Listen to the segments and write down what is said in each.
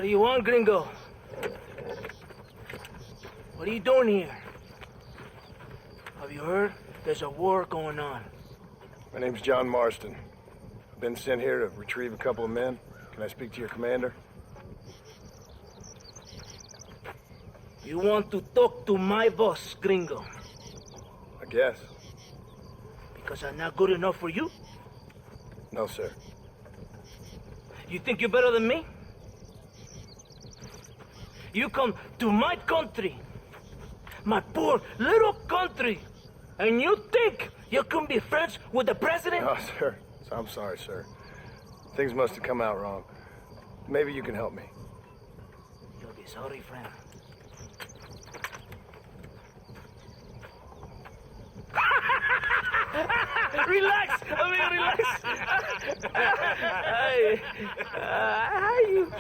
do you want, gringo? What are you doing here? Have you heard? There's a war going on. My name's John Marston. I've been sent here to retrieve a couple of men. Can I speak to your commander? You want to talk to my boss, gringo? I guess. Because I'm not good enough for you? No, sir. You think you're better than me? You come to my country, my poor little country, and you think you can be friends with the president? No, sir. I'm sorry, sir. Things must have come out wrong. Maybe you can help me. You'll be sorry, friend. Relax, amigo, relax.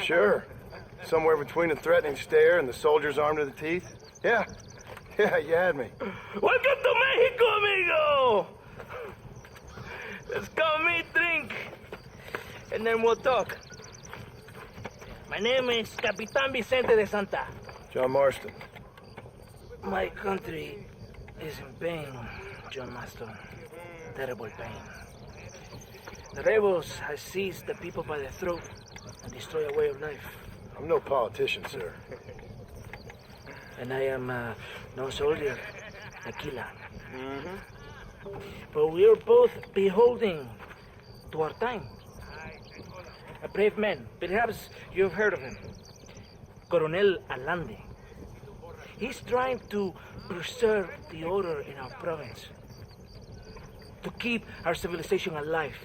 Sure. Somewhere between a threatening stare and the soldiers armed to the teeth? Yeah, you had me. Welcome to Mexico, amigo! Let's come meet, drink, and then we'll talk. My name is Capitan Vicente de Santa. John Marston. My country is in pain, John Marston. Terrible pain. The rebels have seized the people by the throat and destroy a way of life. I'm no politician, sir. And I am no soldier, a killer. But we are both beholding to our time. A brave man, perhaps you've heard of him. Coronel Allende. He's trying to preserve the order in our province. To keep our civilization alive.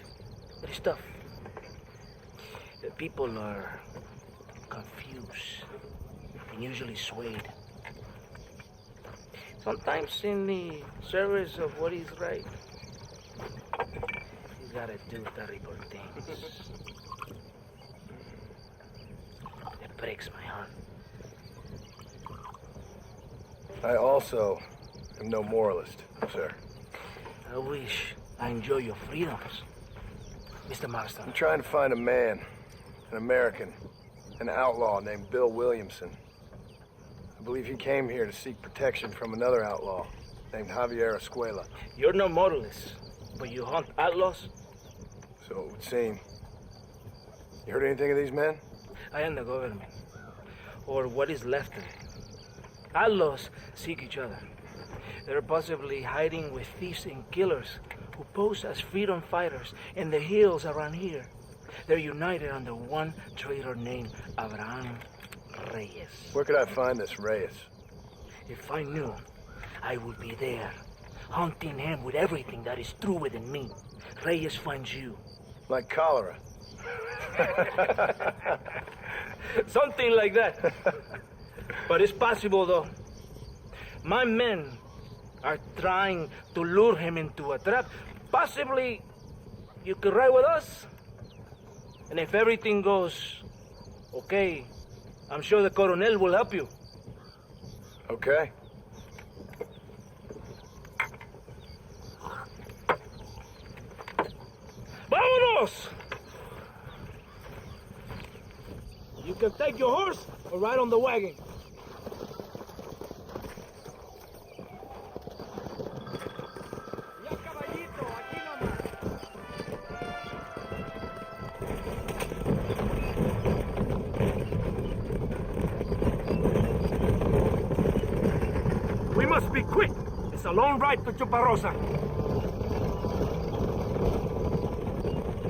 It is tough. The people are confused and usually swayed. Sometimes in the service of what is right, you gotta do terrible things. It breaks my heart. I also am no moralist, sir. I wish I enjoy your freedoms, Mr. Marston. I'm trying to find a man, an American, an outlaw named Bill Williamson. I believe he came here to seek protection from another outlaw named Javier Escuela. You're no moralist, but you hunt outlaws? So it would seem. You heard anything of these men? I am the government, or what is left of it. Outlaws seek each other. They're possibly hiding with thieves and killers who pose as freedom fighters in the hills around here. They're united under one traitor named Abraham Reyes. Where could I find this Reyes? If I knew, I would be there, hunting him with everything that is true within me. Reyes finds you. Like cholera. Something like that. But it's possible, though. My men are trying to lure him into a trap. Possibly you could ride with us. And if everything goes okay, I'm sure the Coronel will help you. Okay. Vámonos! You can take your horse or ride on the wagon. We must be quick. It's a long ride to Chuparosa.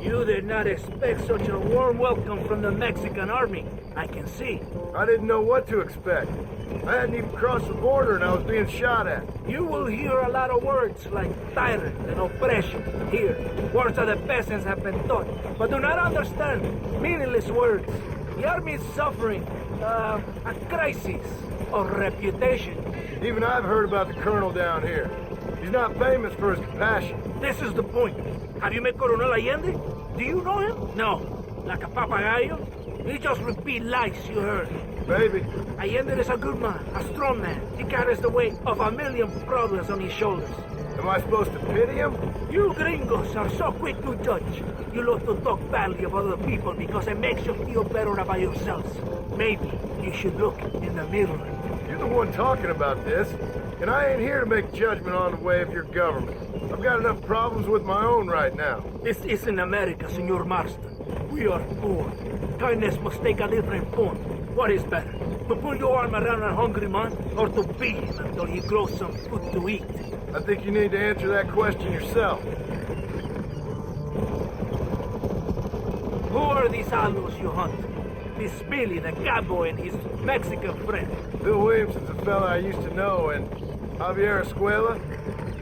You did not expect such a warm welcome from the Mexican army. I can see. I didn't know what to expect. I hadn't even crossed the border and I was being shot at. You will hear a lot of words like tyrant and oppression here. Words that the peasants have been taught, but do not understand. Meaningless words. The army is suffering a crisis of reputation. Even I've heard about the colonel down here. He's not famous for his compassion. This is the point. Have you met Coronel Allende? Do you know him? No. Like a papagayo? He just repeat lies you heard. Maybe. Allende is a good man, a strong man. He carries the weight of 1,000,000 problems on his shoulders. Am I supposed to pity him? You gringos are so quick to judge. You love to talk badly of other people because it makes you feel better about yourselves. Maybe you should look in the mirror. You're the one talking about this, and I ain't here to make judgment on the way of your government. I've got enough problems with my own right now. This isn't America, Senor Marston. We are poor. Kindness must take a different form. What is better? To put your arm around a hungry man, or to beat him until he grows some food to eat? I think you need to answer that question yourself. Who are these allos you hunt? This Billy, the cowboy, and his Mexican friend. Bill Williamson's a fella I used to know, and Javier Escuela,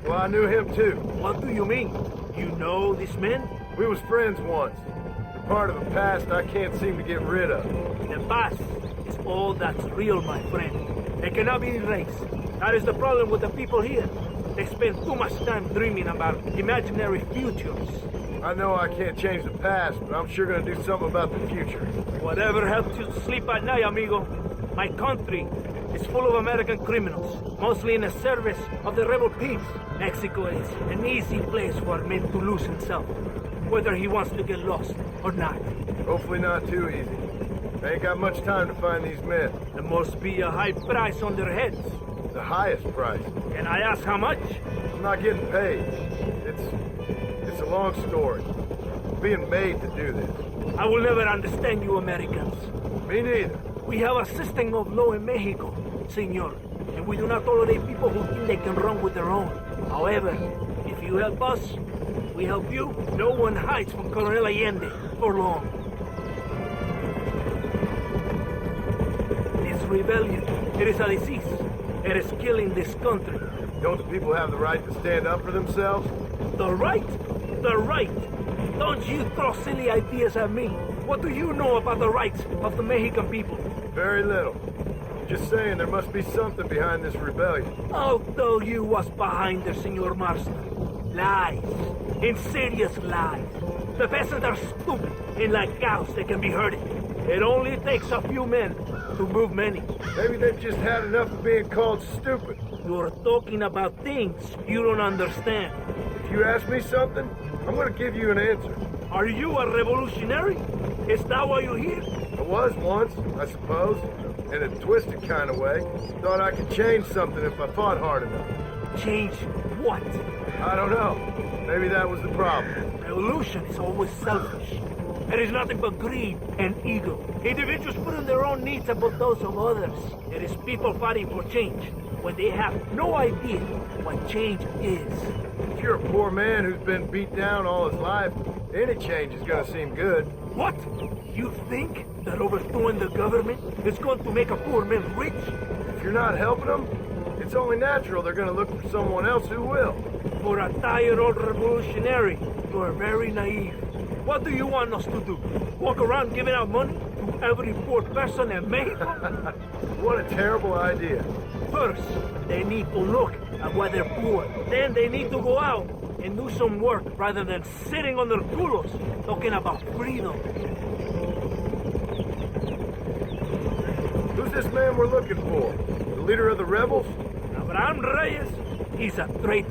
well, I knew him too. What do you mean? You know these men? We was friends once. They're part of a past I can't seem to get rid of. The past is all that's real, my friend. It cannot be erased. That is the problem with the people here. They spend too much time dreaming about imaginary futures. I know I can't change the past, but I'm sure gonna do something about the future. Whatever helps you sleep at night, amigo. My country is full of American criminals, mostly in the service of the rebel peace. Mexico is an easy place for a man to lose himself, whether he wants to get lost or not. Hopefully not too easy. I ain't got much time to find these men. There must be a high price on their heads. The highest price. Can I ask how much? I'm not getting paid. It's a long story. I'm being made to do this. I will never understand you Americans. Me neither. We have a system of law in Mexico, senor, and we do not tolerate people who think they can run with their own. However, if you help us, we help you. No one hides from Colonel Allende for long. This rebellion, it is a disease. It is killing this country. Don't the people have the right to stand up for themselves? The right? The right? Don't you throw silly ideas at me. What do you know about the rights of the Mexican people? Very little. I'm just saying there must be something behind this rebellion. I'll tell you what's behind it, Senor Marston. Lies. Insidious lies. The peasants are stupid, and like cows, they can be herded. It only takes a few men to move many. Maybe they've just had enough of being called stupid. You're talking about things you don't understand. If you ask me something, I'm gonna give you an answer. Are you a revolutionary? Is that why you're here? I was once, I suppose, in a twisted kind of way. Thought I could change something if I fought hard enough. Change what? I don't know. Maybe that was the problem. Revolution is always selfish. It is nothing but greed and ego. Individuals putting their own needs above those of others. It is people fighting for change when they have no idea what change is. If you're a poor man who's been beat down all his life, any change is gonna seem good. What? You think that overthrowing the government is going to make a poor man rich? If you're not helping them, it's only natural they're gonna look for someone else who will. For a tired old revolutionary, you are very naive. What do you want us to do? Walk around giving out money to every poor person in Mexico? What a terrible idea. First, they need to look at why they're poor. Then they need to go out and do some work rather than sitting on their culos talking about freedom. Who's this man we're looking for? The leader of the rebels? Abraham Reyes, he's a traitor,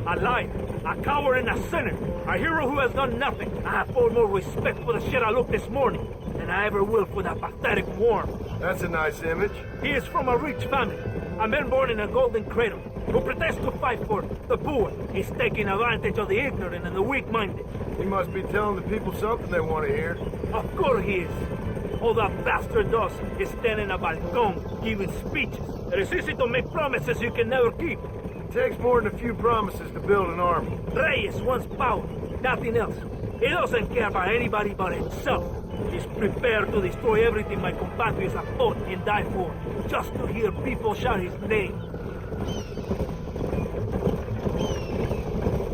a liar, a coward and a sinner, a hero who has done nothing. I have far more respect for the shit I looked this morning than I ever will for that pathetic worm. That's a nice image. He is from a rich family, a man born in a golden cradle, who pretends to fight for the poor. He's taking advantage of the ignorant and the weak-minded. He must be telling the people something they want to hear. Of course he is. All that bastard does is stand in a balcon giving speeches. It is easy to make promises you can never keep. It takes more than a few promises to build an army. Reyes wants power, nothing else. He doesn't care about anybody but himself. He's prepared to destroy everything my compatriots have fought and died for, just to hear people shout his name.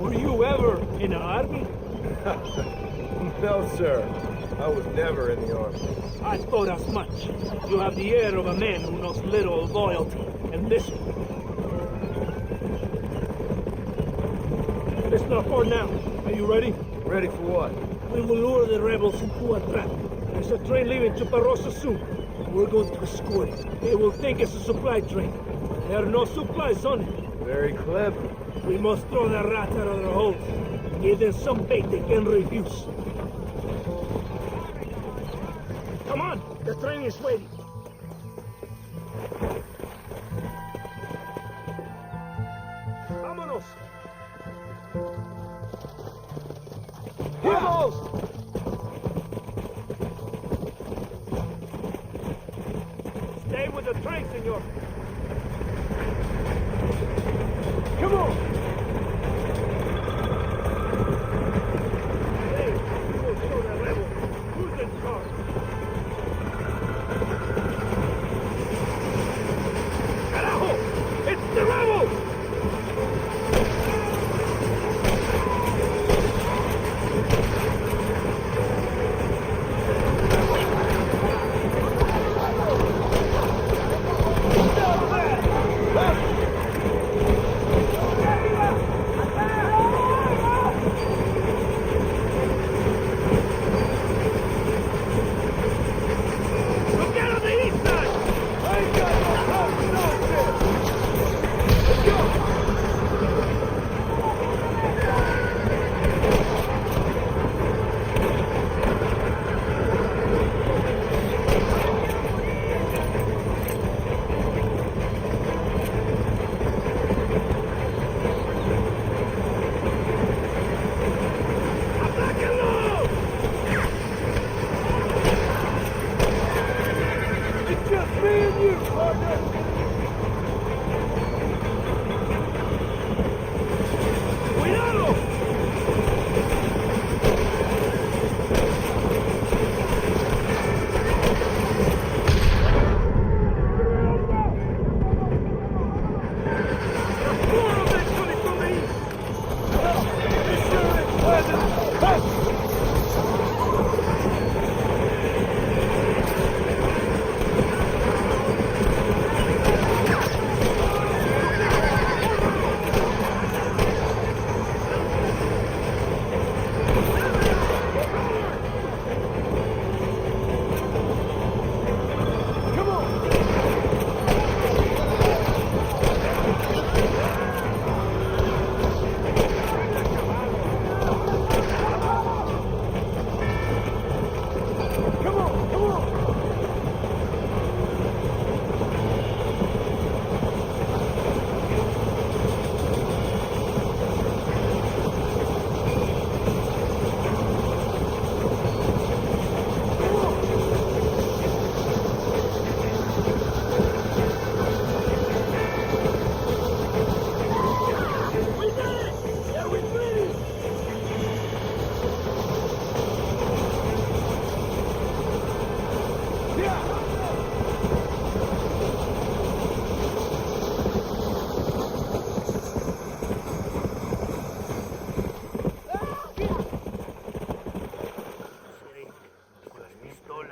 Were you ever in an army? No, sir. I was never in the army. I thought as much. You have the air of a man who knows little of loyalty and discipline. It's not far now. Are you ready? Ready for what? We will lure the rebels into a trap. There's a train leaving Chuparosa soon. We're going to escort it. They will think it's a supply train. There are no supplies on it. Very clever. We must throw the rats out of their holes. Give them some bait they can refuse. Come on, the train is waiting. Vámonos. Vamos. Stay with the train, senor. Come on. Hey, we will show the rebel who's in charge. Carajo! It's the rebels!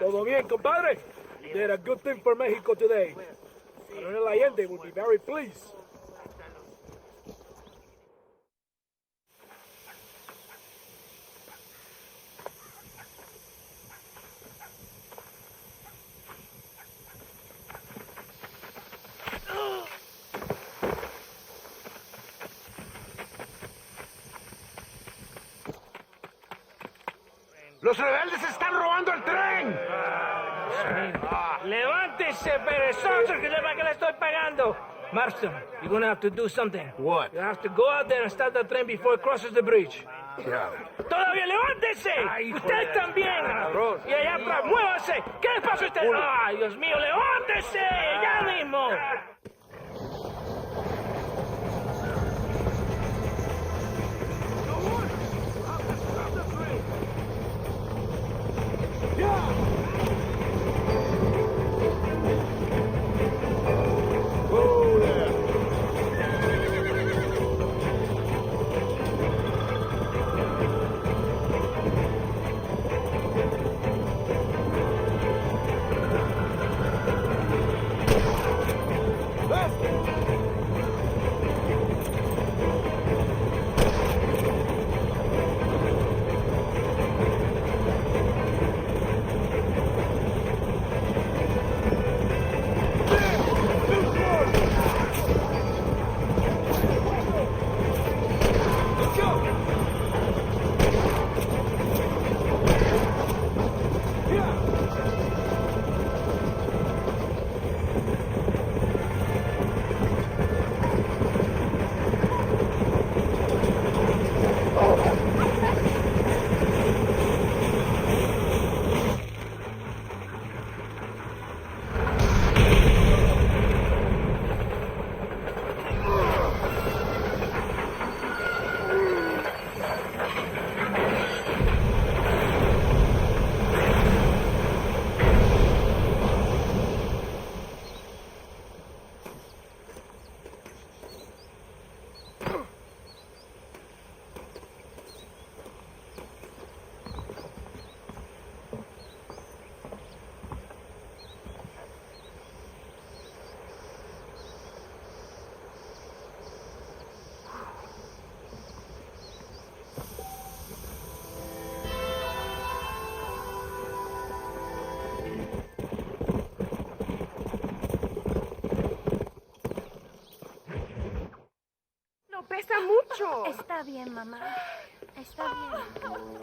Todo bien, compadre? You did a good thing for Mexico today. Colonel Allende will be very pleased. ¡Los rebeldes están robando el tren! Levántese, perezoso, que sepa que le estoy pagando. Marston, you're gonna have to do something. What? You have to go out there and start the train before it crosses the bridge. Yeah. ¡Todavía levántese! ¡Usted también! Y allá atrás, muévase. ¿Qué le pasa a usted? ¡Ay, Dios mío, levántese! ¡Ya mismo! bien, mamá. Está bien.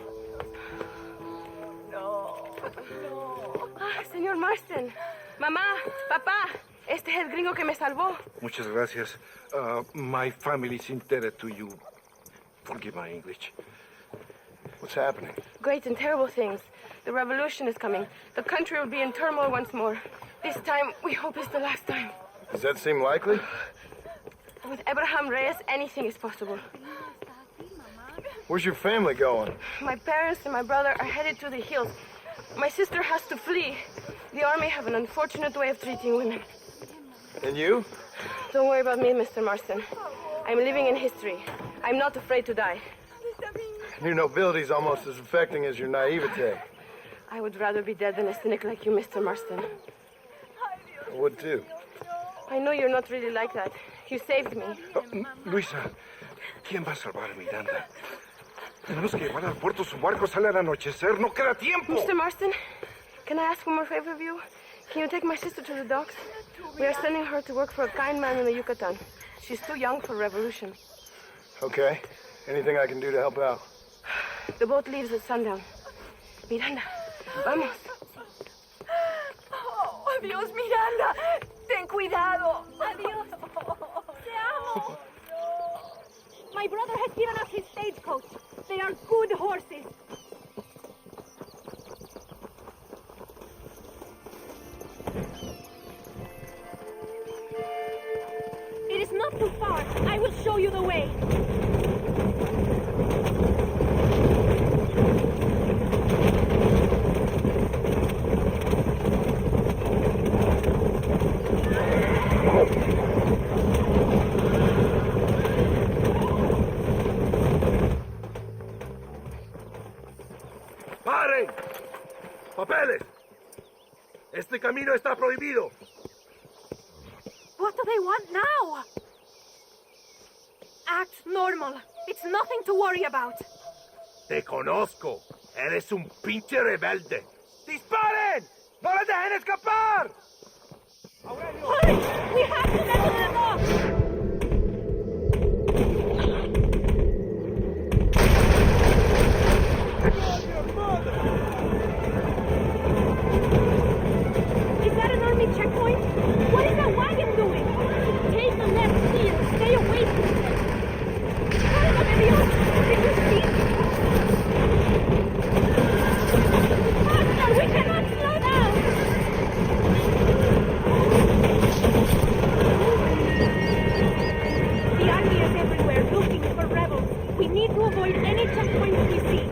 Señor Marston. Mamá, papá. Este es el gringo que me salvó. Muchas gracias. My family is indebted to you. Forgive my English. What's happening? Great and terrible things. The revolution is coming. The country will be in turmoil once more. This time, we hope it's the last time. Does that seem likely? With Abraham Reyes, anything is possible. Where's your family going? My parents and my brother are headed to the hills. My sister has to flee. The army have an unfortunate way of treating women. And you? Don't worry about me, Mr. Marston. I'm living in history. I'm not afraid to die. Your nobility's almost as affecting as your naivete. I would rather be dead than a cynic like you, Mr. Marston. I would too. I know you're not really like that. You saved me. Luisa, ¿quién va a salvar a Miranda? Tenemos que llevar al puerto. Su barco sale al anochecer. No queda tiempo. Mr. Marston, can I ask one more favor of you? Can you take my sister to the docks? We are sending her to work for a kind man in the Yucatan. She's too young for revolution. Okay. Anything I can do to help out? The boat leaves at sundown. Miranda, vamos. Oh, adiós, Miranda. Ten cuidado. Adiós. Te amo. My brother has given us his stagecoach. They are good horses. It is not too far. I will show you the way. ¡Paren! ¡Papeles! Este camino está prohibido. What do they want now? Act normal. It's nothing to worry about. Te conozco. Eres un pinche rebelde. ¡Disparen! ¡No les dejen escapar! Hurry! We have to get to the dock! Is that an army checkpoint? What is that wagon doing? Take the left here. Stay away from them. ¡Válgame Dios! Can you see? Faster! We cannot slow down! The army is everywhere looking for rebels. We need to avoid any checkpoints we see.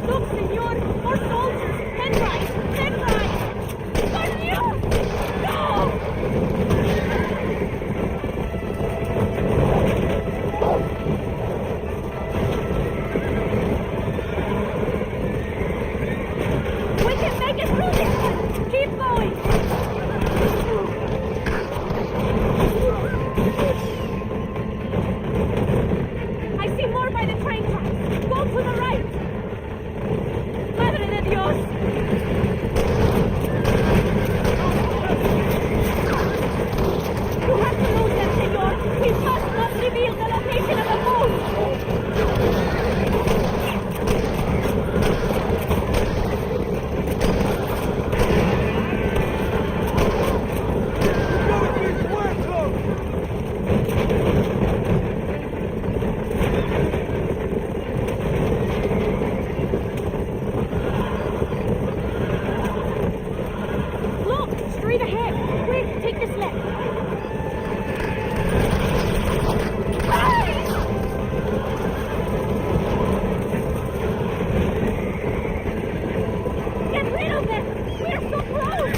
Look, senor! More soldiers! Head right! Head right! Por Dios! No! We can make it through this one! Keep going! I see more by the train tracks! Go to the right! Madre de Dios! You have to lose them, senor! We must not reveal the location of the boat! Look! Straight ahead! Quick, take this left! Hurry! Get rid of them! We're so close!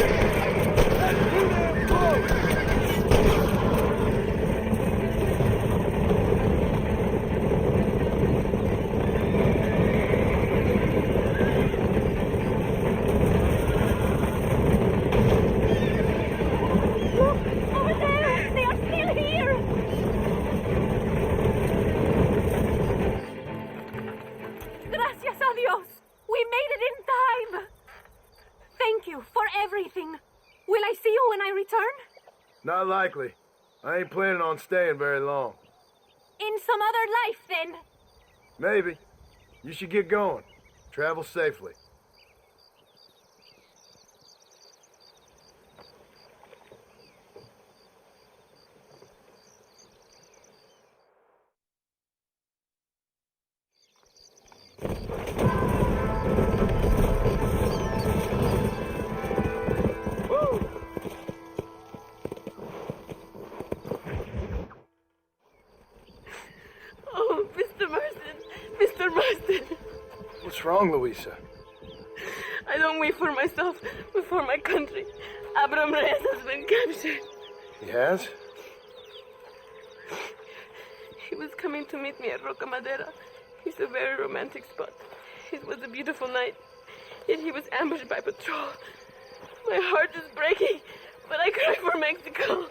Will I see you when I return? Not likely. I ain't planning on staying very long. In some other life, then. Maybe. You should get going. Travel safely. Oh, Mr. Marston. Mr. Marston. What's wrong, Louisa? I don't wait for myself, but for my country. Abraham Reyes has been captured. He has? He was coming to meet me at Roca Madera. It's a very romantic spot. It was a beautiful night, yet he was ambushed by patrol. My heart is breaking, but I cry for Mexico.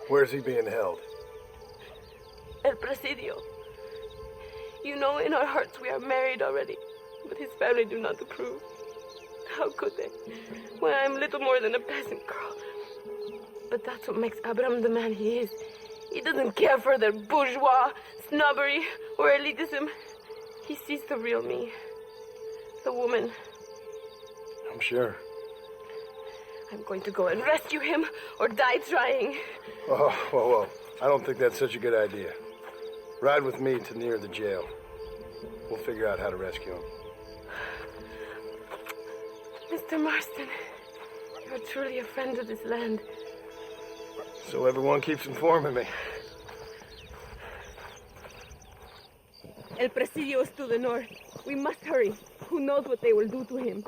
Where's he being held? El Presidio. You know, in our hearts we are married already, but his family do not approve. How could they, when I'm little more than a peasant girl? But that's what makes Abraham the man he is. He doesn't care for their bourgeois, snobbery, or elitism. He sees the real me. The woman. I'm sure. I'm going to go and rescue him, or die trying. Oh, whoa. I don't think that's such a good idea. Ride with me to near the jail. We'll figure out how to rescue him. Mr. Marston, you're truly a friend of this land. So everyone keeps informing me. El Presidio is to the north. We must hurry. Who knows what they will do to him?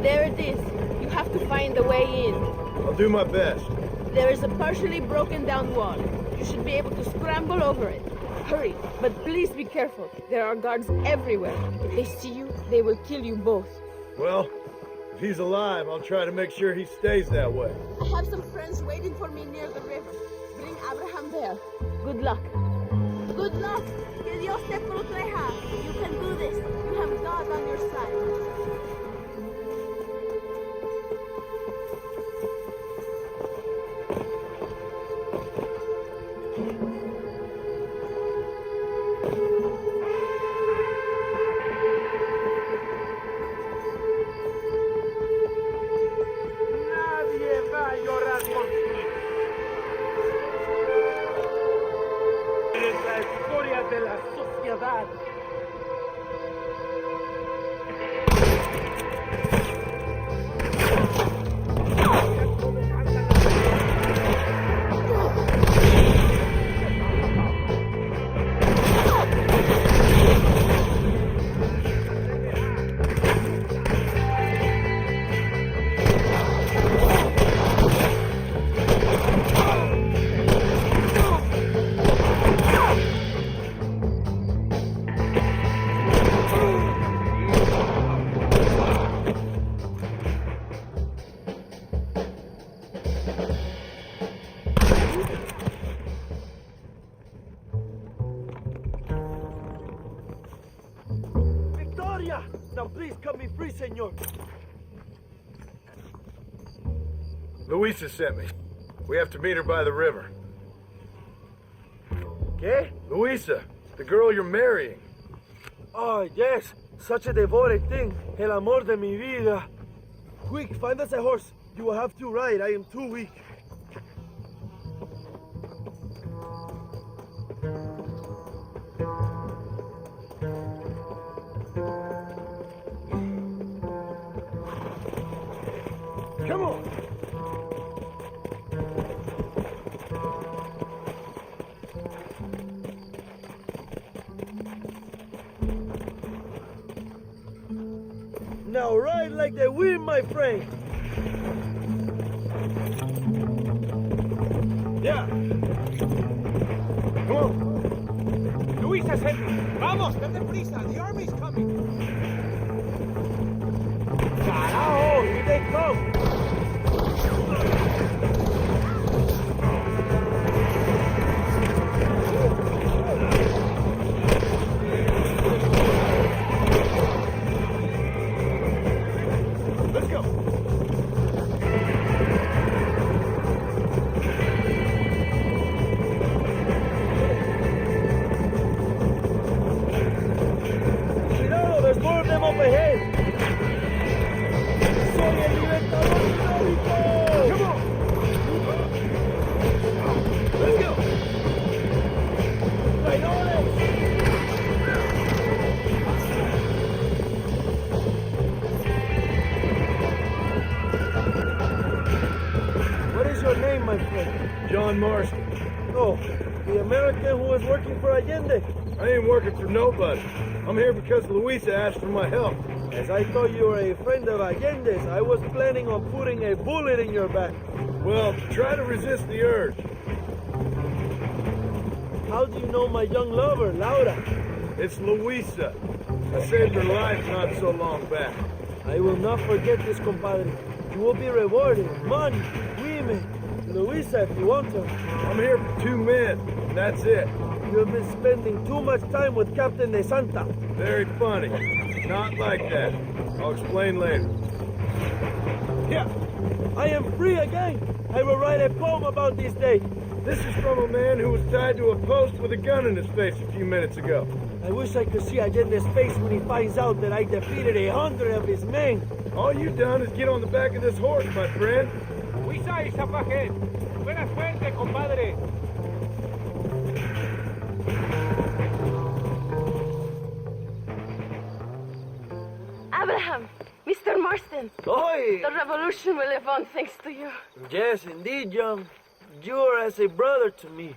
There it is. You have to find the way in. I'll do my best. There is a partially broken down wall. You should be able to scramble over it. Hurry, but please be careful. There are guards everywhere. If they see you, they will kill you both. Well, if he's alive, I'll try to make sure he stays that way. I have some friends waiting for me near the river. Bring Abraham there. Good luck. Good luck. Que Dios te proteja. You can do this. You have God on your side. De la sociedad. Now please cut me free, senor. Louisa sent me. We have to meet her by the river. ¿Qué? Louisa, the girl you're marrying. Oh, yes. Such a devoted thing. El amor de mi vida. Quick, find us a horse. You will have to ride. I am too weak. Come on. Now ride like the wind, my friend. Yeah. Come on. Luisa said, vamos, date prisa, the army's coming. Carajo, here they come. Let's go. Cuidado, there's more of them up ahead. Soy el libertador histórico. Come on. Let's go. Traidores. What is your name, my friend? John Marston. Oh, the American who was working for Allende. I ain't working for nobody. I'm here because Luisa asked for my help. As I thought you were a friend of Allende's, I was planning on putting a bullet in your back. Well, try to resist the urge. How do you know my young lover, Laura? It's Luisa. I saved her life not so long back. I will not forget this, compadre. You will be rewarded. Money, women, Luisa if you want her. I'm here for 2 men, and that's it. You have been spending too much time with Captain De Santa. Very funny. Not like that. I'll explain later. Yeah, I am free again. I will write a poem about this day. This is from a man who was tied to a post with a gun in his face a few minutes ago. I wish I could see Allende's face when he finds out that I defeated 100 of his men. All you done is get on the back of this horse, my friend. Luisa is up ahead. Buena suerte, compadre. Abraham, Mr. Marston, Oi! the revolution will live on thanks to you. Yes, indeed, young. You are as a brother to me.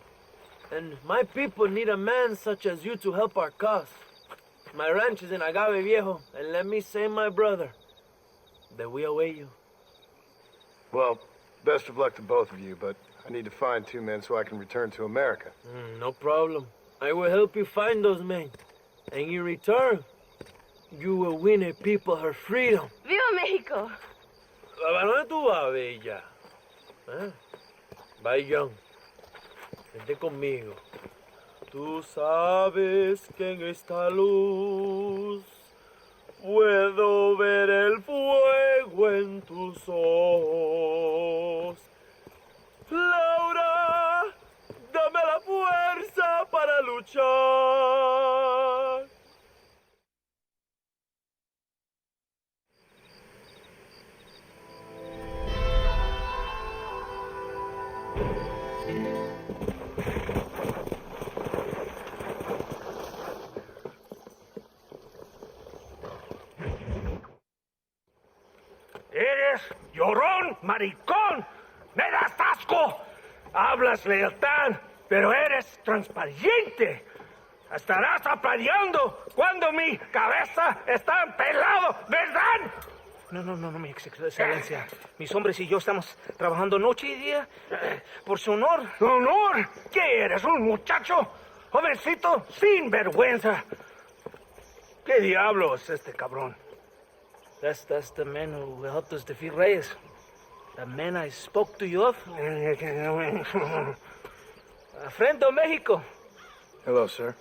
And my people need a man such as you to help our cause. My ranch is in Agave Viejo, and let me say, my brother, that we await you. Well, best of luck to both of you, but I need to find 2 men so I can return to America. No problem. I will help you find those men. And in return, you will win a people her freedom. Viva Mexico! ¿A dónde tú vas, bella? ¿Eh? Bye, young. Vente conmigo. Tú sabes que en esta luz puedo ver el fuego en tus ojos. Laura, dame la fuerza para luchar. Eres llorón, maricón. Me das asco. Hablas lealtad, pero eres transparente. Estarás aplaudiendo cuando mi cabeza está empelado, ¿verdad? No, mi excelencia. Mis hombres y yo estamos trabajando noche y día por su honor. ¿Honor? ¿Qué eres, un muchacho? Jovencito, sin vergüenza. ¿Qué diablo es este cabrón? That's the man who helped us defeat Reyes. The man I spoke to you of. A friend of Mexico. Hello, sir.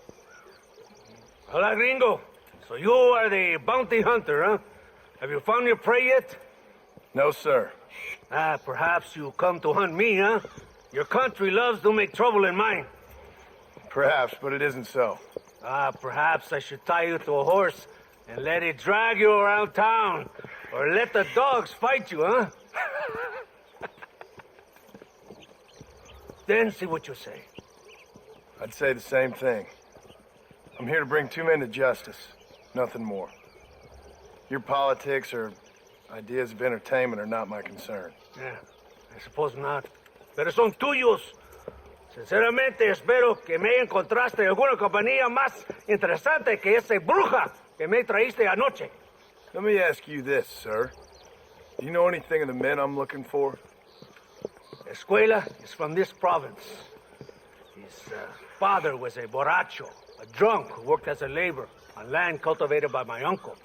Hola, gringo. So you are the bounty hunter, huh? Have you found your prey yet? No, sir. Perhaps you come to hunt me, huh? Your country loves to make trouble in mine. Perhaps, but it isn't so. Perhaps I should tie you to a horse and let it drag you around town. Or let the dogs fight you, huh? Then see what you say. I'd say the same thing. I'm here to bring 2 men to justice. Nothing more. Your politics or ideas of entertainment are not my concern. Yeah, I suppose not. Pero son tuyos. Sinceramente, espero que me encontraste alguna compañía más interesante que esa bruja que me traíste anoche. Let me ask you this, sir. Do you know anything of the men I'm looking for? Escuela is from this province. His father was a borracho, a drunk who worked as a laborer on land cultivated by my uncle.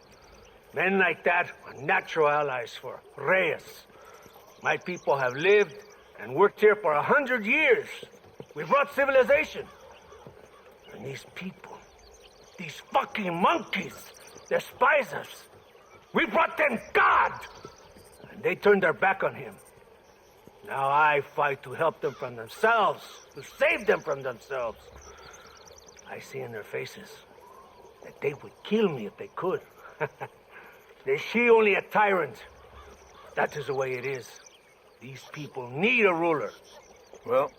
Men like that are natural allies for Reyes. My people have lived and worked here for 100 years. We brought civilization. And these people, these fucking monkeys, despise us. We brought them God! And they turned their back on him. Now I fight to help them from themselves, to save them from themselves. I see in their faces that they would kill me if they could. Is she only a tyrant? That is the way it is. These people need a ruler. Well,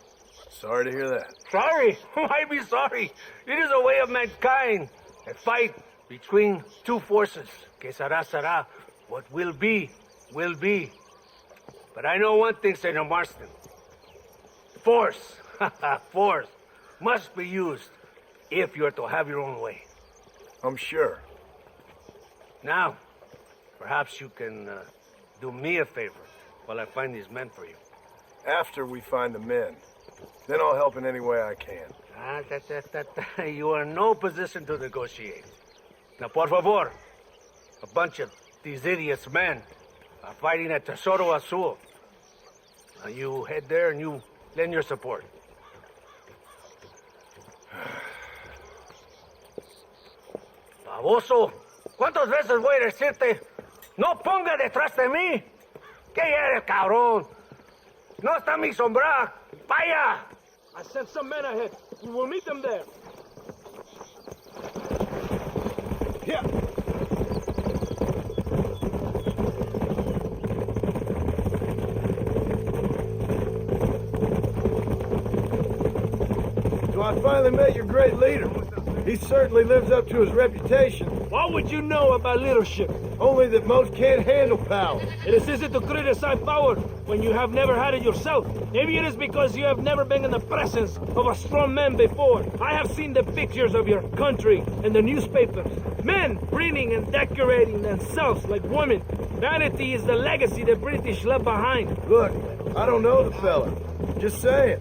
sorry to hear that. Sorry? Why be sorry? It is a way of mankind. A fight between two forces. Que será, será. What will be, will be. But I know one thing, Senor Marston. Force, force, must be used if you're to have your own way. I'm sure. Now, perhaps you can do me a favor while I find these men for you. After we find the men, then I'll help in any way I can. You are in no position to negotiate. Now, por favor, a bunch of these idiots men are fighting at Tesoro Azul. Now you head there and you lend your support. Baboso, ¿cuántas veces voy a decirte? No ponga detrás de mí. ¿Qué eres, cabrón? No está mi sombra. Vaya. I sent some men ahead. We will meet them there. Here. So I finally met your great leader. He certainly lives up to his reputation. What would you know about leadership? Only that most can't handle power. It is easy to criticize power when you have never had it yourself. Maybe it is because you have never been in the presence of a strong man before. I have seen the pictures of your country in the newspapers. Men preening and decorating themselves like women. Vanity is the legacy the British left behind. Look, I don't know the fella. Just saying.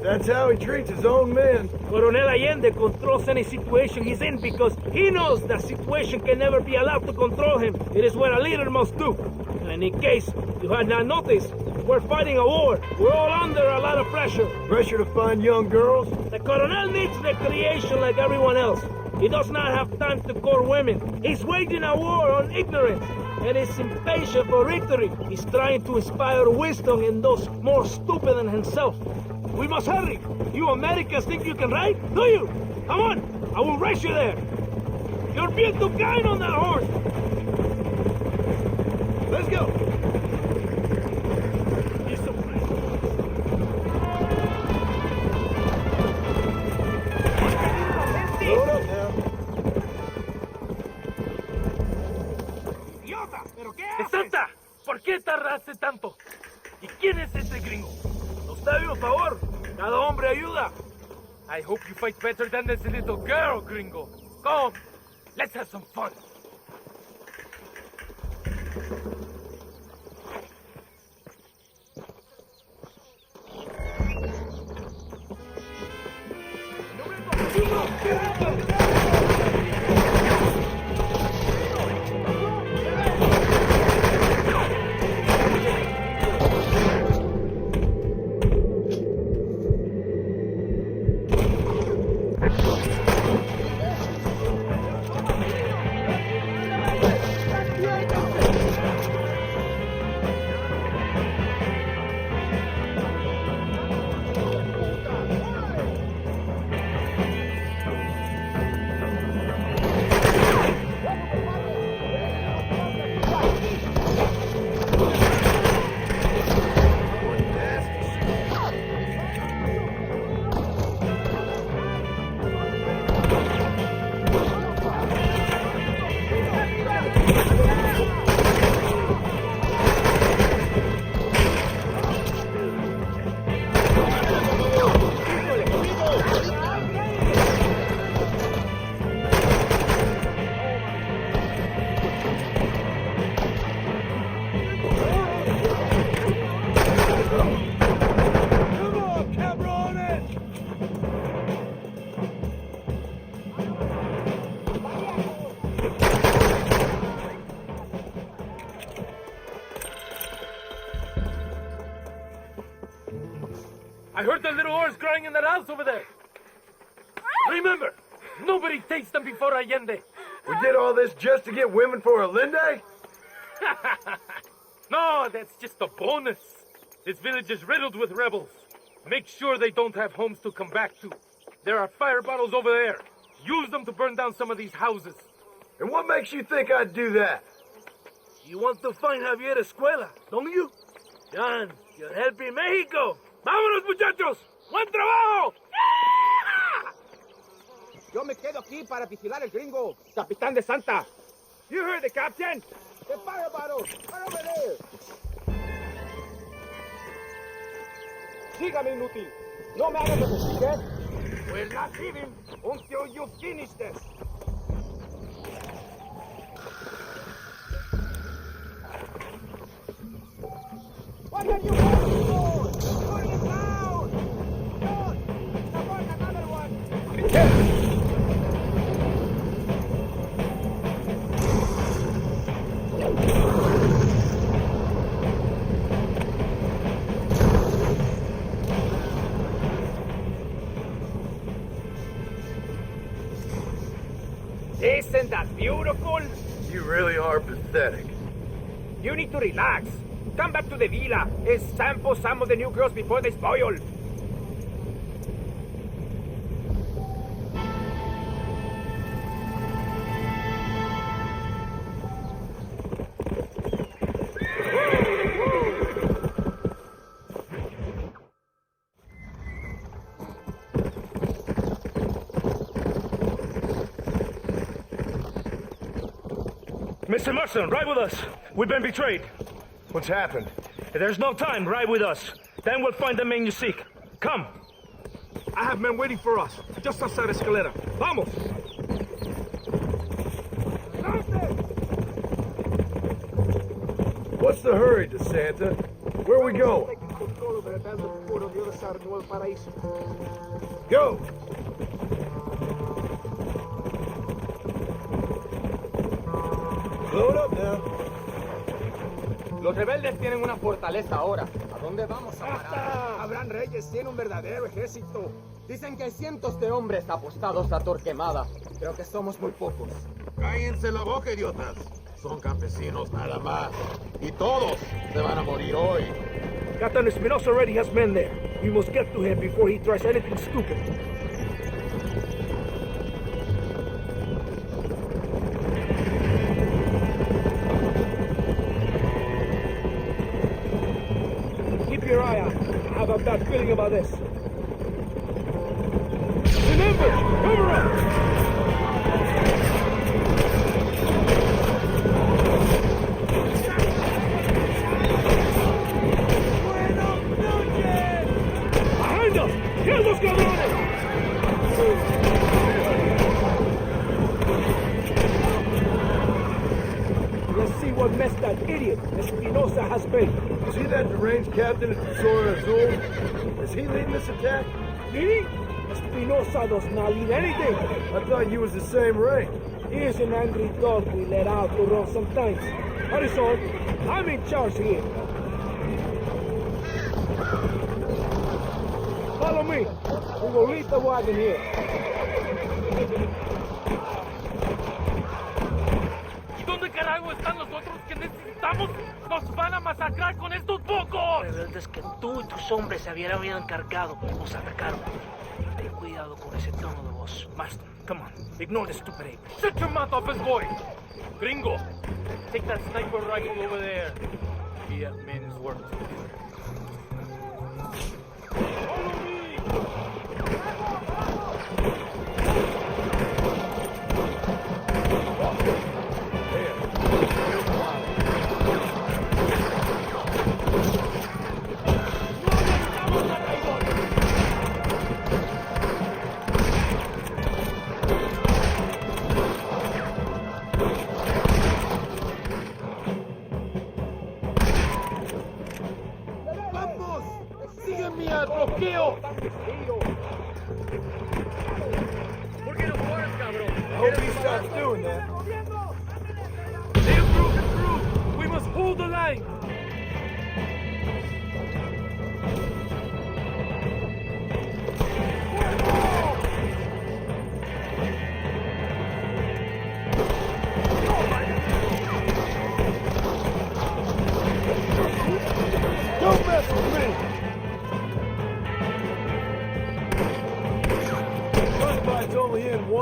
That's how he treats his own men. Coronel Allende controls any situation he's in because he knows that situation can never be allowed to control him. It is what a leader must do. And in case you had not noticed, we're fighting a war. We're all under a lot of pressure. Pressure to find young girls? The Coronel needs recreation like everyone else. He does not have time to court women. He's waging a war on ignorance and is impatient for victory. He's trying to inspire wisdom in those more stupid than himself. We must hurry. You Americans think you can ride? Do you? Come on, I will race you there. You're being too kind on that horse. Let's go. Hold up now. ¡Idiota! ¿Pero qué haces? ¡Santa! ¿Por qué tardaste tanto? ¿Y quién es ese gringo? Usted, por favor. Cada hombre ayuda. I hope you fight better than this little girl, gringo. Come, let's have some fun. I heard the little horse crying in that house over there. Remember, nobody takes them before Allende. We did all this just to get women for Allende? No, that's just a bonus. This village is riddled with rebels. Make sure they don't have homes to come back to. There are fire bottles over there. Use them to burn down some of these houses. And what makes you think I'd do that? You want to find Javier Escuela, don't you? John, you're helping Mexico. ¡Vámonos, muchachos! ¡Buen trabajo! Yo me quedo aquí para vigilar el gringo, capitán de Santa. You heard the captain. The fire bottles are over there. Sígame, inútil. No me hagas repetir, ¿eh? We're not leaving until you finish this. What are you waiting for? Put it down! Don't! Support another one! Isn't that beautiful? You really are pathetic. You need to relax. Come back to the villa and sample some of the new girls before they spoil. Mr. Marston, ride with us. We've been betrayed. What's happened? There's no time. Ride with us. Then we'll find the man you seek. Come. I have men waiting for us, just outside Escalera. Vamos! What's the hurry, DeSanta? Where are we going? Go! Blow it up now. Los rebeldes tienen una fortaleza ahora. ¿A dónde vamos a parar? Abraham Reyes tiene un verdadero ejército. Dicen que hay cientos de hombres apostados a Torquemada. Creo que somos muy pocos. Cállense la boca, idiotas. Son campesinos nada más. Y todos se van a morir hoy. Captain Espinosa already has men there. We must get to him before he tries anything stupid. Keep your eye out. I have a bad feeling about this. Remember, cover up! ¡Kill those cabrones! Let's see what mess that idiot Espinosa has made. Is he that deranged captain at the Zora Azul? Is he leading this attack? Me? Espinosa does not lead anything. I thought you was the same rank. He is an angry dog we let out to run sometimes. Harrison, I'm in charge here. Follow me. We will leave the wagon here. ¿Y dónde carajo están los otros que necesitamos? ¡Nos van a masacrar con estos pocos! Rebeldes que tú y tus hombres se habían encargado nos atacaron. Ten cuidado con ese tono de voz. Marston, come on. Ignore the stupid ape. Shut your mouth off his boy! Gringo, take that sniper rifle over there. Be a man's work. ¡Bloqueo! I hope he stops doing that. They've broken through! We must hold the line!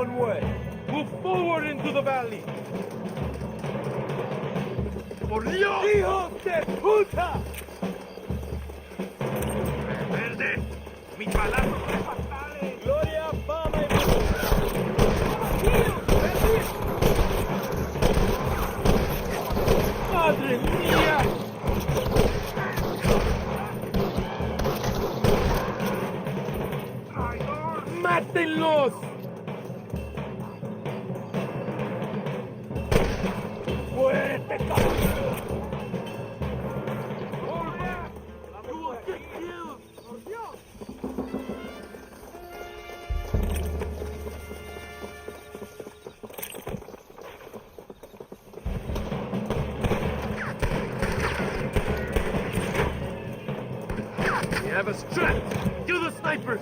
one way. Move forward into the valley. ¡Por Dios! ¡Hijos de puta! Verde, mi palabra es fatales. Gloria, fama y ¡Madre mía! ¡Mátenlos! ¡Muérete, cabrón! You have us trapped. Kill the snipers.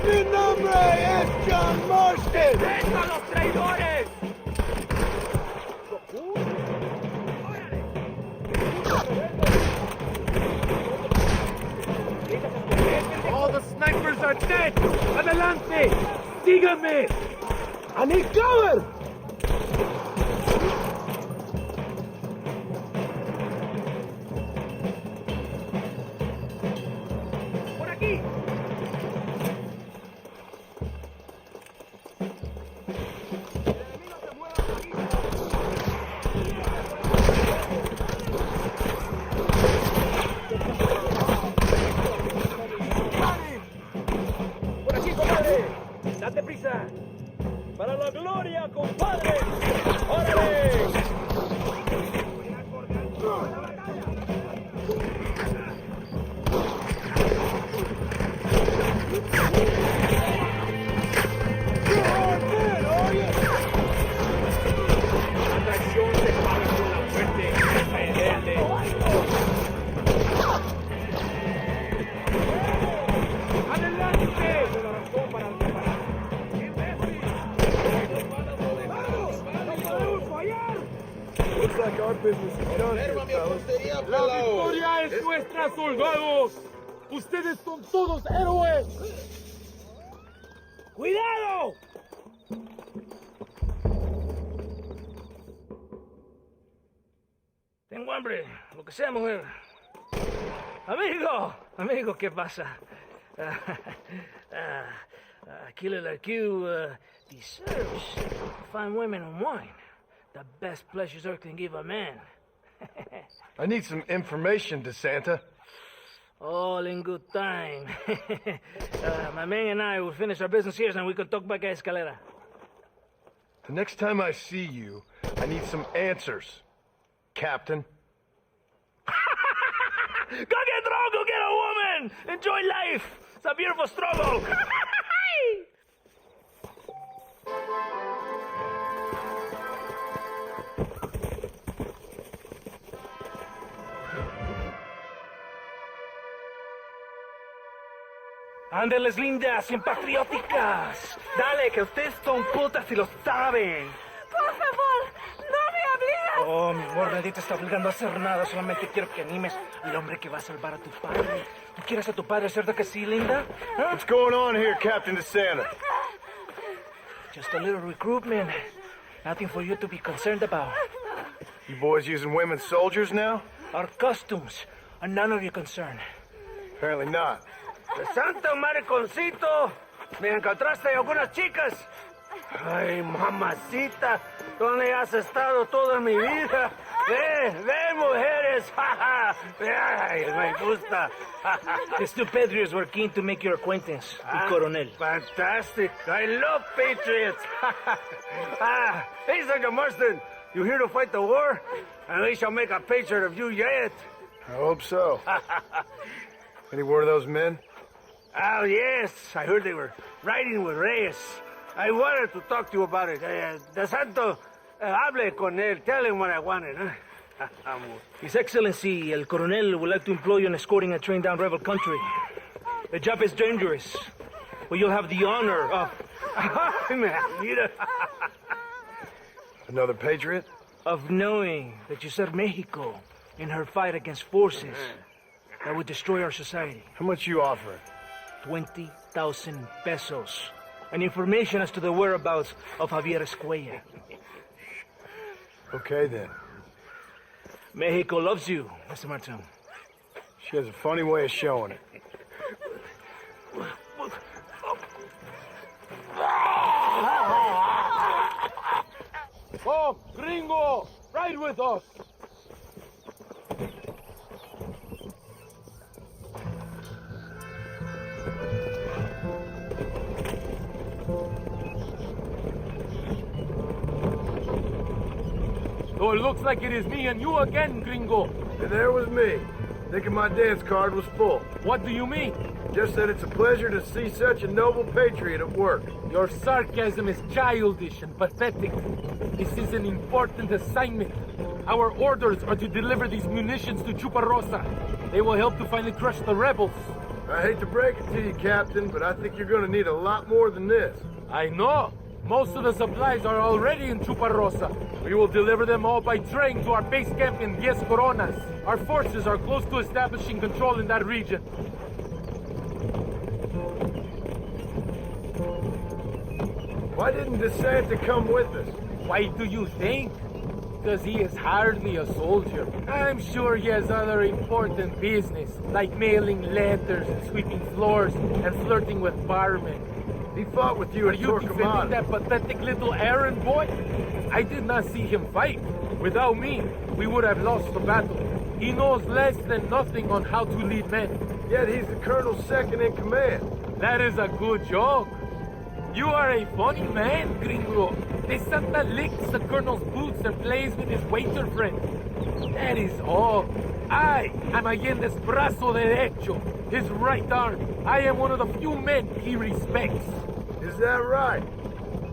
¡Mi nombre es John Marston! ¡Deja a los traidores! All the snipers are dead! Adelante! Síganme! I need cover! ¡Por aquí! ¡Por aquí, compadre! ¡Date prisa! ¡Para la gloria, compadre! ¡Órale! La traición se paga con la muerte. Verde. ¡Adelante! Looks like our business is done here, fellas. ¡La victoria es nuestra, soldados! ¡Ustedes son todos héroes! ¡Cuidado! Tengo hambre, lo que sea, mujer. Amigo, ¿qué pasa? Killer like you deserves fine women and wine. The best pleasures earth can give a man. I need some information, DeSanta. All in good time. My man and I will finish our business here and we can talk back at Escalera. The next time I see you, I need some answers, Captain. Go get drunk, go get a woman! Enjoy life! It's a beautiful struggle! Ándeles, lindas, simpatrióticas. Dale, que ustedes son putas y lo saben. Por favor, no me obligas. Oh, mi amor, nadie te está obligando a hacer nada. Solamente quiero que animes al hombre que va a salvar a tu padre. ¿Tú quieres a tu padre, cierto que sí, linda? ¿Ah? What's going on here, Captain DeSanta? Just a little recruitment. Nothing for you to be concerned about. You boys using women soldiers now? Our costumes are none of your concern. Apparently not. Santo mariconcito, me encontraste algunas chicas. Ay, mamacita, ¿dónde has estado toda mi vida? Ve, mujeres, ay, me gusta. The two Patriots were keen to make your acquaintance, el coronel. Fantastic, I love patriots. Hey, Sergeant Marston, you here to fight the war? And we shall make a patriot of you yet. I hope so. Any word of those men? Oh, yes, I heard they were riding with Reyes. I wanted to talk to you about it. De Santo, hable con él. Tell him what I wanted. His Excellency, el coronel, would like to employ you in escorting a train down rebel country. The job is dangerous, but you'll have the honor of... Mira. Another patriot? Of knowing that you served Mexico in her fight against forces that would destroy our society. How much you offering? 20,000 pesos. And information as to the whereabouts of Javier Escuella. Okay, then. Mexico loves you, Mr. Martin. She has a funny way of showing it. Come, gringo! Ride with us! So it looks like it is me and you again, gringo. And there was me, thinking my dance card was full. What do you mean? Just that it's a pleasure to see such a noble patriot at work. Your sarcasm is childish and pathetic. This is an important assignment. Our orders are to deliver these munitions to Chuparosa. They will help to finally crush the rebels. I hate to break it to you, Captain, but I think you're gonna need a lot more than this. I know. Most of the supplies are already in Chuparosa. We will deliver them all by train to our base camp in 10 Coronas. Our forces are close to establishing control in that region. Why didn't DeSanta come with us? Why do you think? Because he is hardly a soldier. I'm sure he has other important business, like mailing letters and sweeping floors and flirting with barmen. He fought with you Are at you defending Torquemada. that pathetic little errand boy? I did not see him fight. Without me, we would have lost the battle. He knows less than nothing on how to lead men. Yet he's the colonel's second in command. That is a good joke. You are a funny man, gringo. De Santa licks the colonel's boots and plays with his waiter friend. That is all. I am Allende's brazo derecho, his right arm. I am one of the few men he respects. Is that right?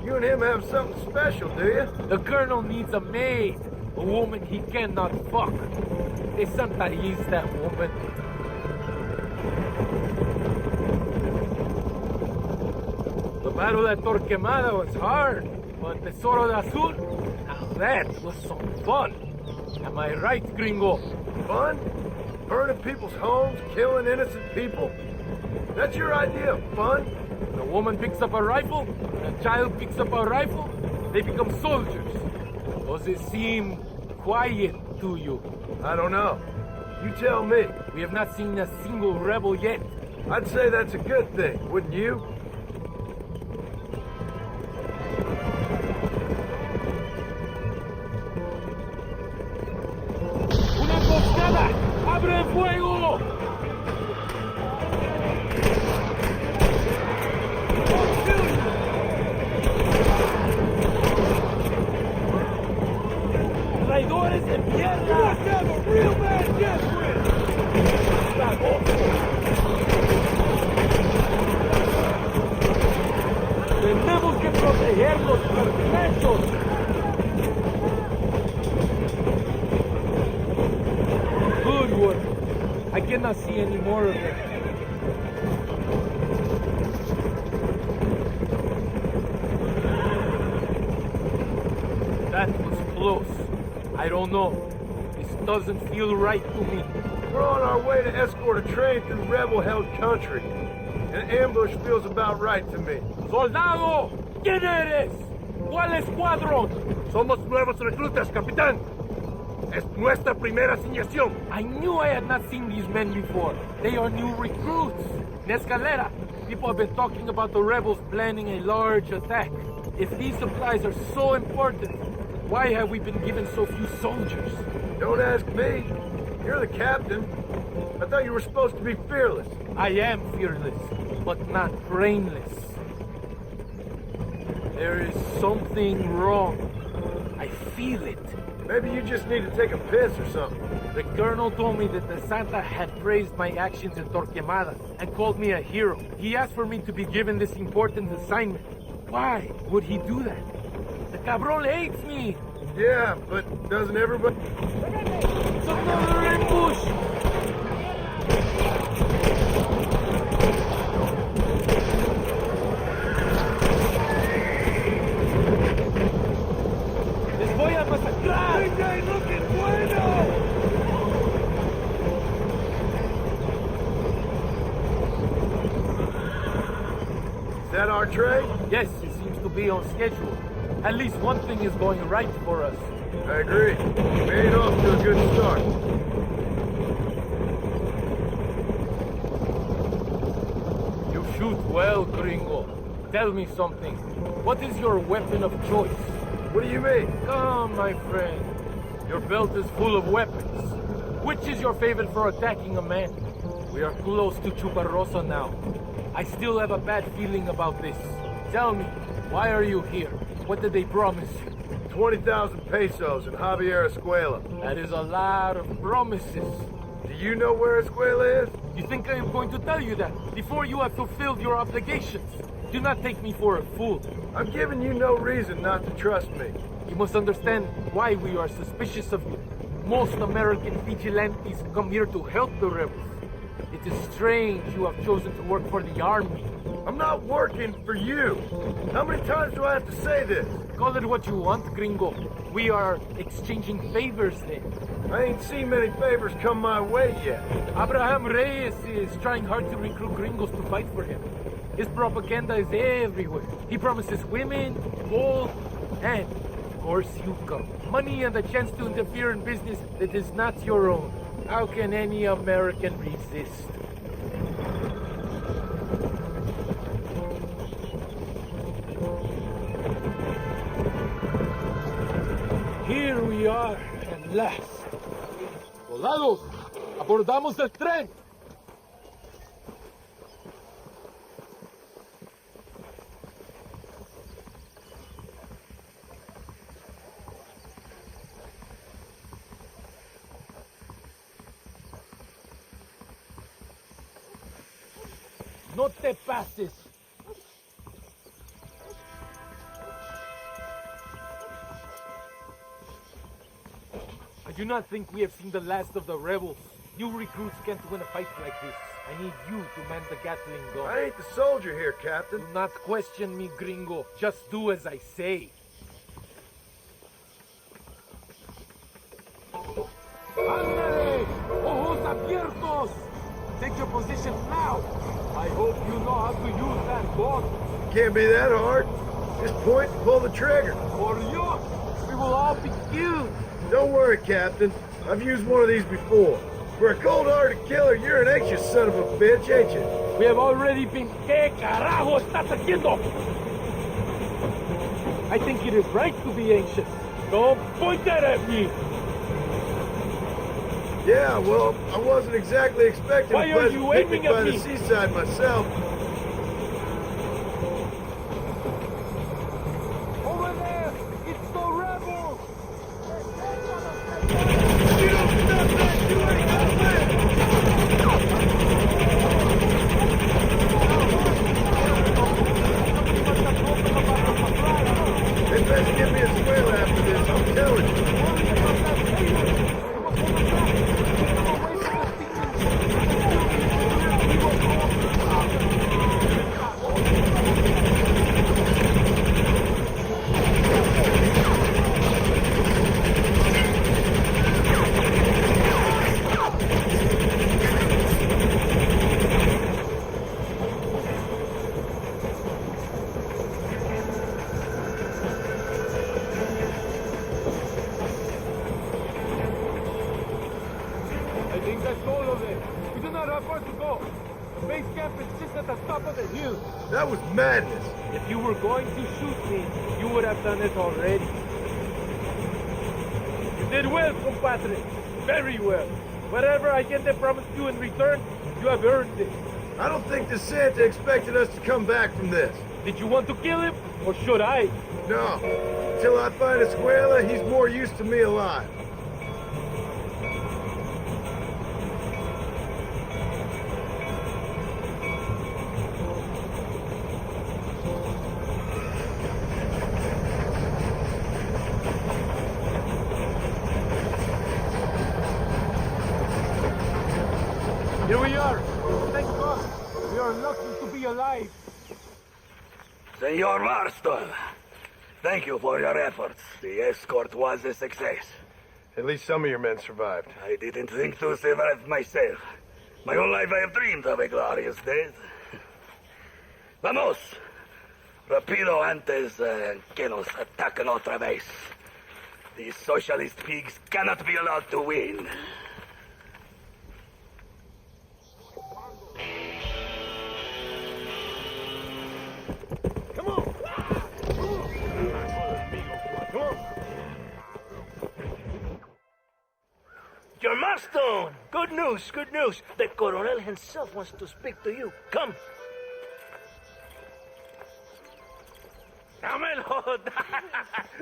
You and him have something special, do you? The colonel needs a maid, a woman he cannot fuck. De Santa is that woman. The battle at Torquemada was hard, but Tesoro de Azul, now that was some fun. Am I right, gringo? Fun? Burning people's homes, killing innocent people? That's your idea of fun? The woman picks up a rifle, and a child picks up a rifle, they become soldiers. Does it seem quiet to you? I don't know. You tell me. We have not seen a single rebel yet. I'd say that's a good thing, wouldn't you? ¡Una emboscada! ¡Abre fuego! ¡Traidores de mierda! ¡Tenemos que proteger los pertrechos! Good work. I cannot see any more of them. That was close. I don't know. This doesn't feel right to me. We're on our way to escort a train through rebel-held country. An ambush feels about right to me. ¡Soldado! ¿Quién eres? ¿Cuál escuadrón? Somos nuevos reclutas, capitán. Es nuestra primera asignación. I knew I had not seen these men before. They are new recruits. In Escalera, people have been talking about the rebels planning a large attack. If these supplies are so important, why have we been given so few soldiers? Don't ask me. You're the captain. I thought you were supposed to be fearless. I am fearless, but not brainless. There is something wrong. I feel it. Maybe you just need to take a piss or something. The colonel told me that the Santa had praised my actions in Torquemada and called me a hero. He asked for me to be given this important assignment. Why would he do that? The cabron hates me. Yeah, but doesn't everybody? It's another ambush! our trade? Yes, it seems to be on schedule. At least one thing is going right for us. I agree. We ain't off to a good start. You shoot well, gringo. Tell me something. What is your weapon of choice? What do you mean? Come, my friend. Your belt is full of weapons. Which is your favorite for attacking a man? We are close to Chuparosa now. I still have a bad feeling about this. Tell me, why are you here? What did they promise you? 20,000 pesos in Javier Escuela. That is a lot of promises. Do you know where Escuela is? You think I am going to tell you that before you have fulfilled your obligations? Do not take me for a fool. I'm giving you no reason not to trust me. You must understand why we are suspicious of you. Most American vigilantes come here to help the rebels. It is strange you have chosen to work for the army. I'm not working for you. How many times do I have to say this? Call it what you want, gringo. We are exchanging favors then. I ain't seen many favors come my way yet. Abraham Reyes is trying hard to recruit gringos to fight for him. His propaganda is everywhere. He promises women, gold, and, of course, you come. Money and a chance to interfere in business that is not your own. How can any American resist? Here we are, at last. Soldados, abordamos el tren. No te pases. I do not think we have seen the last of the rebels. You recruits can't win a fight like this. I need you to man the Gatling gun. I ain't the soldier here, Captain. Do not question me, gringo. Just do as I say. ¡Ándale! ¡Ojos abiertos! Take your position now. I hope you know how to use that gun. Can't be that hard. Just point and pull the trigger. For you, we will all be killed. Don't worry, Captain. I've used one of these before. For a cold-hearted killer, you're an anxious son of a bitch, ain't you? We have already been... ¿Qué carajo estás haciendo? I think it is right to be anxious. Don't point that at me. Yeah, well, I wasn't exactly expecting Why a are pleasant you picnic aiming at by the me? seaside myself. Over there! It's the rebels! You don't stop that, you ain't gonna live! They better give me a square after this, I'm telling you. I think that's all of it. We do not have far to go. The base camp is just at the top of the hill. That was madness. If you were going to shoot me, you would have done it already. You did well, compadre. Very well. Whatever I get promised you in return, you have earned it. I don't think the Santa expected us to come back from this. Did you want to kill him, or should I? No. Until I find Escuela, he's more used to me alive. Here we are. Thank God. We are lucky to be alive. Senor Marston, thank you for your efforts. The escort was a success. At least some of your men survived. I didn't think to survive myself. My whole life I have dreamed of a glorious death. Vamos! Rapido antes que nos ataquen otra vez. These socialist pigs cannot be allowed to win. Your milestone! Good news, good news. The Coronel himself wants to speak to you. Come. Dámelo!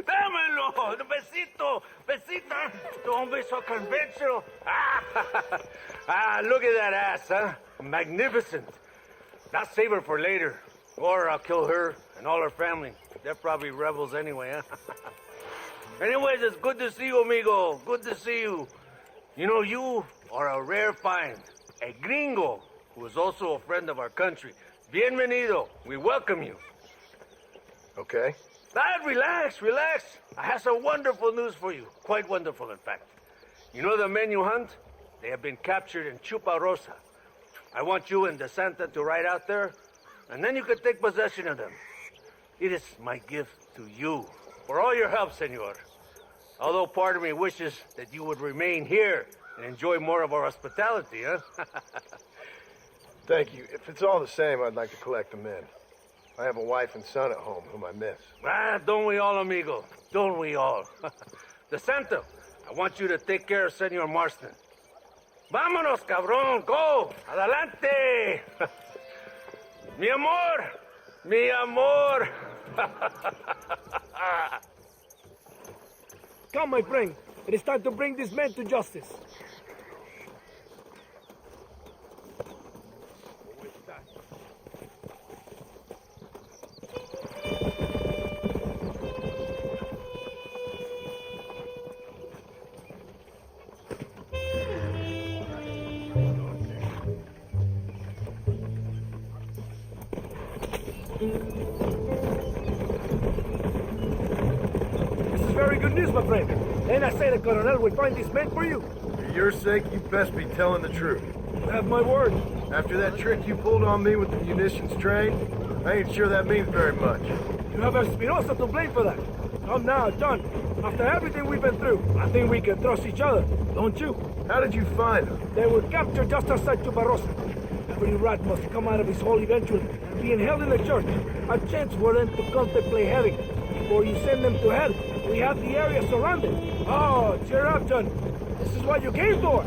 Dámelo! Besito! Besita! Don't be so conventional. Look at that ass, huh? Magnificent. I'll save her for later. Or I'll kill her and all her family. They're probably rebels anyway, huh? Anyways, it's good to see you, amigo. Good to see you. You know, you are a rare find. A gringo, who is also a friend of our country. Bienvenido. We welcome you. Okay. Relax, relax. I have some wonderful news for you. Quite wonderful, in fact. You know the men you hunt? They have been captured in Chuparosa. I want you and De Santa to ride out there, and then you can take possession of them. It is my gift to you for all your help, senor. Although part of me wishes that you would remain here and enjoy more of our hospitality, huh? Thank you. If it's all the same, I'd like to collect the men. I have a wife and son at home whom I miss. Don't we all, amigo? Don't we all? De Santa, I want you to take care of Senor Marston. Vámonos, cabrón, go! Adelante! Mi amor! Mi amor! Come, my friend. It is time to bring this man to justice. Very good news, my friend. And I say the Colonel will find these men for you. For your sake, you best be telling the truth. You have my word. After that trick you pulled on me with the munitions train, I ain't sure that means very much. You have Espinosa to blame for that. Come now, John. After everything we've been through, I think we can trust each other, don't you? How did you find them? They were captured just outside Chuparosa. Every rat must come out of his hole eventually. Being held in the church, a chance for them to contemplate heaven. Before you send them to hell, we have the area surrounded. Oh, cheer up, John. This is what you came for.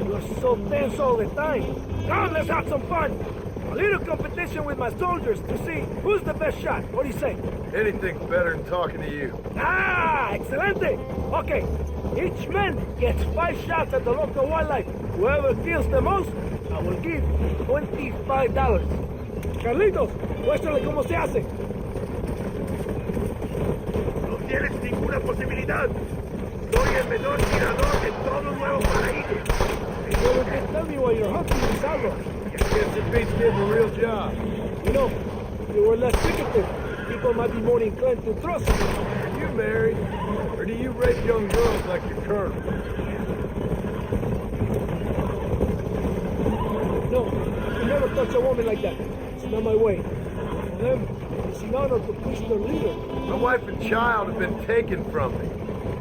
You're so tense all the time. Come, let's have some fun. A little competition with my soldiers to see who's the best shot. What do you say? Anything's better than talking to you. Ah, excelente. Okay, each man gets 5 shots at the local wildlife. Whoever kills the most, I will give $25. Carlitos, muéstrale cómo se hace. No tienes ninguna posibilidad. Soy el menor tirador de todo Nuevo Paraíso. Well, just tell me why you're hunting these outlaws. Guess it beats getting a real job. You know, if you were less secretive, people might be more inclined to trust you. Are you married? Or do you rape young girls like your colonel? No, I can never touch a woman like that. It's not my way. For them, it's an honor to push their leader. My wife and child have been taken from me.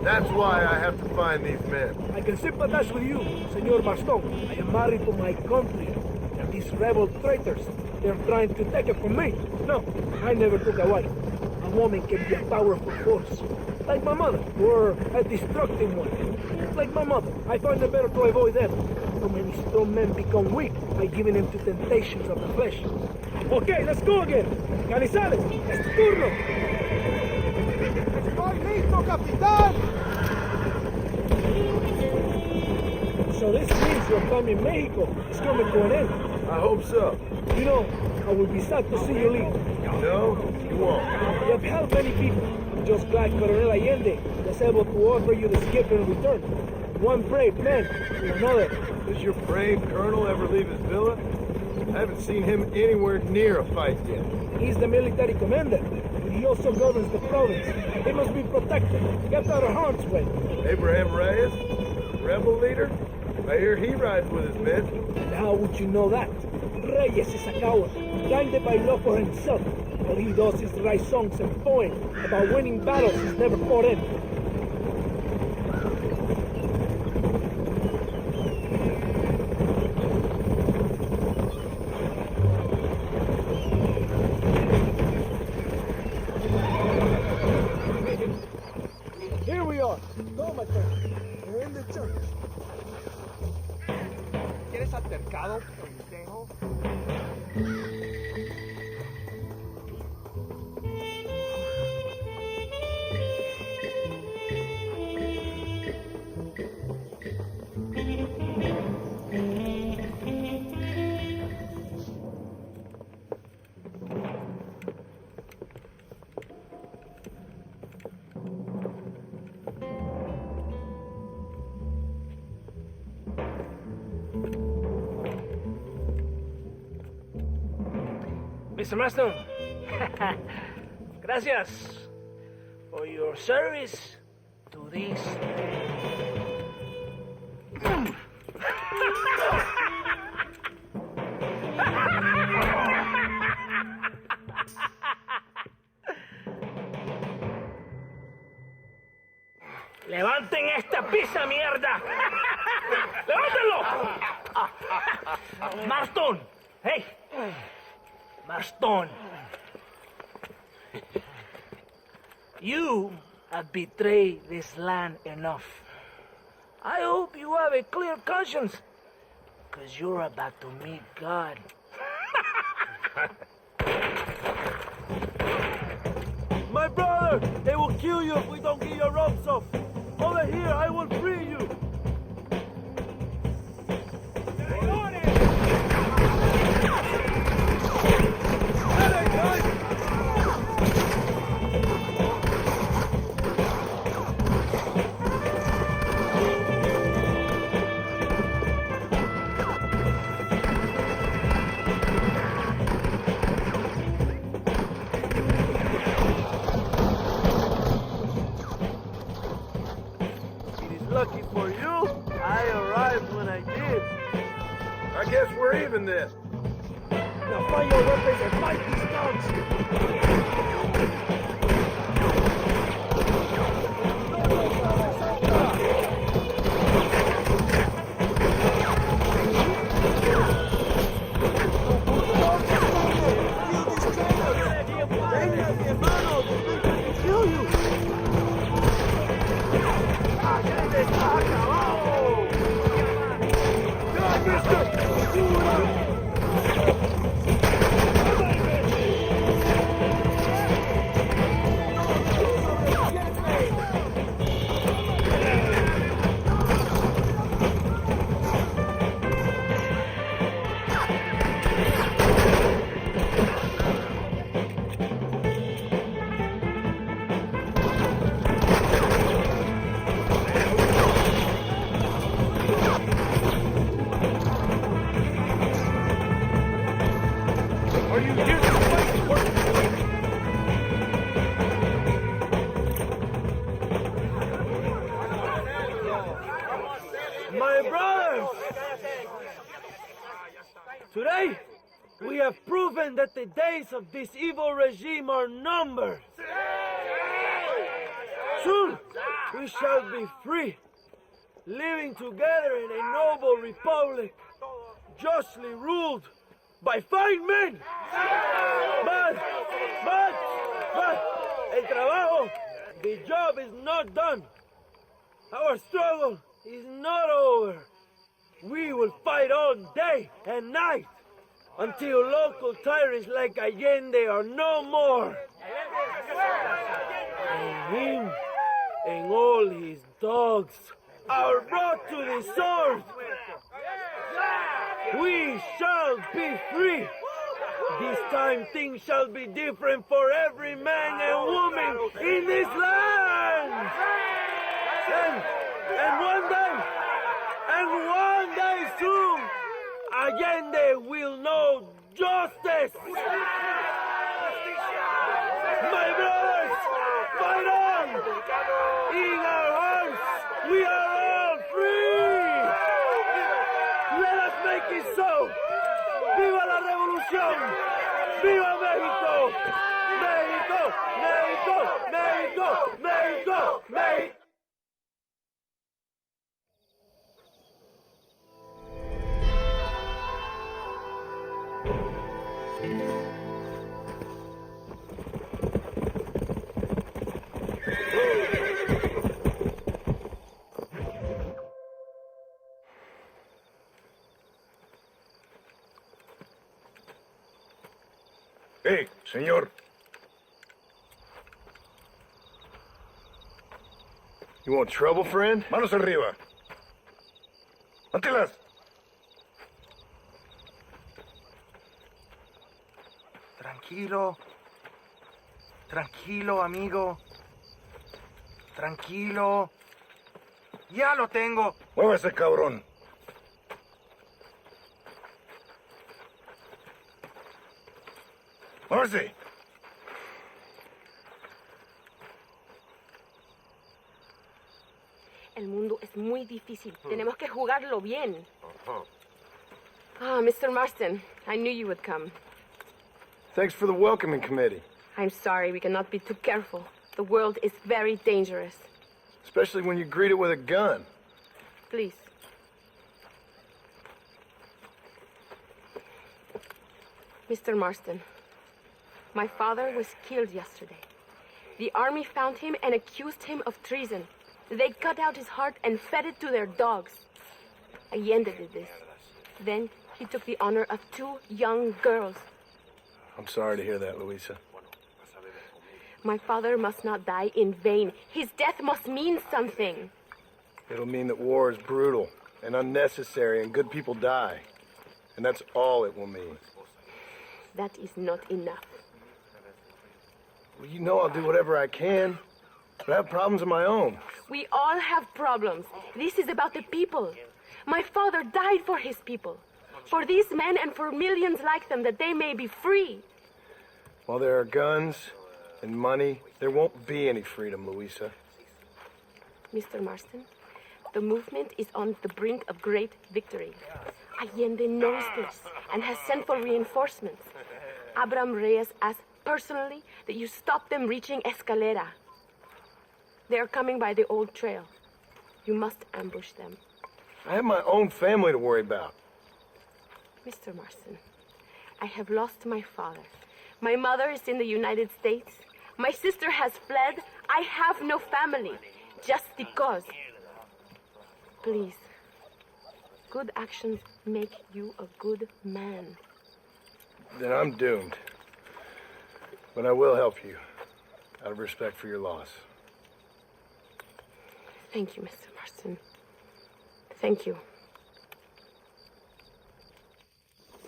That's why I have to find these men. I can sympathize with you, Senor Baston. I am married to my country. And these rebel traitors, they're trying to take it from me. No, I never took a wife. A woman can be a powerful force. Like my mother, or a destructive one. Like my mother, I find it better to avoid them. So many strong men become weak by giving in to temptations of the flesh. Okay, let's go again. Canizales, es tu turno. ¡Estoy listo, capitán! So this means your time in Mexico is coming to an end. I hope so. You know, I will be sad to see you leave. No, you won't. You have helped many people. Just like Coronel Allende was able to offer you the skip in return. One brave man to another. Does your brave colonel ever leave his villa? I haven't seen him anywhere near a fight yet. He's the military commander, but he also governs the province. He must be protected, kept out of harm's way. Abraham Reyes? Rebel leader? I hear he rides with his men. And how would you know that? Reyes is a coward, trying to buy love for himself. All he does is write songs and poems about winning battles he's never fought in. Here we are. Go, my friend. We're in the church. ¿Quieres altercado, pendejo? Mr. Marston, gracias for your service to this. ¡Levanten esta pizza, mierda! ¡Levántenlo! Marston, hey. Marston, you have betrayed this land enough. I hope you have a clear conscience, because you're about to meet God. My brother, they will kill you if we don't get your ropes off. Over here, I will free you. Lucky for you, I arrived when I did. I guess we're even then. Now find your weapons and fight these dogs. My brothers! Today, we have proven that the days of this evil regime are numbered. Soon, we shall be free, living together in a noble republic, justly ruled by fine men. But, el trabajo, the job is not done. Our struggle is not over. We will fight all day and night until local tyrants like Allende are no more. And him and all his dogs are brought to the sword. We shall be free. This time things shall be different for every man and woman in this land. And one day soon, Allende will know justice. My brothers, fight on! In our hearts, we are all free! Let us make it so! Viva la revolución! ¡Viva México! ¡México! ¡México! ¡México! ¡México! ¡México! Hey, señor. You want trouble, friend? Manos arriba. ¡Ántelas! Tranquilo. Tranquilo, amigo. Tranquilo. Ya lo tengo. Muévase, cabrón. Muévase. El mundo es muy difícil. Tenemos que jugarlo bien. Ah, Mr. Marston, I knew you would come. Thanks for the welcoming committee. I'm sorry, we cannot be too careful. The world is very dangerous. Especially when you greet it with a gun. Please. Mr. Marston, my father was killed yesterday. The army found him and accused him of treason. They cut out his heart and fed it to their dogs. Allende did this. Then he took the honor of 2 young girls. I'm sorry to hear that, Luisa. My father must not die in vain. His death must mean something. It'll mean that war is brutal and unnecessary and good people die. And that's all it will mean. That is not enough. Well, you know I'll do whatever I can, but I have problems of my own. We all have problems. This is about the people. My father died for his people. For these men and for millions like them, that they may be free. While there are guns and money, there won't be any freedom, Luisa. Mr. Marston, the movement is on the brink of great victory. Allende knows this and has sent for reinforcements. Abraham Reyes asked personally that you stop them reaching Escalera. They are coming by the old trail. You must ambush them. I have my own family to worry about. Mr. Marston, I have lost my father. My mother is in the United States. My sister has fled. I have no family. Just because. Please. Good actions make you a good man. Then I'm doomed. But I will help you, out of respect for your loss. Thank you, Mr. Marston. Thank you.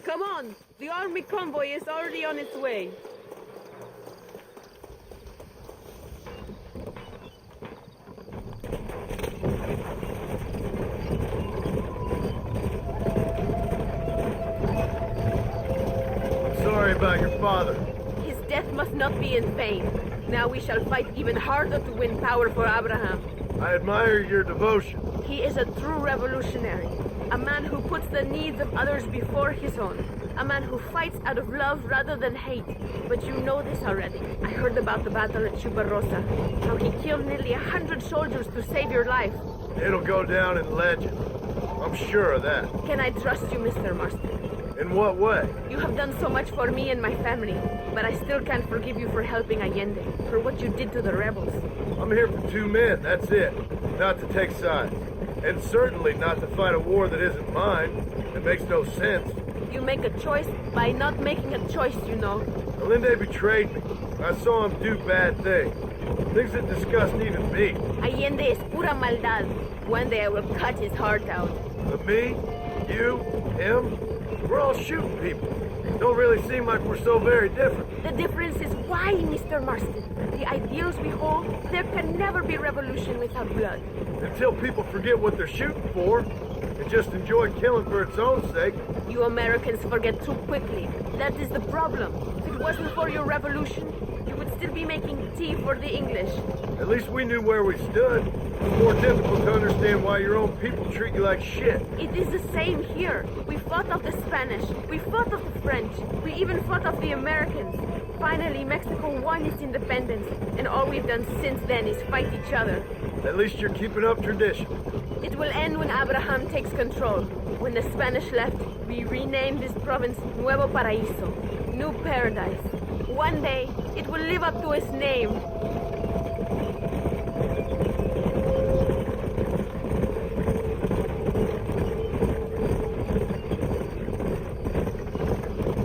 Come on! The army convoy is already on its way. Sorry about your father. His death must not be in vain. Now we shall fight even harder to win power for Abraham. I admire your devotion. He is a true revolutionary. A man who puts the needs of others before his own. A man who fights out of love rather than hate. But you know this already. I heard about the battle at Chubarrosa. How he killed nearly 100 soldiers to save your life. It'll go down in legend. I'm sure of that. Can I trust you, Mr. Marston? In what way? You have done so much for me and my family, but I still can't forgive you for helping Allende, for what you did to the rebels. I'm here for 2 men, that's it. Not to take sides. And certainly not to fight a war that isn't mine. It makes no sense. You make a choice by not making a choice, you know. Allende betrayed me. I saw him do bad things. Things that disgust even me. Allende es pura maldad. One day I will cut his heart out. But me, you, him, we're all shooting people. Don't really seem like we're so very different. The difference is why, Mr. Marston. The ideals we hold, there can never be revolution without blood. Until people forget what they're shooting for and just enjoy killing for its own sake. You Americans forget too quickly. That is the problem. If it wasn't for your revolution, you would still be making tea for the English. At least we knew where we stood. It's more difficult to understand why your own people treat you like shit. It is the same here. We fought off the Spanish. We fought off the French. We even fought off the Americans. Finally, Mexico won its independence, and all we've done since then is fight each other. At least you're keeping up tradition. It will end when Abraham takes control. When the Spanish left, we renamed this province Nuevo Paraíso, New Paradise. One day, it will live up to its name.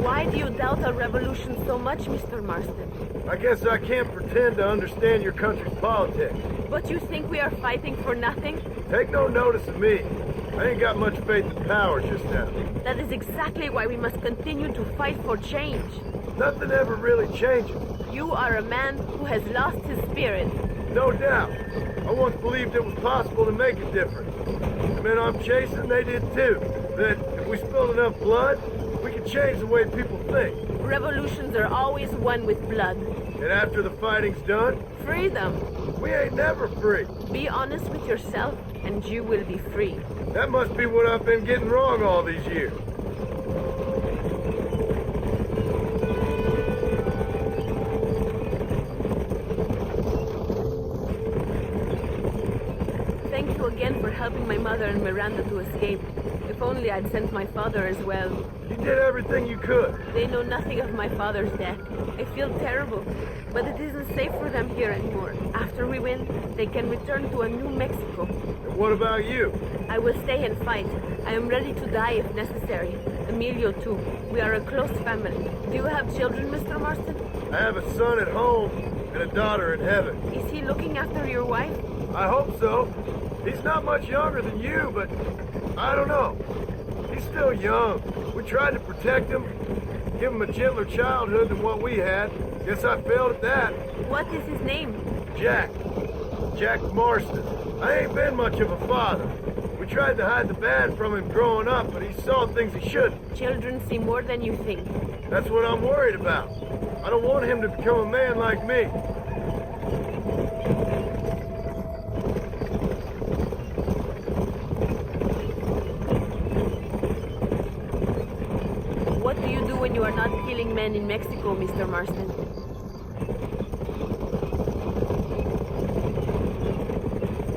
Why do you doubt our revolution so much, Mr. Marston? I guess I can't pretend to understand your country's politics. But you think we are fighting for nothing? Take no notice of me. I ain't got much faith in power just now. That is exactly why we must continue to fight for change. Nothing ever really changes. You are a man who has lost his spirit. No doubt. I once believed it was possible to make a difference. The men I'm chasing, they did too. That if we spilled enough blood, we could change the way people think. Revolutions are always won with blood. And after the fighting's done, Freedom. we ain't never free. Be honest with yourself, and you will be free. That must be what I've been getting wrong all these years. Thank you again for helping my mother and Miranda to escape. If only I'd sent my father as well. You did everything you could. They know nothing of my father's death. I feel terrible, but it isn't safe for them here anymore. After we win, they can return to a new Mexico. And what about you? I will stay and fight. I am ready to die if necessary. Emilio too. We are a close family. Do you have children, Mr. Marston? I have a son at home and a daughter in heaven. Is he looking after your wife? I hope so. He's not much younger than you, but I don't know. He's still young. We tried to protect him, give him a gentler childhood than what we had. Guess I failed at that. What is his name? Jack. Jack Marston. I ain't been much of a father. We tried to hide the bad from him growing up, but he saw things he shouldn't. Children see more than you think. That's what I'm worried about. I don't want him to become a man like me. What do you do when you are not killing men in Mexico, Mr. Marston?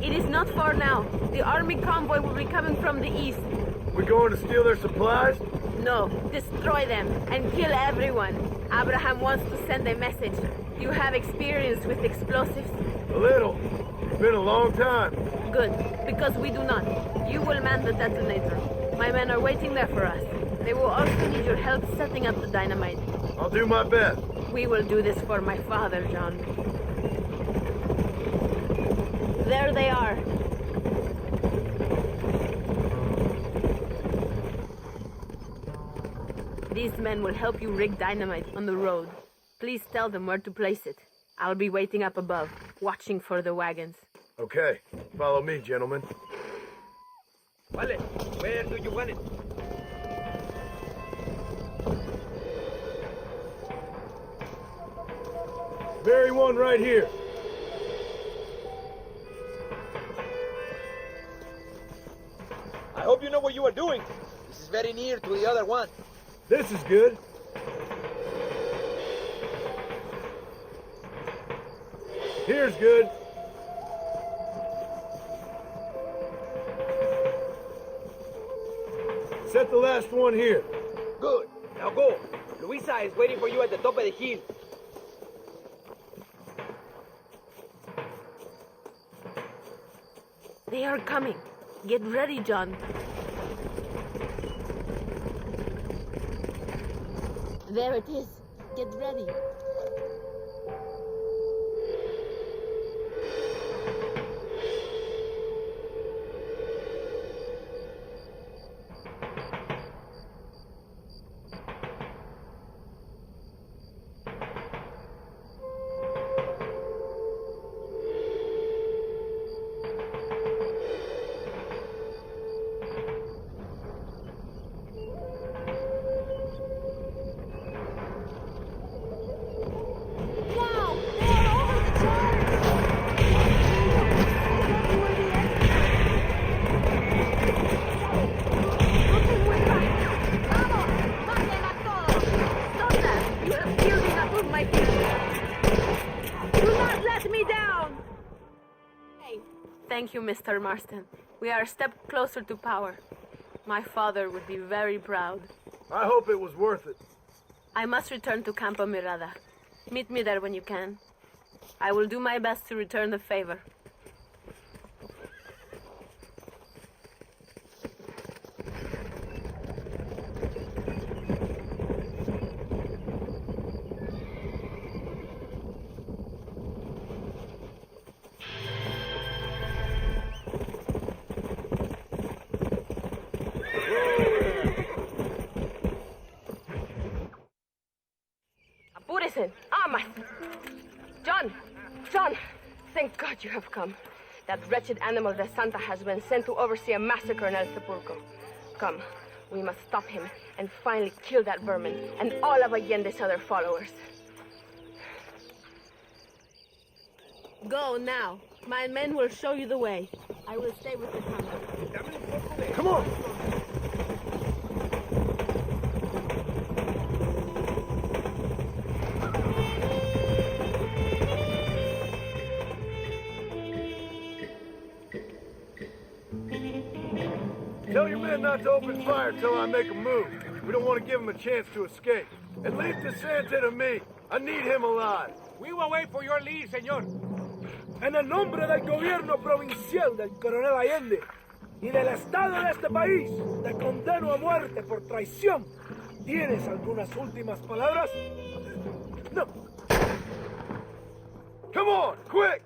It is not far now. The army convoy will be coming from the east. We going to steal their supplies? No, destroy them and kill everyone. Abraham wants to send a message. You have experience with explosives? A little. It's been a long time. Good, because we do not. You will man the detonator. My men are waiting there for us. They will also need your help setting up the dynamite. I'll do my best. We will do this for my father, John. There they are. These men will help you rig dynamite on the road. Please tell them where to place it. I'll be waiting up above, watching for the wagons. Okay. Follow me, gentlemen. Vale, where do you want it? Very one right here. I hope you know what you are doing. This is very near to the other one. This is good. Here's good. Set the last one here. Good. Now go. Luisa is waiting for you at the top of the hill. They are coming. Get ready, John. There it is. Get ready. Let me down! Hey. Thank you, Mr. Marston. We are a step closer to power. My father would be very proud. I hope it was worth it. I must return to Campo Mirada. Meet me there when you can. I will do my best to return the favor. Apúrese. Amas. John, thank God you have come. That wretched animal de Santa has been sent to oversee a massacre in El Sepulcro. Come, we must stop him and finally kill that vermin and all of Allende's other followers. Go now. My men will show you the way. I will stay with the combat. Come on! Tell your men not to open fire till I make a move. We don't want to give them a chance to escape. And leave DeSanta to me. I need him alive. We will wait for your lead, señor. En el nombre del gobierno provincial del coronel Allende y del Estado de este país, te condeno a muerte por traición. ¿Tienes algunas últimas palabras? No. Come on, quick!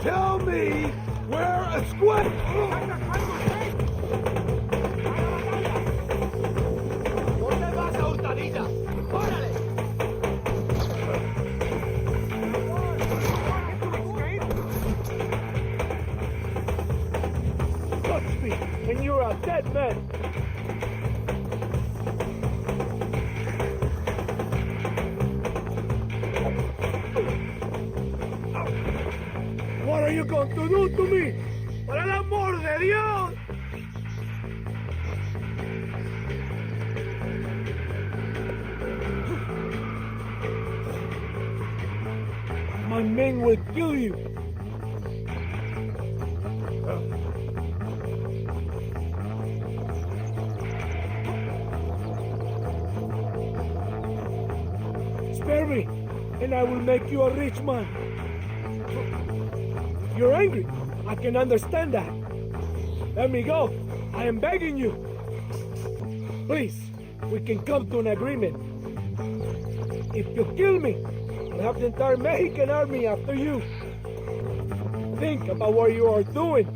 Tell me where a squad. ¿Dónde vas a hurtadilla? ¡Órale! Touch me, and you're a dead man. What are you going to do to me? ¡Por el amor de Dios! My men will kill you. Spare me, and I will make you a rich man. You're angry. I can understand that. Let me go. I am begging you. Please, we can come to an agreement. If you kill me, I'll have the entire Mexican army after you. Think about what you are doing.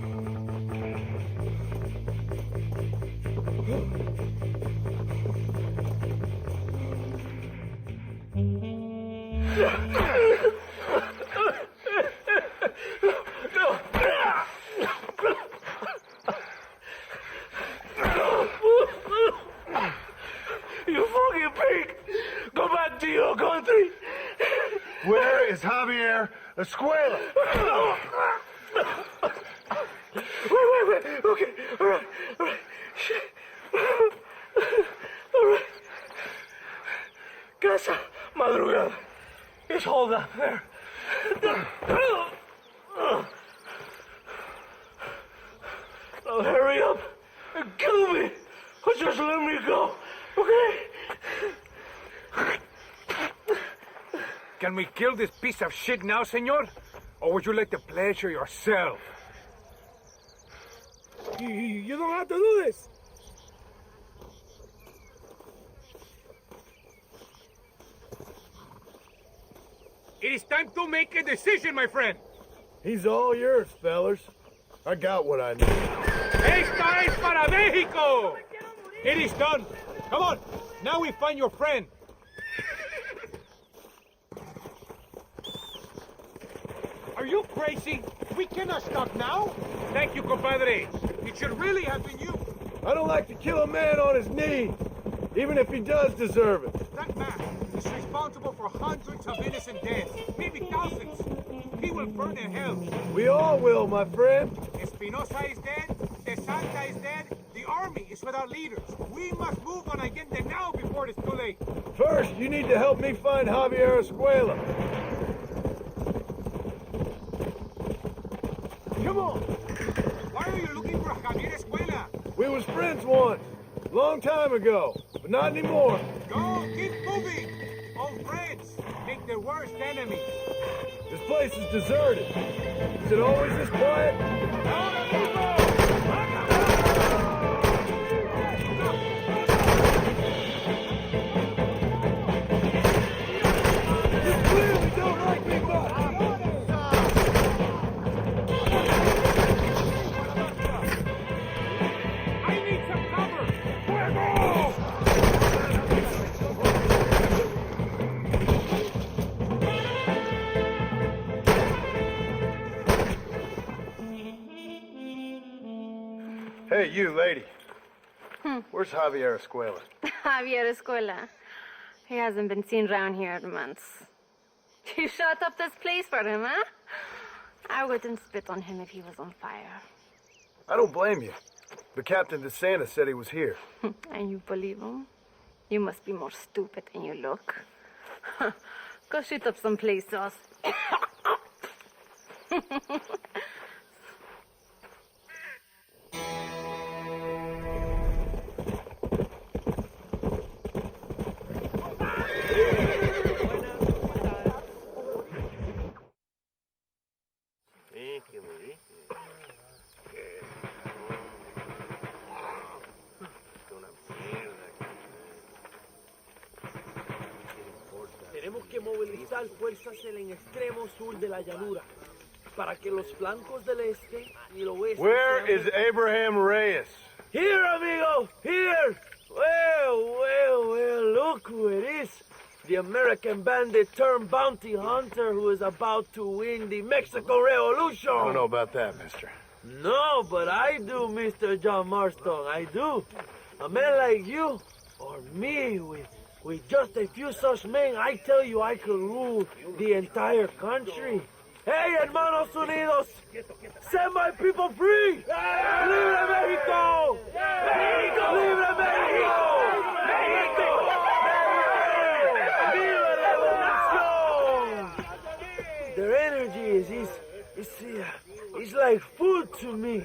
You fucking pig! Go back to your country! Where is Javier Escuela? Wait. Okay, all right. Shit. All right. Casa Madrugada. It's hold up there. Now hurry up and kill me, or just let me go, okay? Can we kill this piece of shit now, senor? Or would you like to pleasure yourself? You don't have to do this. It is time to make a decision, my friend. He's all yours, fellas. I got what I need. Esta es para México! It is done. Come on. Now we find your friend. Are you crazy? We cannot stop now. Thank you, compadre. It should really have been you. I don't like to kill a man on his knees, even if he does deserve it. That man is responsible for hundreds of innocent deaths, maybe thousands. He will burn in hell. We all will, my friend. Espinosa is dead. De Santa is dead. The army is without leaders. We must move on Allende now before it is too late. First, you need to help me find Javier Escuela. Come on. Why are you looking for Javier Escuela? We was friends once, long time ago, but not anymore. Go, keep moving. Old friends make their worst enemies. This place is deserted. Is it always this quiet? You clearly don't like me much. I need some cover. Fuego! Hey, you lady. Where's Javier Escuela? Javier Escuela. He hasn't been seen around here in months. You shut up this place for him, huh? I wouldn't spit on him if he was on fire. I don't blame you. But Captain DeSanta said he was here. And you believe him? You must be more stupid than you look. Go shoot up some place sauce. Tenemos que movilizar fuerzas en el extremo sur de la llanura para que los flancos del este y el oeste. Where sean- is Abraham Reyes? Here, amigo! Here! Well, look who it is. The American bandit turned bounty hunter who is about to win the Mexican Revolution. I don't know about that, mister. No, but I do, Mr. John Marston. I do. A man like you, or me, with just a few such men, I tell you I could rule the entire country. Hey, hermanos unidos! Set my people free! ¡Libre México! ¡México! ¡Libre México! ¡México! ¡Viva la revolución! Their energy is like food to me.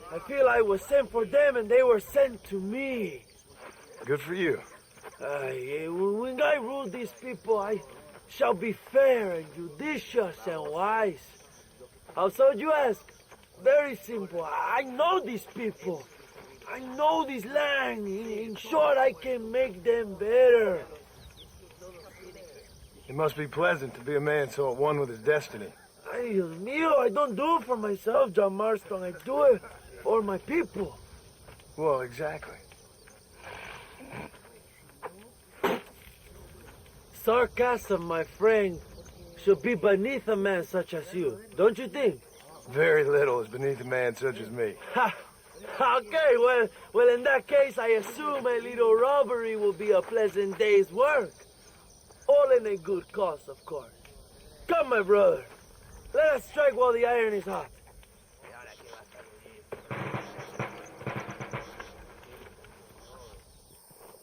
I feel I was sent for them and they were sent to me. Good for you. When I rule these people, I shall be fair and judicious and wise. How so, you ask? Very simple. I know these people. I know this land. In short, I can make them better. It must be pleasant to be a man so at one with his destiny. Ay, Dios mío, I don't do it for myself, John Marston. I do it for my people. Well, exactly. Sarcasm, my friend, should be beneath a man such as you, don't you think? Very little is beneath a man such as me. Ha! Okay, well, in that case, I assume a little robbery will be a pleasant day's work. All in a good cause, of course. Come, my brother. Let us strike while the iron is hot.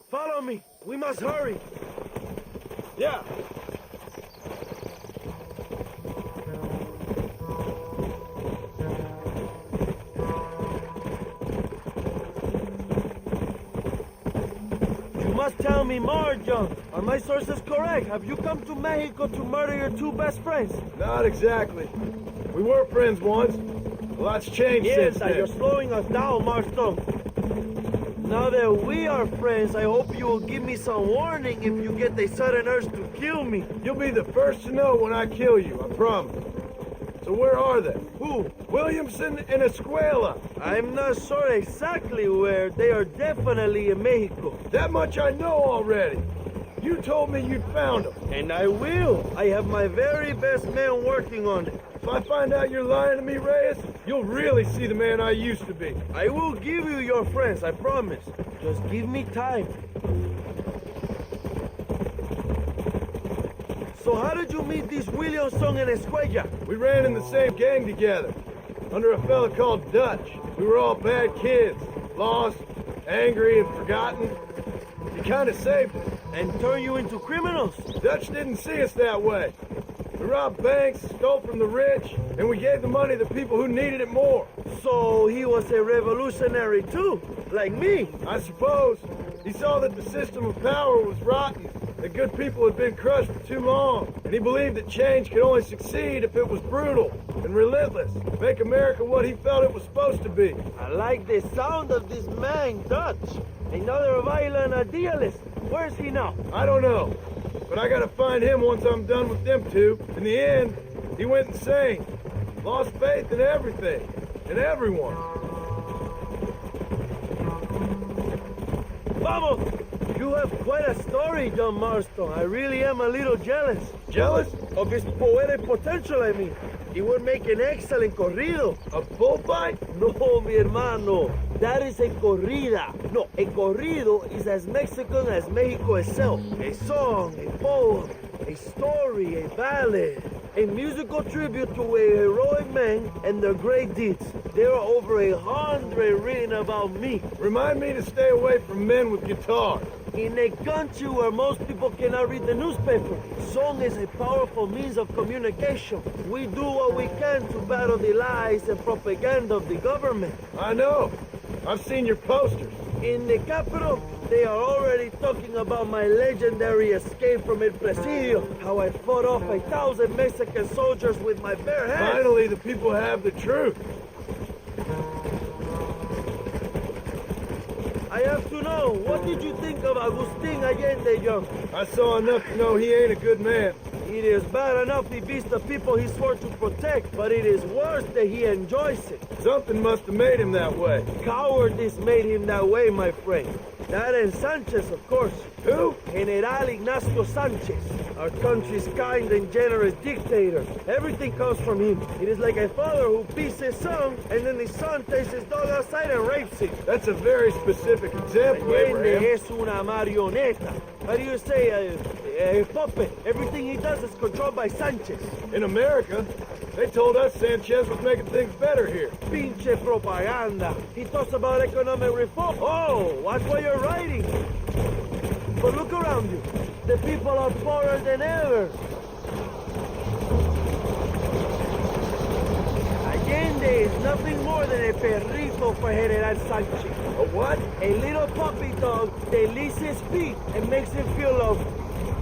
Follow me. We must hurry. Yeah. You must tell me more, John. Are my sources correct? Have you come to Mexico to murder your two best friends? Not exactly. We were friends once. A lot's changed Yes, since then. you're slowing us down, Marston. Now that we are friends, I hope you will give me some warning if you get a sudden urge to kill me. You'll be the first to know when I kill you, I promise. So where are they? Who? Williamson and Escuela. I'm not sure exactly where. They are definitely in Mexico. That much I know already. You told me you'd found them. And I will. I have my very best men working on it. If I find out you're lying to me, Reyes, you'll really see the man I used to be. I will give you your friends, I promise. Just give me time. So how did you meet these Williamson and Escuella? We ran in the same gang together, under a fella called Dutch. We were all bad kids, lost, angry, and forgotten. He kind of saved us. And turned you into criminals? Dutch didn't see us that way. We robbed banks, stole from the rich, and we gave the money to people who needed it more. So he was a revolutionary too, like me? I suppose. He saw that the system of power was rotten, that good people had been crushed for too long, and he believed that change could only succeed if it was brutal and relentless, make America what he felt it was supposed to be. I like the sound of this man, Dutch. Another violent idealist. Where's he now? I don't know, but I gotta find him once I'm done with them two. In the end, he went insane, lost faith in everything, and everyone. Vamos! You have quite a story, John Marston. I really am a little jealous. Jealous? Of his poetic potential, I mean. He would make an excellent corrido. A bullfight? No, mi hermano. That is a corrida. No, a corrido is as Mexican as Mexico itself. A song, a poem, a story, a ballad. A musical tribute to a heroic man and their great deeds. There are over 100 written about me. Remind me to stay away from men with guitars. In a country where most people cannot read the newspaper, song is a powerful means of communication. We do what we can to battle the lies and propaganda of the government. I know. I've seen your posters. In the capital, they are already talking about my legendary escape from El Presidio, how I fought off 1,000 Mexican soldiers with my bare hands. Finally, the people have the truth. I have to know, what did you think of Agustin Allende, Young? I saw enough to know he ain't a good man. It is bad enough he beats the people he swore to protect, but it is worse that he enjoys it. Something must have made him that way. Cowardice made him that way, my friend. That and Sanchez, of course. Who? General Ignacio Sanchez, our country's kind and generous dictator. Everything comes from him. It is like a father who beats his son, and then the son takes his dog outside and rapes him. That's a very specific example, Allende Abraham. es una marioneta. How do you say, a puppet? Everything he does is controlled by Sanchez. In America, they told us Sanchez was making things better here. Pinche propaganda. He talks about economic reform. Oh, watch what you're writing. But look around you. The people are poorer than ever. Allende is nothing more than a perrito for General Sanchez. A what? A little puppy dog that licks his feet and makes him feel loved.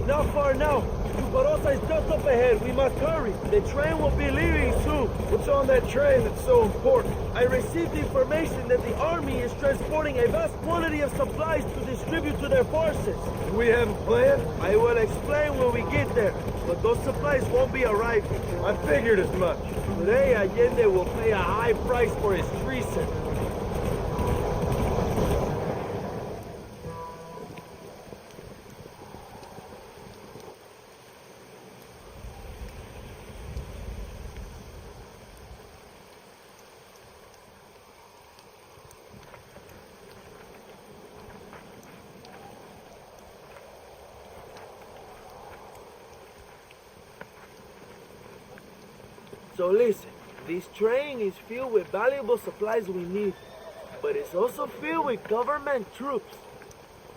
Not far now. Tuberosa is just up ahead. We must hurry. The train will be leaving soon. What's on that train that's so important? I received information that the army is transporting a vast quantity of supplies to distribute to their forces. Do we have a plan? I will explain when we get there, but those supplies won't be arriving. I figured as much. Today, Allende will pay a high price for his treason. So listen, this train is filled with valuable supplies we need, but it's also filled with government troops.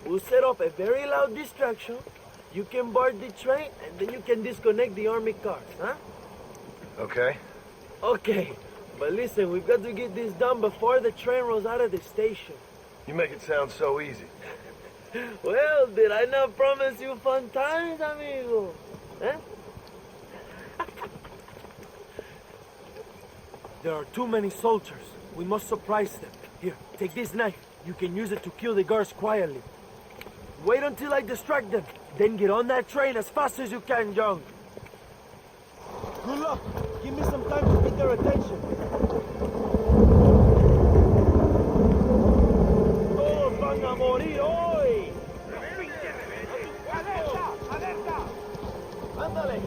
We'll set up a very loud distraction. You can board the train, and then you can disconnect the army cars, huh? Okay. Okay, but listen, we've got to get this done before the train rolls out of the station. You make it sound so easy. Well, did I not promise you fun times, amigo? Huh? There are too many soldiers. We must surprise them. Here, take this knife. You can use it to kill the guards quietly. Wait until I distract them. Then get on that train as fast as you can, Young. Good luck. Give me some time to get their attention. Todos van a morir hoy. Ándale.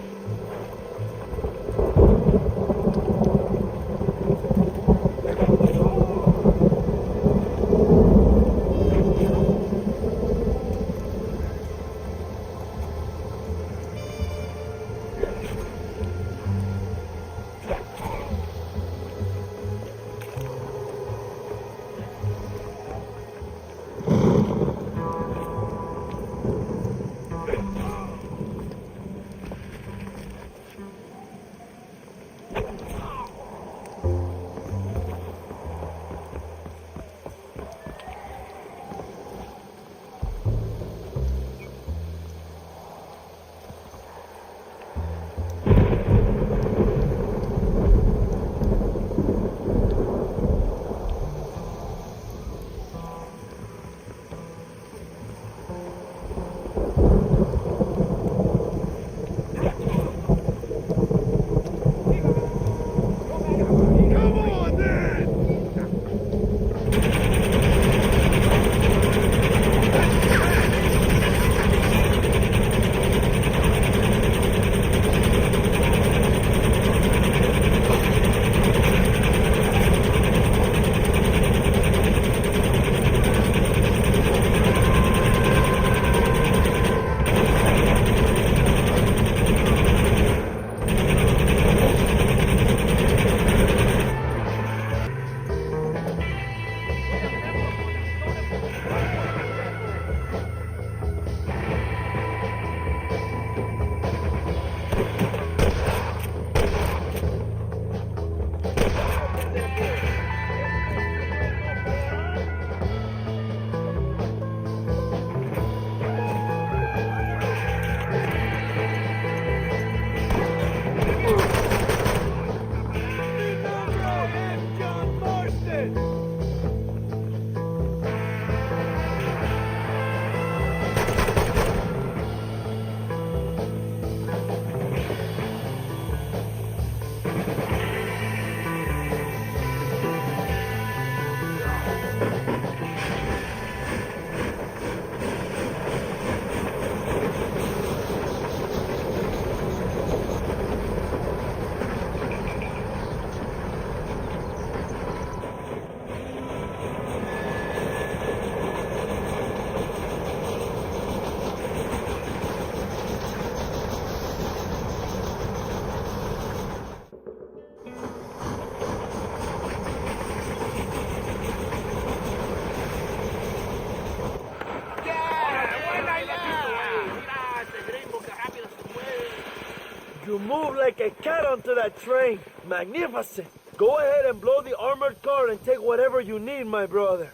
move like a cat onto that train. Magnificent. Go ahead and blow the armored car and take whatever you need, my brother.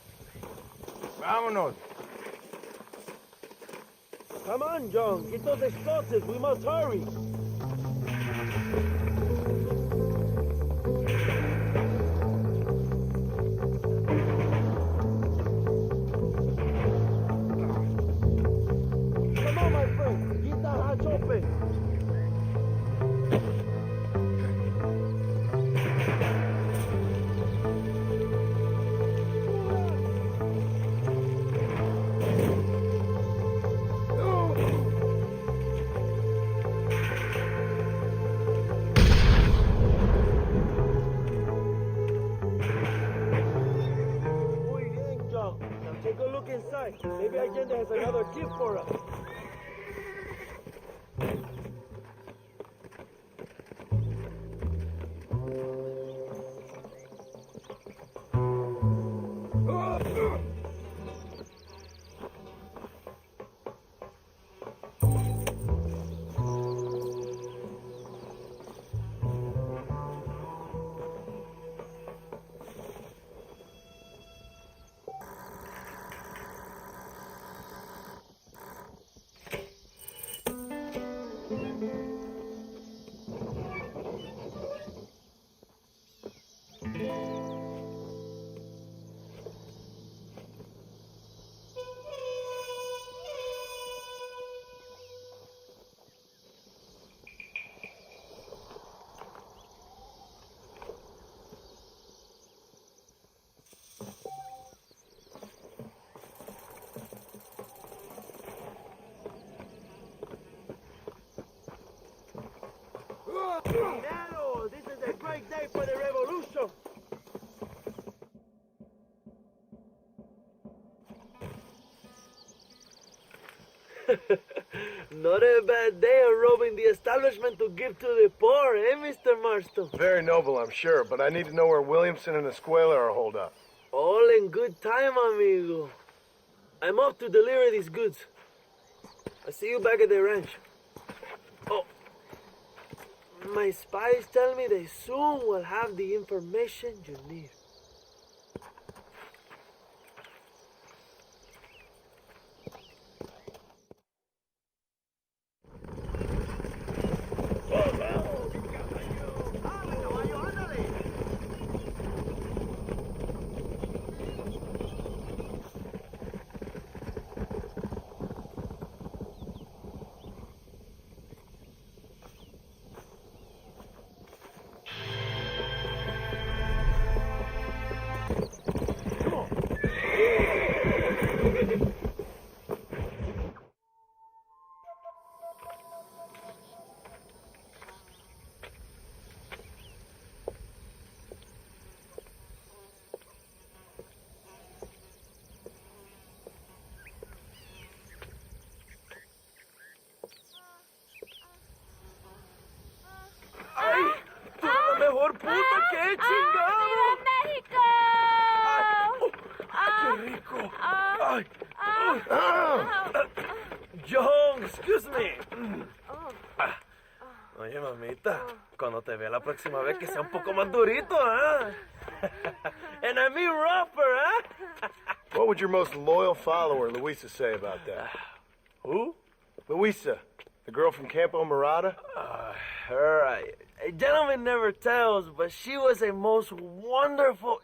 Vámonos. Come on, John. Get those explosives. We must hurry. Come on, my friend. Get that hatch open. Muy bien, John. Now take a look inside. Maybe Allende has another gift for us. Nano, this is a great day for the revolution. Not a bad day of robbing the establishment to give to the poor, eh, Mr. Marston? Very noble, I'm sure, but I need to know where Williamson and Escuela are holed up. All in good time, amigo. I'm off to deliver these goods. I'll see you back at the ranch. Oh, my spies tell me they soon will have the information you need. ¡Mejor puta que chingado! ¡Viva México! ¡Qué rico! ¡Ay! John, excuse me. Oye, mamita, cuando te vea la próxima vez que sea un poco más durito, ¿eh? And I mean rougher, ¿eh? What would your most loyal follower, Luisa, say about that? Who? Luisa, the girl from Campo Morada? Her, a gentleman never tells, but she was a most wonderful...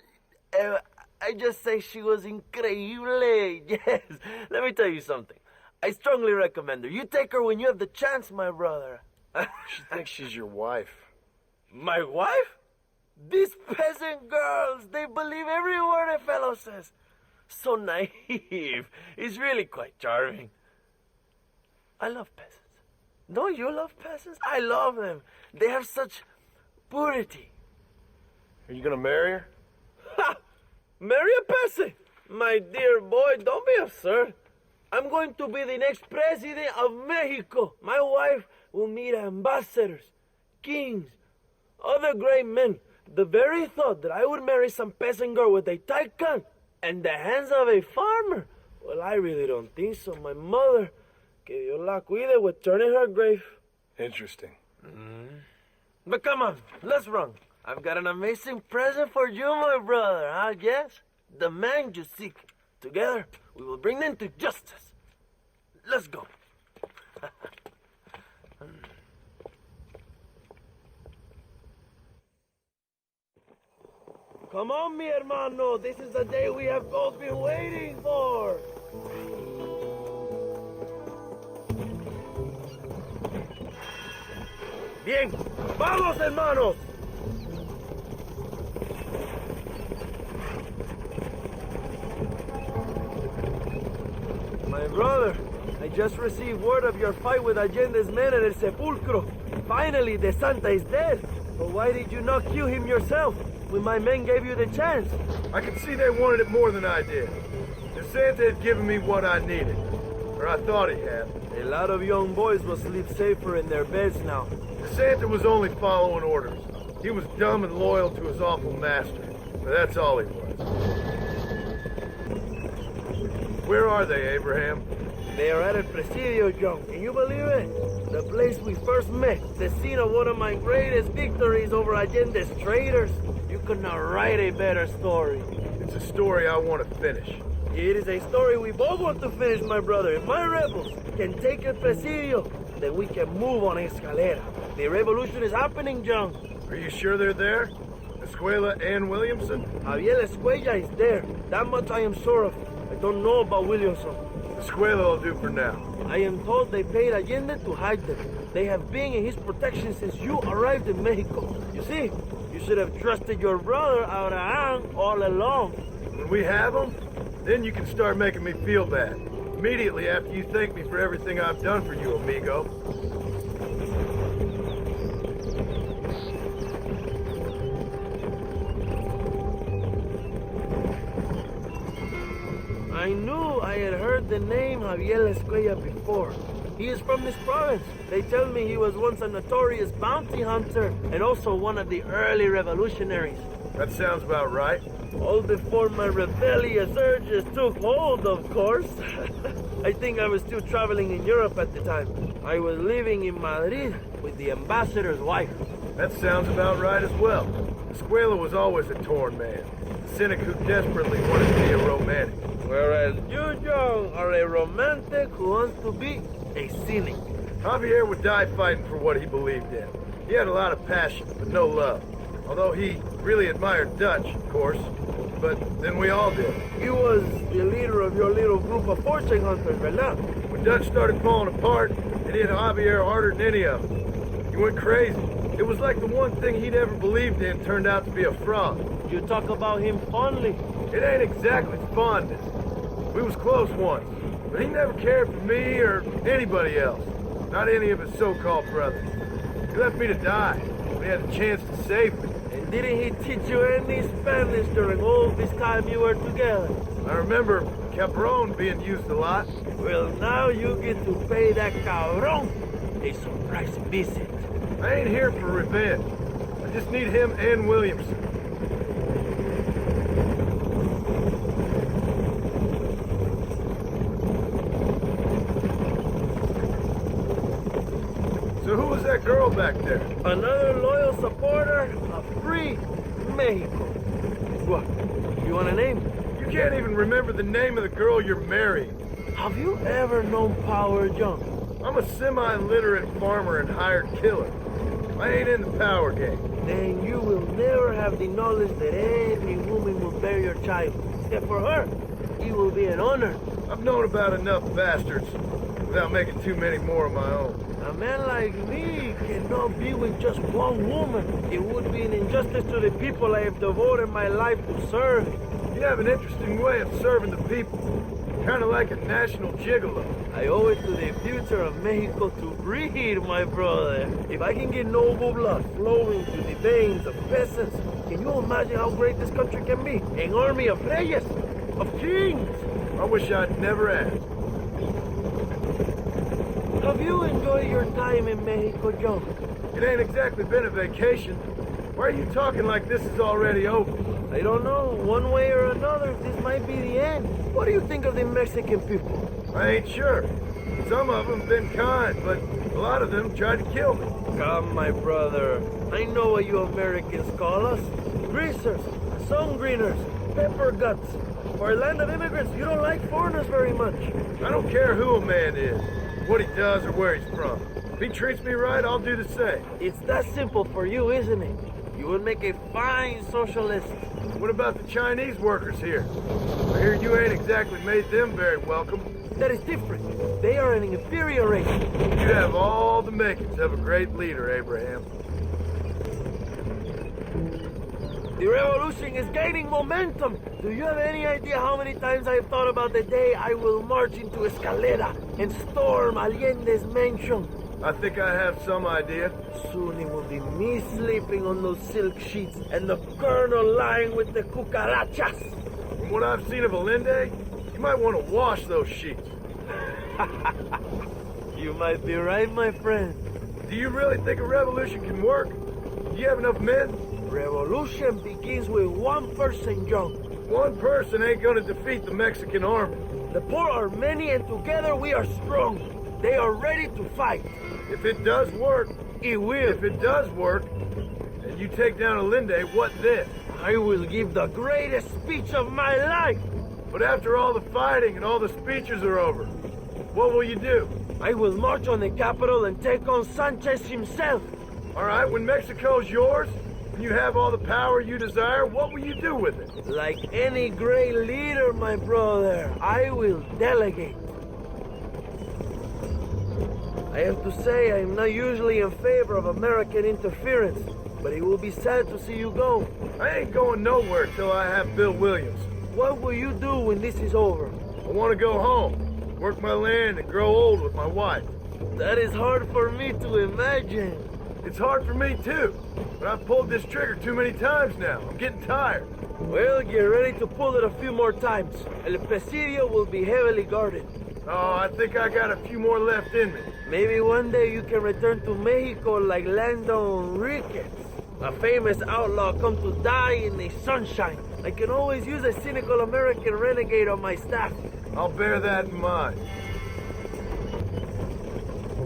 I just say she was increíble. Yes. Let me tell you something. I strongly recommend her. You take her when you have the chance, my brother. She thinks she's your wife. My wife? These peasant girls, they believe every word a fellow says. So naive. It's really quite charming. I love peasants. Don't you love peasants? I love them. They have such purity. Are you gonna marry her? Ha! Marry a peasant? My dear boy, don't be absurd. I'm going to be the next president of Mexico. My wife will meet ambassadors, kings, other great men. The very thought that I would marry some peasant girl with a tight gun and the hands of a farmer, well, I really don't think so. My mother, que Dios la cuide, would turn in her grave. Interesting. But come on, let's run. I've got an amazing present for you, my brother, huh? Yes? The man you seek. Together, we will bring them to justice. Let's go. Come on, mi hermano. This is the day we have both been waiting for. Bien. Vamos, hermanos. My brother, I just received word of your fight with Allende's men at El Sepulcro. Finally, the Santa is dead. But why did you not kill him yourself when my men gave you the chance? I could see they wanted it more than I did. The Santa had given me what I needed. Or I thought he had. A lot of young boys will sleep safer in their beds now. The Santa was only following orders. He was dumb and loyal to his awful master. But that's all he was. Where are they, Abraham? They are at El Presidio, John. Can you believe it? The place we first met. The scene of one of my greatest victories over Allende's traitors. You could not write a better story. It's a story I want to finish. It is a story we both want to finish, my brother. If my rebels can take El Presidio, then we can move on Escalera. The revolution is happening, John. Are you sure they're there? Escuela and Williamson? Javier Escuella is there. That much I am sure of. I don't know about Williamson. Escuela will do for now. I am told they paid Allende to hide them. They have been in his protection since you arrived in Mexico. You see, you should have trusted your brother Abraham all along. When we have them, then you can start making me feel bad. Immediately after you thank me for everything I've done for you, amigo. I knew I had heard the name Javier Escuella before. He is from this province. They tell me he was once a notorious bounty hunter and also one of the early revolutionaries. That sounds about right. All before my rebellious urges took hold, of course. I think I was still traveling in Europe at the time. I was living in Madrid with the ambassador's wife. That sounds about right as well. Escuela was always a torn man. A cynic who desperately wanted to be a romantic. Whereas you, John, are a romantic who wants to be a cynic. Javier would die fighting for what he believed in. He had a lot of passion, but no love. Although he really admired Dutch, of course. But then we all did. He was the leader of your little group of fortune hunters, ¿verdad? When Dutch started falling apart, it hit Javier harder than any of them. He went crazy. It was like the one thing he'd ever believed in turned out to be a fraud. You talk about him fondly. It ain't exactly fondness. We was close once, but he never cared for me or anybody else. Not any of his so-called brothers. He left me to die. We had a chance to save me. And didn't he teach you any Spanish during all this time you were together? I remember Cabron being used a lot. Well, now you get to pay that cabron a surprise visit. I ain't here for revenge. I just need him and Williamson. So who was that girl back there? Another loyal supporter of free Mexico. What? You want a name? You can't even remember the name of the girl you're marrying. Have you ever known power, John? I'm a semi-literate farmer and hired killer. I ain't in the power game. Then you will never have the knowledge that every woman will bear your child. Except for her, it will be an honor. I've known about enough bastards without making too many more of my own. A man like me cannot be with just one woman. It would be an injustice to the people I have devoted my life to serve. You have an interesting way of serving the people. Kind of like a national gigolo. I owe it to the future of Mexico to breed, my brother. If I can get noble blood flowing through the veins of peasants, can you imagine how great this country can be? An army of reyes, of kings. I wish I'd never asked. Have you enjoyed your time in Mexico, John? It ain't exactly been a vacation. Why are you talking like this is already over? I don't know. One way or another, this might be the end. What do you think of the Mexican people? I ain't sure. Some of them been kind, but A lot of them tried to kill me. Come, my brother. I know what you Americans call us. Greasers, sun greeners, pepper guts. For a land of immigrants, you don't like foreigners very much. I don't care who a man is, what he does, or where he's from. If he treats me right, I'll do the same. It's that simple for you, isn't it? You would make a fine socialist. What about the Chinese workers here? I hear you ain't exactly made them very welcome. That is different. They are an inferior race. You have all the makings of a great leader, Abraham. The revolution is gaining momentum. Do you have any idea how many times I've thought about the day I will march into Escalera and storm Allende's mansion? I think I have some idea. Soon it will be me sleeping on those silk sheets and the colonel lying with the cucarachas. From what I've seen of Allende, you might want to wash those sheets. You might be right, my friend. Do you really think a revolution can work? Do you have enough men? Revolution begins with one person, John. One person ain't gonna defeat the Mexican army. The poor are many and together we are strong. They are ready to fight. If it does work, it will. If it does work, and you take down Allende, what then? I will give the greatest speech of my life. But after all the fighting and all the speeches are over, what will you do? I will march on the capital and take on Sanchez himself. All right, when Mexico's yours, and you have all the power you desire, what will you do with it? Like any great leader, my brother, I will delegate. I have to say, I am not usually in favor of American interference, but it will be sad to see you go. I ain't going nowhere till I have Bill Williams. What will you do when this is over? I want to go home, work my land, and grow old with my wife. That is hard for me to imagine. It's hard for me too, but I've pulled this trigger too many times now. I'm getting tired. Well, get ready to pull it a few more times. El Presidio will be heavily guarded. Oh, I think I got a few more left in me. Maybe one day you can return to Mexico like Lando Enriquez, a famous outlaw come to die in the sunshine. I can always use a cynical American renegade on my staff. I'll bear that in mind.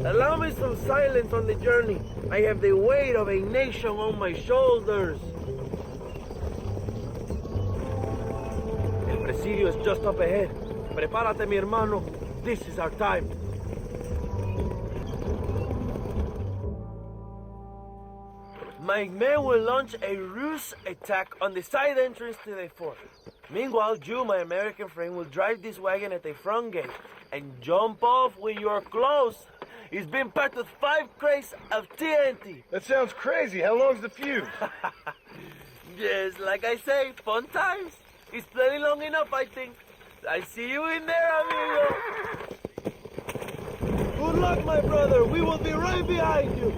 Allow me some silence on the journey. I have the weight of a nation on my shoulders. El Presidio is just up ahead. Prepárate, mi hermano. This is our time. My men will launch a ruse attack on the side entrance to the fort. Meanwhile, you, my American friend, will drive this wagon at the front gate and jump off when you are close. It's been packed with 5 crates of TNT. That sounds crazy. How long's the fuse? Yes, like I say, fun times. It's plenty long enough, I think. I see you in there, amigo. Good luck, my brother. We will be right behind you.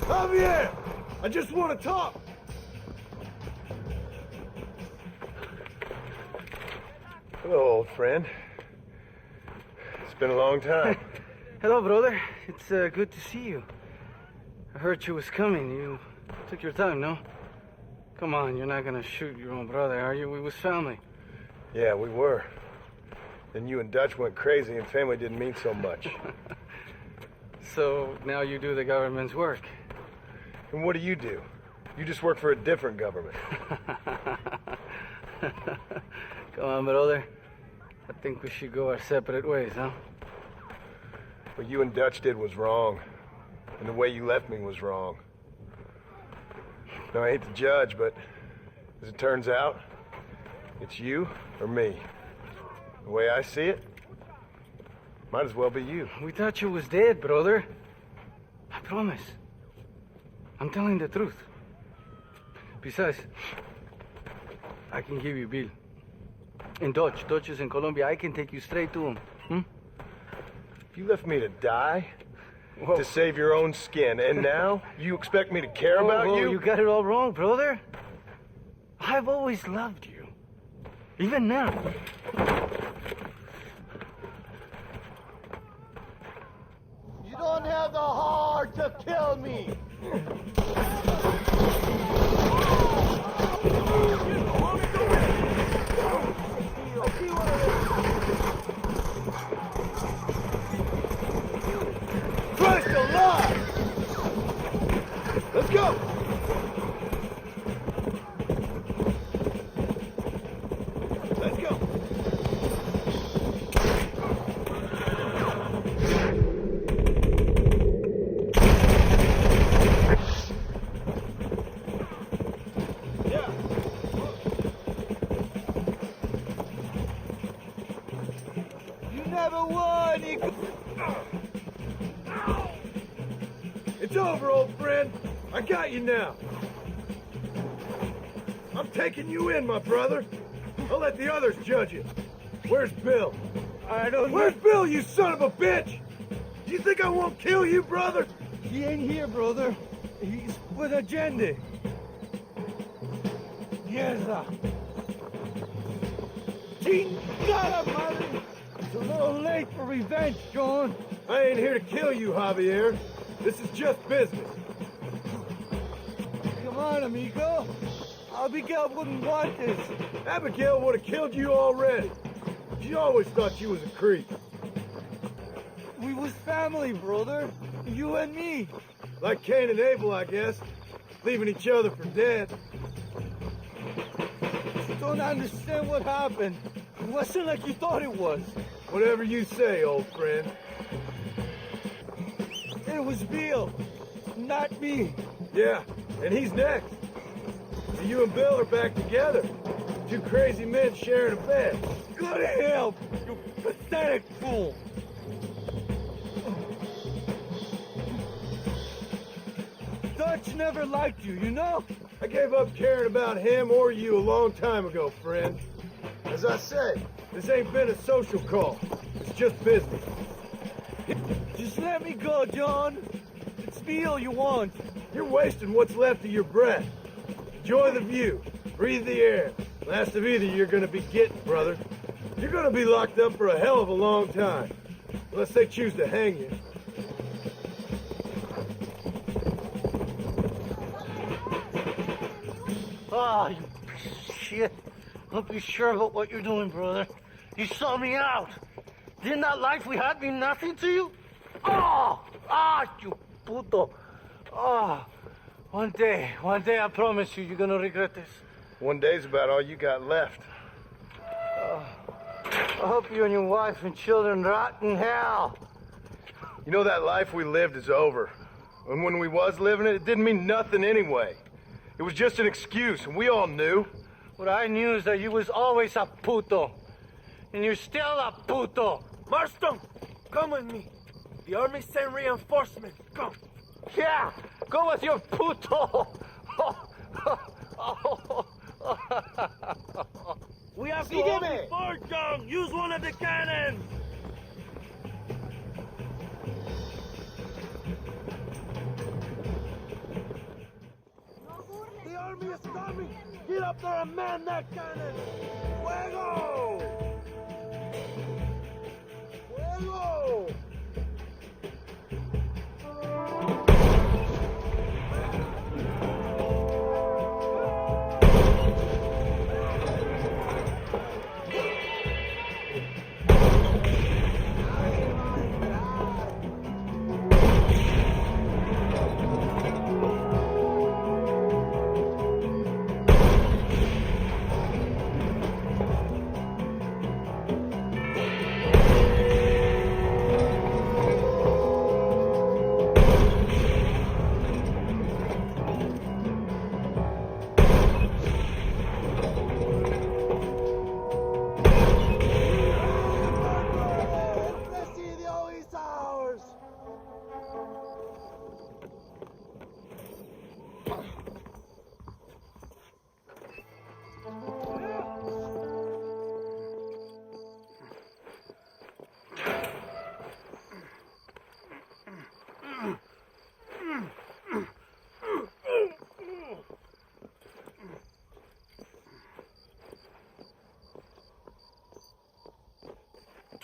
Javier, I just want to talk. Hello, old friend. It's been a long time. Hello, brother. It's good to see you. I heard you was coming. You took your time, no? Come on, you're not gonna shoot your own brother, are you? We was family. Yeah, we were. Then you and Dutch went crazy and family didn't mean so much. So now you do the government's work. And what do? You just work for a different government. Come on, brother. I think we should go our separate ways, huh? What you and Dutch did was wrong. And the way you left me was wrong. Now, I hate to judge, but as it turns out, it's you or me. The way I see it, might as well be you. We thought you was dead, brother. I promise. I'm telling the truth. Besides, I can give you Bill. In Dutch. Dutch is in Colombia. I can take you straight to him. You left me to die? Whoa. To save your own skin, and now you expect me to care about you? You got it all wrong, brother. I've always loved you. Even now. You don't have the heart to kill me. Christ alive! Let's go! Let's go! Yeah. You never won. It's over, old friend. I got you now. I'm taking you in, my brother. I'll let the others judge it. Where's Bill? I don't know. Where's Bill, you son of a bitch? Do you think I won't kill you, brother? He ain't here, brother. He's with Agenda. Yes, sir. Chingada, madre. It's a little late for revenge, John. I ain't here to kill you, Javier. This is just business. Come on, amigo. Abigail wouldn't want this. Abigail would have killed you already. She always thought you was a creep. We was family, brother. You and me. Like Cain and Abel, I guess. Leaving each other for dead. Just don't understand what happened. It wasn't like you thought it was. Whatever you say, old friend. It was Bill, not me. Yeah, and he's next. And you and Bill are back together. Two crazy men sharing a bed. Go to hell, you pathetic fool. Dutch never liked you, you know? I gave up caring about him or you a long time ago, friend. As I say, this ain't been a social call. It's just business. Just let me go, John. It's Bill you want. You're wasting what's left of your breath. Enjoy the view. Breathe the air. Last of either you're gonna be getting, brother. You're gonna be locked up for a hell of a long time. Unless they choose to hang you. Ah, you piece of shit. Don't be sure about what you're doing, brother. You saw me out. Didn't that life we had mean nothing to you? You puto. One day, I promise you, you're gonna regret this. One day's about all you got left. I hope you and your wife and children rot in hell. You know, that life we lived is over. And when we was living it, it didn't mean nothing anyway. It was just an excuse, and we all knew. What I knew is that you was always a puto. And you're still a puto. Marston, come with me. The army sent reinforcements. Come. Yeah, go with your puto. We have to Sígueme. hold the fort, John. Use one of the cannons. The army is coming. Get up there and man that cannon. Fuego! Fuego!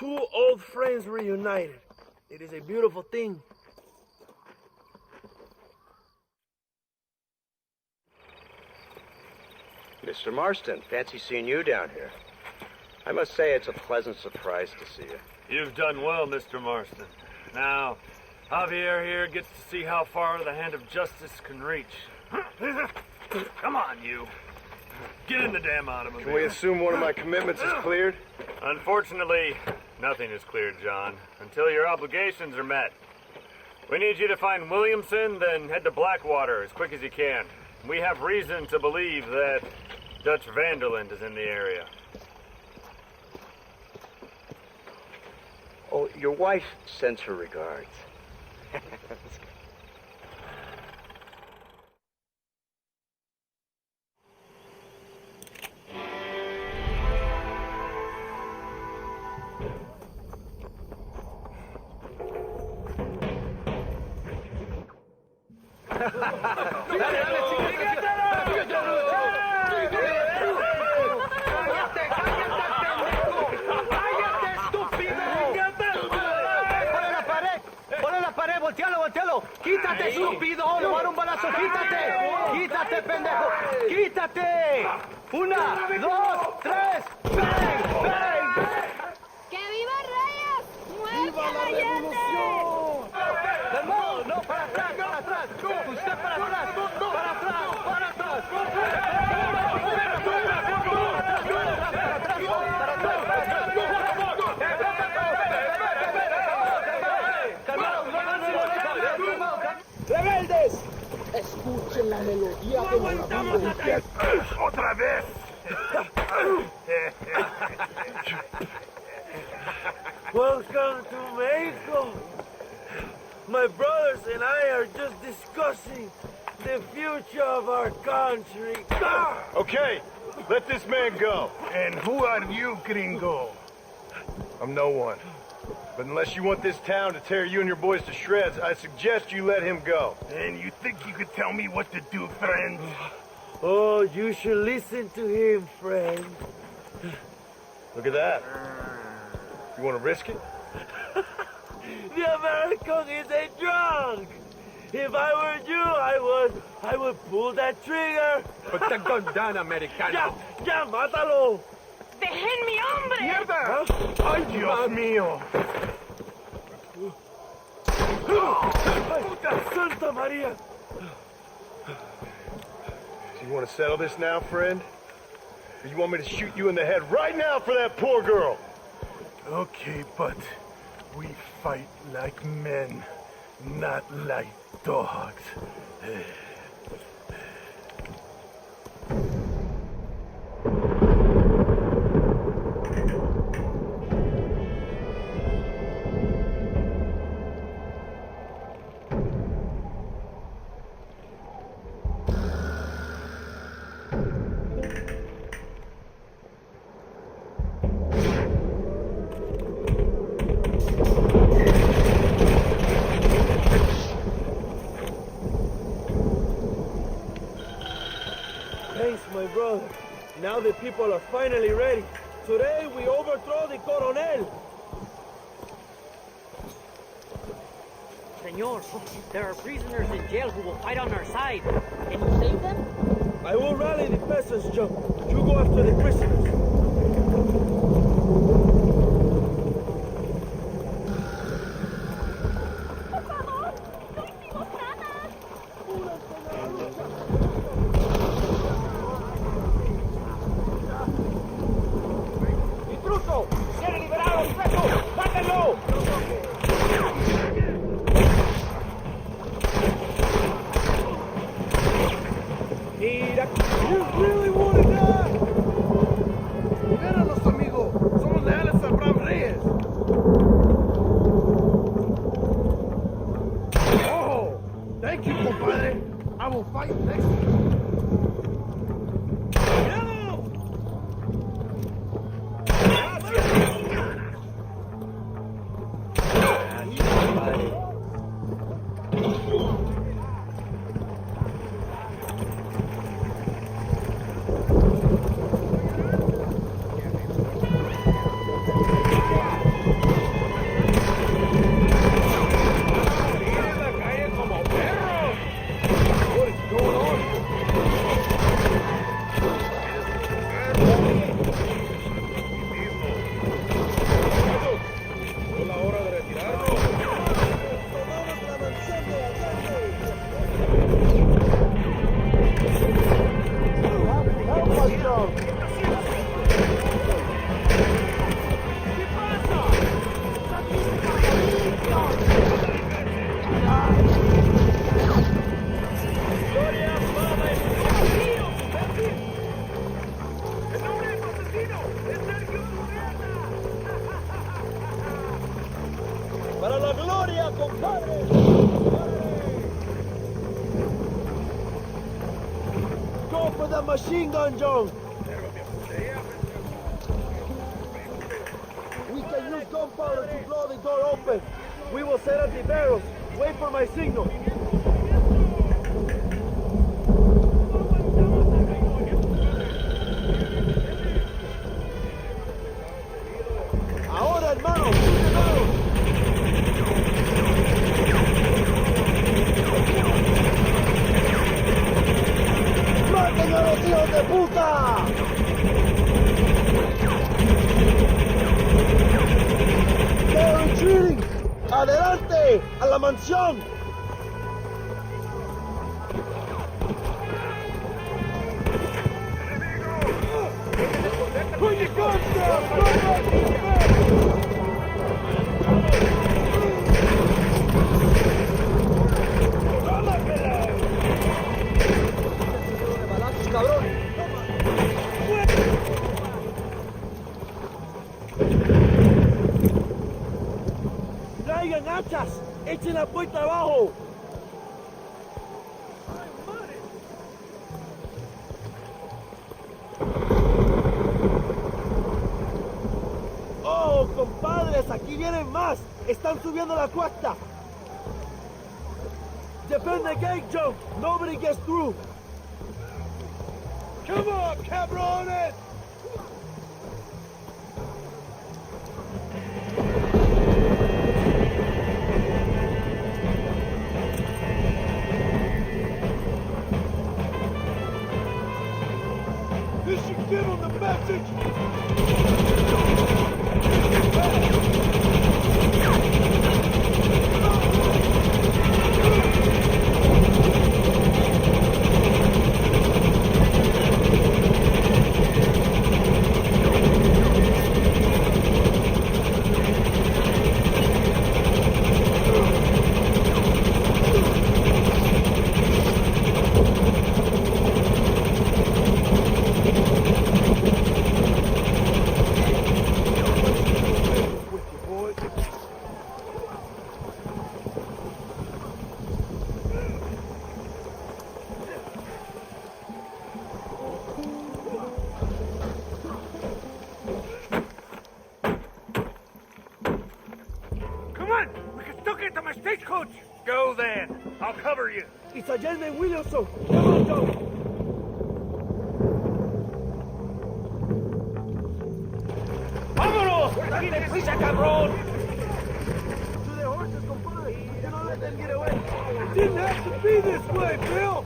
Two old friends reunited. It is a beautiful thing. Mr. Marston, fancy seeing you down here. I must say it's a pleasant surprise to see you. You've done well, Mr. Marston. Now, Javier here gets to see how far the hand of justice can reach. Come on, you. Get in the damn automobile. Can we assume one of my commitments is cleared? Unfortunately, nothing is cleared, John, until your obligations are met. We need you to find Williamson, then head to Blackwater as quick as you can. We have reason to believe that Dutch Vanderland is in the area. Oh, your wife sends her regards. ¡Voltealo! ¡Quítate, estúpido! ¡Le voy a dar un balazo! ¡Quítate! ¡Quítate, pendejo! ¡Quítate! ¡Una, dos, tres! ¡Bang! ¡Bang! ¡Que viva Reyes! ¡Muerte a Reyes! No, para atrás, para atrás. Usted para atrás, para atrás, para atrás. ¡Rebeldes! Escuchen la melodía de la ¡Otra vez! Welcome to Mexico. My brothers and I are just discussing the future of our country. Okay, let this man go. And who are you, gringo? I'm no one. But unless you want this town to tear you and your boys to shreds, I suggest you let him go. And you think you could tell me what to do, friend? Oh, you should listen to him, friend. Look at that. You want to risk it? The American is a drunk. If I were you, I would pull that trigger. Put the gun down, Americano. Ya, mátalo. ¡Dejen mi hombre! ¡Mierda! ¡Ay, Dios mío! ¡Puta Santa María! Do you want to settle this now, friend? Or you want me to shoot you in the head right now for that poor girl? Okay, but we fight like men, not like dogs. Thanks, my brother. Now the people are finally ready. Today we overthrow the Coronel. Senor, there are prisoners in jail who will fight on our side. Can you save them? I will rally the peasants, Joe. You go after the prisoners. ¡Intruso! ¡Quiere liberar a los presos! ¡Mátenlo! Mira, you really want to die? Para la gloria, compadre. Go for the machine gun, John. We can use gunpowder to blow the door open. We will set up the barrels. Wait for my signal. Ahora, hermano, ¡maten a los hijos de puta! ¡They're retreating! ¡Adelante! ¡A la mansión! Put your guns down! ¡Traigan hachas! ¡Echen la puerta abajo! ¡Oh, compadres! ¡Aquí vienen más! ¡Están subiendo la cuesta! Defend the gate, Joe! Nobody gets through! Come on, cabrones! This should give them the message! Come on! We can still get to my stagecoach! Go then. I'll cover you. It's a gentleman Williamson! Come on, Joe! ¡Vámonos! ¡Dale prisa, cabrón! To the horses, compadre! You don't let them get away! Didn't have to be this way, Bill!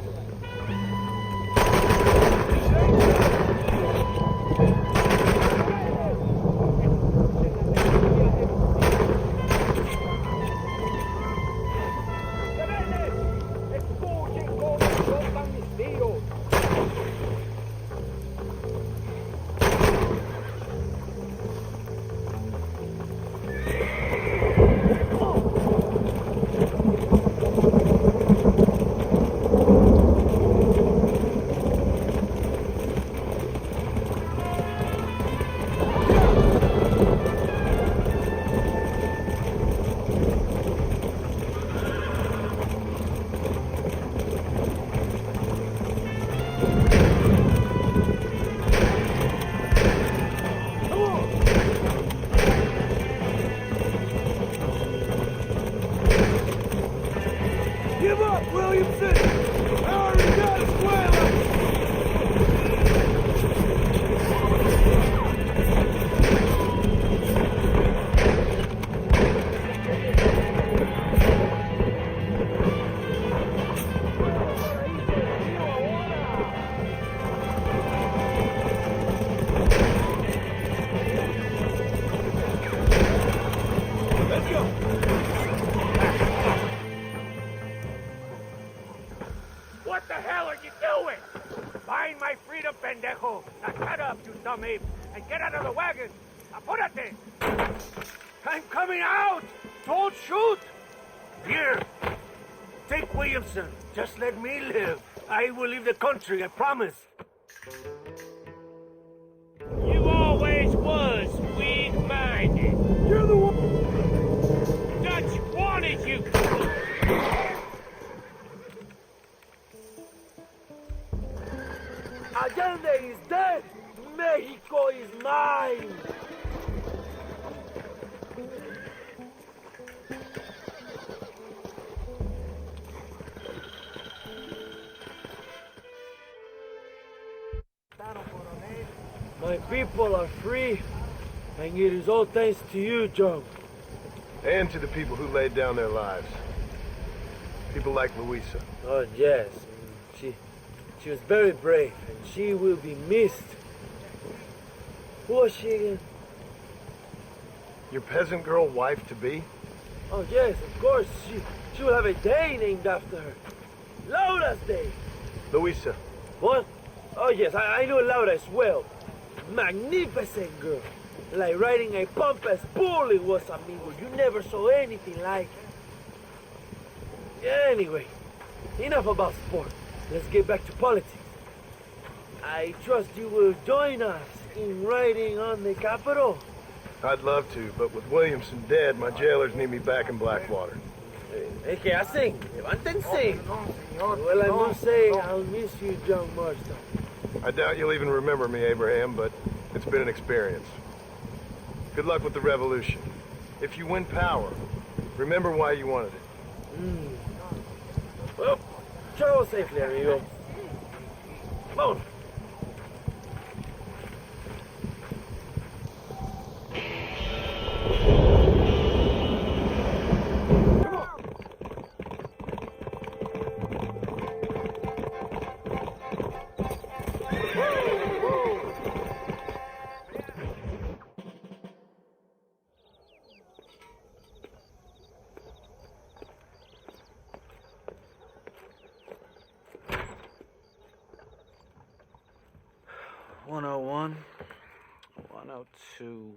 Give up, Williamson! I already got a square! Let's go! What the hell are you doing? Find my freedom, pendejo. Now shut up, you dumb ape, and get out of the wagon. Apúrate. I'm coming out. Don't shoot. Here. Take Williamson. Just let me live. I will leave the country, I promise. You always was weak-minded. You're the one... Dutch mine! My people are free, and it is all thanks to you, John. And to the people who laid down their lives. People like Louisa. Oh, yes. She was very brave, and she will be missed. Who was she again? Your peasant girl wife-to-be? Oh, yes, of course. She will have a day named after her. Laura's Day. Louisa. What? Oh, yes, I know Laura as well. Magnificent girl. Like riding a pompous bull it was, amigo. You never saw anything like it. Anyway, enough about sport. Let's get back to politics. I trust you will join us in riding on the Capitol. I'd love to, but with Williamson dead, my jailers need me back in Blackwater. ¿Qué hacen? ¡Levántense! Well, I must say, I'll miss you, John Marston. I doubt you'll even remember me, Abraham, but it's been an experience. Good luck with the revolution. If you win power, remember why you wanted it. Well, travel safely, amigo. Come on. $101, $102,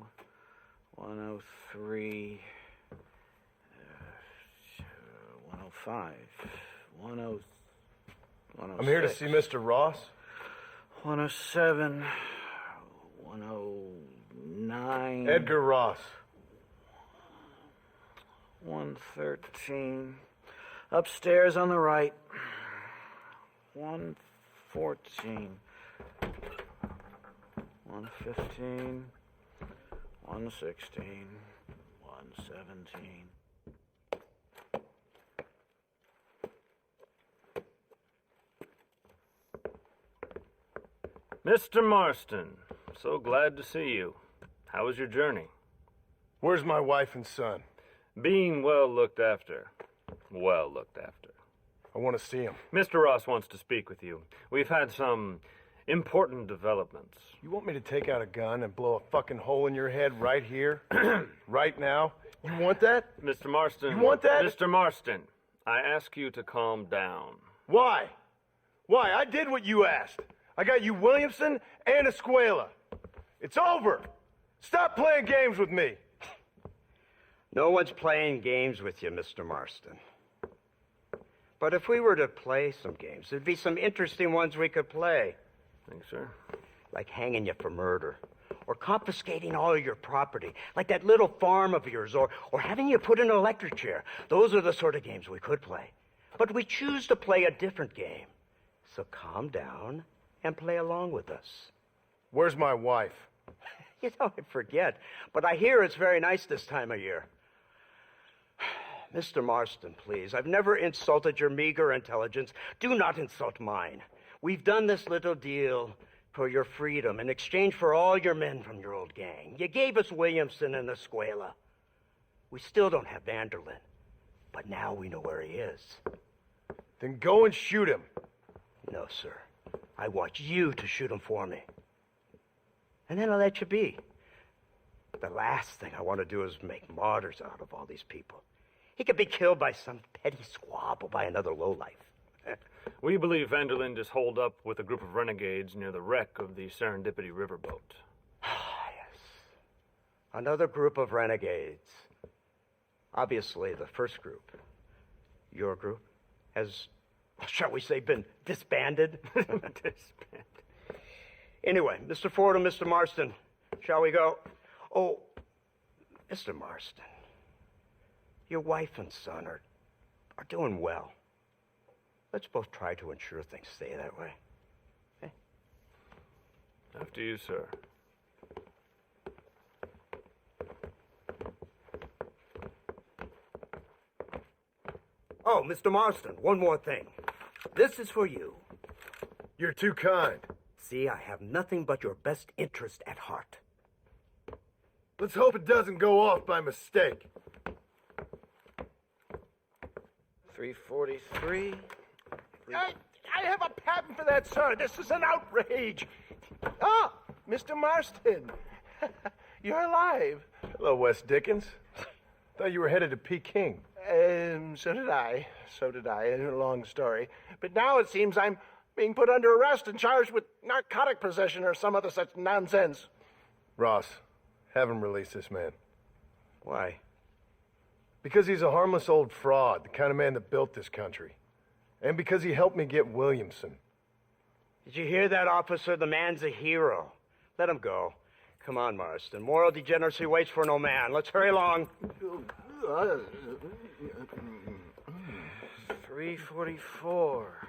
$103, $105, $106. I'm here to see Mr. Ross. $107, $109. Edgar Ross. $113. Upstairs on the right. $114. $115, $116, $117. Mr. Marston, so glad to see you. How was your journey? Where's my wife and son? Being well looked after. Well looked after. I want to see him. Mr. Ross wants to speak with you. We've had some important developments. You want me to take out a gun and blow a fucking hole in your head right here? Right now? You want that? Mr. Marston. You want that? Mr. Marston, I ask you to calm down. Why? Why? I did what you asked. I got you Williamson and Escuela. It's over. Stop playing games with me. No one's playing games with you, Mr. Marston. But if we were to play some games, there'd be some interesting ones we could play. Thanks, sir. Like hanging you for murder, or confiscating all your property, like that little farm of yours, or having you put in an electric chair. Those are the sort of games we could play. But we choose to play a different game. So calm down and play along with us. Where's my wife? You know, I forget, but I hear it's very nice this time of year. Mr. Marston, please, I've never insulted your meager intelligence. Do not insult mine. We've done this little deal for your freedom in exchange for all your men from your old gang. You gave us Williamson and Escuela. We still don't have Vanderlyn, but now we know where he is. Then go and shoot him. No, sir. I want you to shoot him for me. And then I'll let you be. The last thing I want to do is make martyrs out of all these people. He could be killed by some petty squabble by another lowlife. We believe Vanderlyn is holed up with a group of renegades near the wreck of the Serendipity riverboat. Yes. Another group of renegades. Obviously, the first group, your group, has, shall we say, been disbanded? Disbanded. Anyway, Mr. Ford and Mr. Marston, shall we go? Oh, Mr. Marston, your wife and son are doing well. Let's both try to ensure things stay that way. Okay? After you, sir. Oh, Mr. Marston, one more thing. This is for you. You're too kind. See, I have nothing but your best interest at heart. Let's hope it doesn't go off by mistake. 343. I have a patent for that, sir. This is an outrage. Ah, Mr. Marston. You're alive. Hello, Wes Dickens. Thought you were headed to Peking. So did I. A long story. But now it seems I'm being put under arrest and charged with narcotic possession or some other such nonsense. Ross, have him release this man. Why? Because he's a harmless old fraud, the kind of man that built this country. And because he helped me get Williamson. Did you hear that, officer? The man's a hero. Let him go. Come on, Marston. Moral degeneracy waits for no man. Let's hurry along. 344.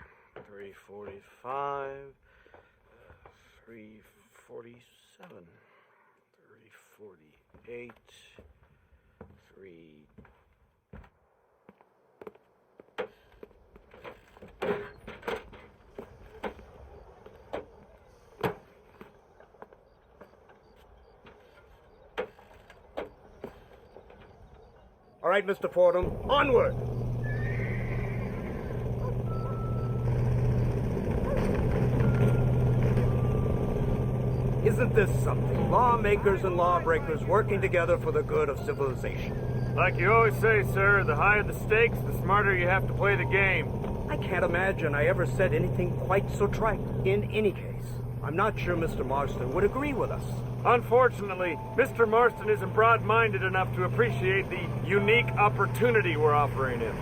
345. 347. 348. 3... All right, Mr. Fordham, onward! Isn't this something? Lawmakers and lawbreakers working together for the good of civilization. Like you always say, sir, the higher the stakes, the smarter you have to play the game. I can't imagine I ever said anything quite so trite. In any case, I'm not sure Mr. Marston would agree with us. Unfortunately, Mr. Marston isn't broad-minded enough to appreciate the unique opportunity we're offering him.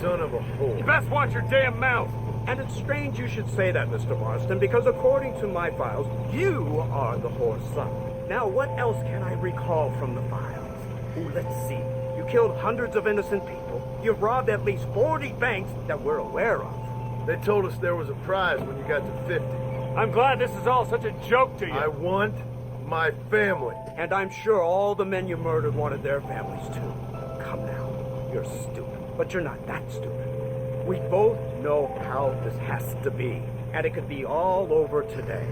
Son of a whore. You best watch your damn mouth! And it's strange you should say that, Mr. Marston, because according to my files, you are the whore's son. Now, what else can I recall from the files? Ooh, let's see. You killed hundreds of innocent people. You've robbed at least 40 banks that we're aware of. They told us there was a prize when you got to 50. I'm glad this is all such a joke to you. I want my family. And I'm sure all the men you murdered wanted their families too. Come now. You're stupid. But you're not that stupid. We both know how this has to be. And it could be all over today.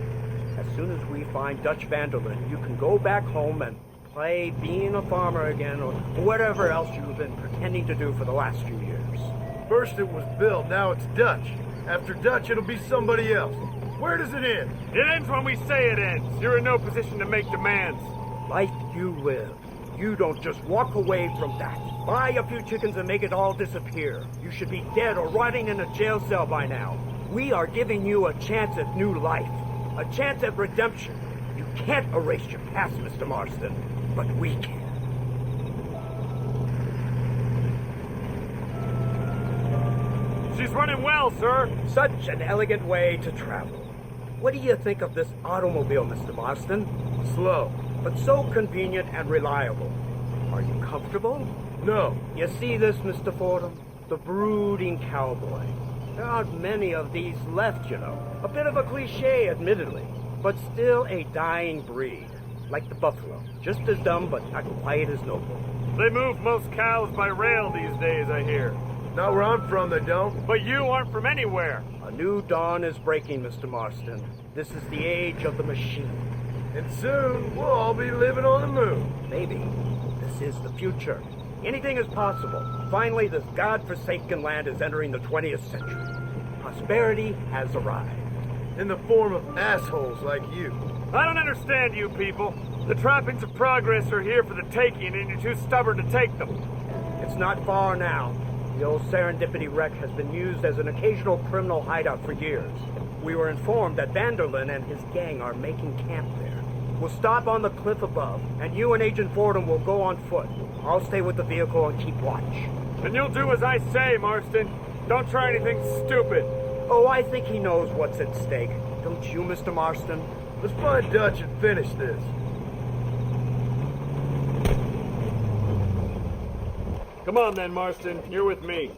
As soon as we find Dutch Vanderlyn, you can go back home and play being a farmer again or whatever else you've been pretending to do for the last few years. First it was Bill, now it's Dutch. After Dutch, it'll be somebody else. Where does it end? It ends when we say it ends. You're in no position to make demands. Life you live. You don't just walk away from that. Buy a few chickens and make it all disappear. You should be dead or rotting in a jail cell by now. We are giving you a chance at new life. A chance at redemption. You can't erase your past, Mr. Marston. But we can. She's running well, sir. Such an elegant way to travel. What do you think of this automobile, Mr. Marston? Slow. But so convenient and reliable. Are you comfortable? No. You see this, Mr. Fordham? The brooding cowboy. There aren't many of these left, you know. A bit of a cliche, admittedly, but still a dying breed. Like the buffalo. Just as dumb, but not quite as noble. They move most cows by rail these days, I hear. Not where I'm from, they don't. But you aren't from anywhere. A new dawn is breaking, Mr. Marston. This is the age of the machine. And soon, we'll all be living on the moon. Maybe. This is the future. Anything is possible. Finally, this godforsaken land is entering the 20th century. Prosperity has arrived. In the form of assholes like you. I don't understand you people. The trappings of progress are here for the taking, and you're too stubborn to take them. It's not far now. The old Serendipity wreck has been used as an occasional criminal hideout for years. We were informed that Vanderlyn and his gang are making camp there. We'll stop on the cliff above, and you and Agent Fordham will go on foot. I'll stay with the vehicle and keep watch. And you'll do as I say, Marston. Don't try anything stupid. Oh, I think he knows what's at stake. Don't you, Mr. Marston? Let's find Dutch and finish this. Come on then, Marston. You're with me.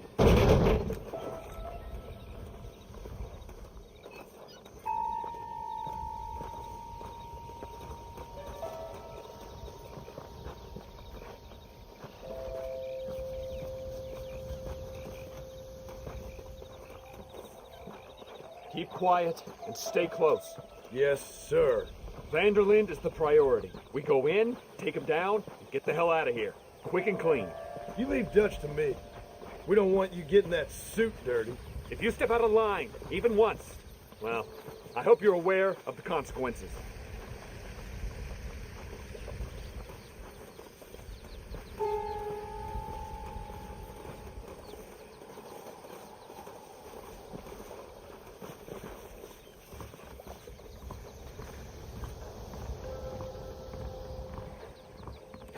Keep quiet and stay close. Yes, sir. Vanderlind is the priority. We go in, take him down, and get the hell out of here. Quick and clean. You leave Dutch to me. We don't want you getting that suit dirty. If you step out of line, even once, well, I hope you're aware of the consequences.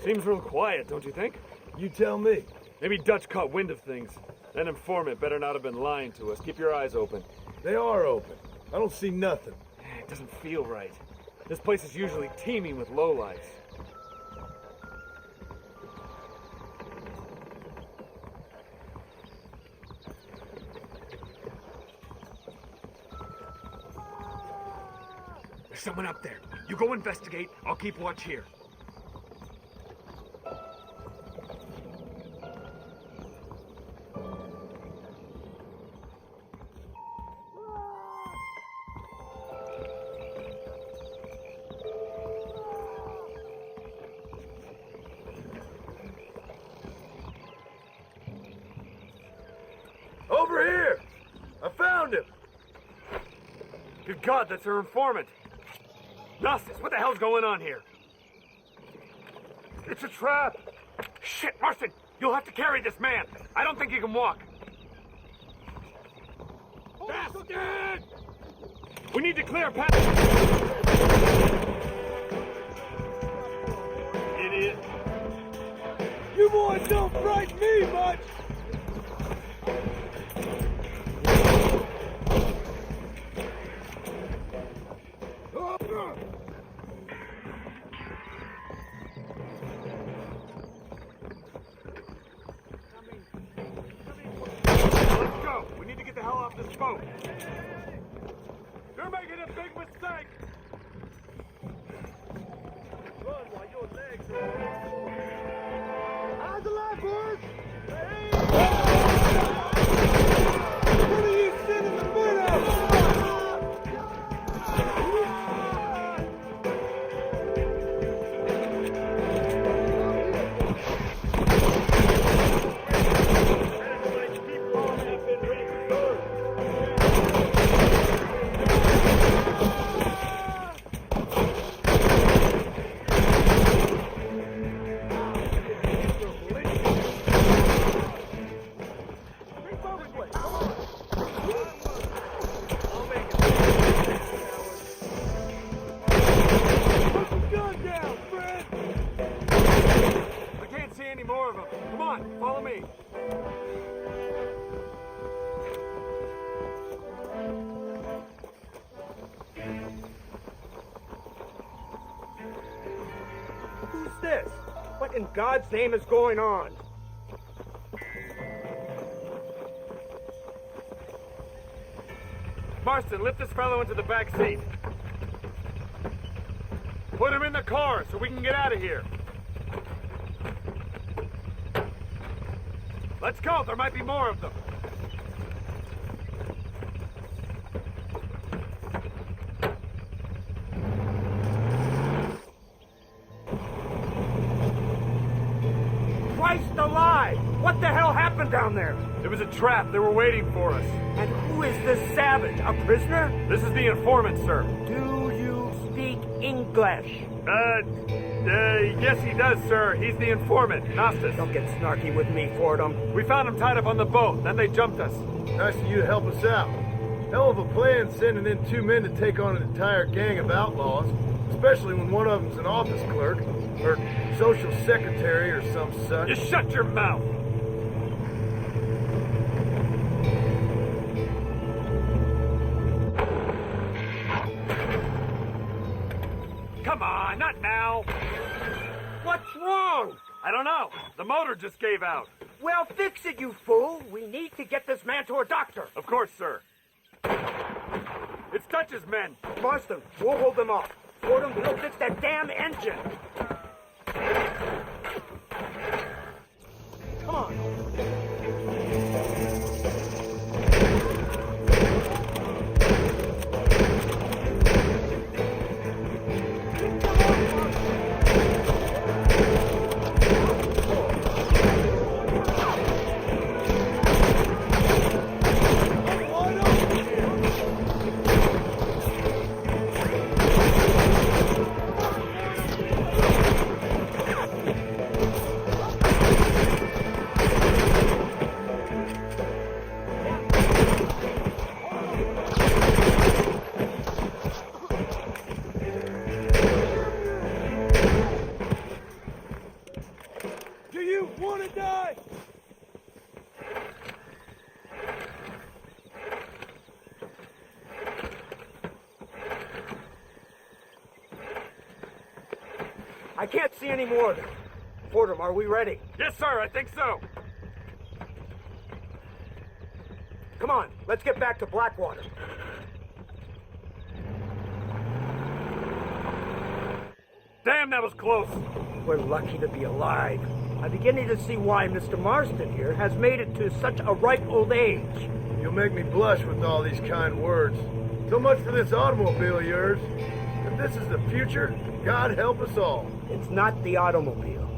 Seems real quiet, don't you think? You tell me. Maybe Dutch caught wind of things. That informant better not have been lying to us. Keep your eyes open. They are open. I don't see nothing. It doesn't feel right. This place is usually teeming with lowlifes. There's someone up there. You go investigate. I'll keep watch here. Over here! I found him! Good God, that's our informant! Gnostis, what the hell's going on here? It's a trap! Shit, Marston! You'll have to carry this man! I don't think he can walk! Bastard! We need to clear a path! Idiot! You boys don't frighten me much! Let's go! We need to get the hell off this boat! You're making a big mistake! Run while your legs are... How's the life, boys? What are you sitting in the middle? More of them. Come on, follow me. Who's this? What in God's name is going on? Marston, lift this fellow into the back seat. Put him in the car so we can get out of here. Let's go, there might be more of them. Christ alive! What the hell happened down there? It was a trap, they were waiting for us. And who is this savage? A prisoner? This is the informant, sir. Do you speak English? Yes he does, sir. He's the informant, Gnostis. Don't get snarky with me, Fordham. We found him tied up on the boat, then they jumped us. Nice of you to help us out. Hell of a plan sending in 2 men to take on an entire gang of outlaws, especially when one of them's an office clerk, or social secretary, or some such. Just shut your mouth! Come on, not now! What's wrong? I don't know. The motor just gave out. Well, fix it, you fool. We need to get this man to a doctor. Of course, sir. It's Dutch's men. Marston, we'll hold them off. Fordham, we'll fix that damn engine. Come on. wanna die! I can't see any more of them. Fordham, are we ready? Yes, sir, I think so. Come on, let's get back to Blackwater. Damn, that was close. We're lucky to be alive. I'm beginning to see why Mr. Marston here has made it to such a ripe old age. You'll make me blush with all these kind words. So much for this automobile of yours. If this is the future, God help us all. It's not the automobile.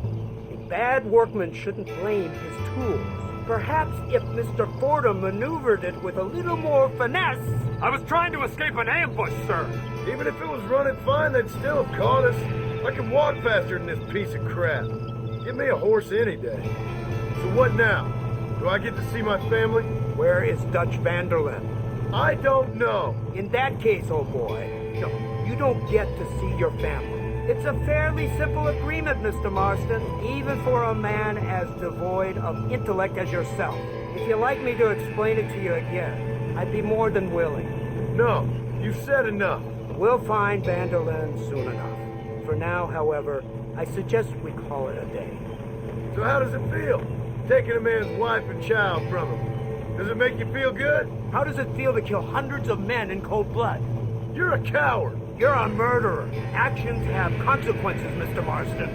A bad workman shouldn't blame his tools. Perhaps if Mr. Fordham maneuvered it with a little more finesse... I was trying to escape an ambush, sir. Even if it was running fine, they'd still have caught us. I can walk faster than this piece of crap. Give me a horse any day. So what now? Do I get to see my family? Where is Dutch Vanderlyn? I don't know. In that case, old boy, no, you don't get to see your family. It's a fairly simple agreement, Mr. Marston, even for a man as devoid of intellect as yourself. If you'd like me to explain it to you again, I'd be more than willing. No, you've said enough. We'll find Vanderlyn soon enough. For now, however, I suggest we call it a day. So how does it feel, taking a man's wife and child from him? Does it make you feel good? How does it feel to kill hundreds of men in cold blood? You're a coward. You're a murderer. Actions have consequences, Mr. Marston.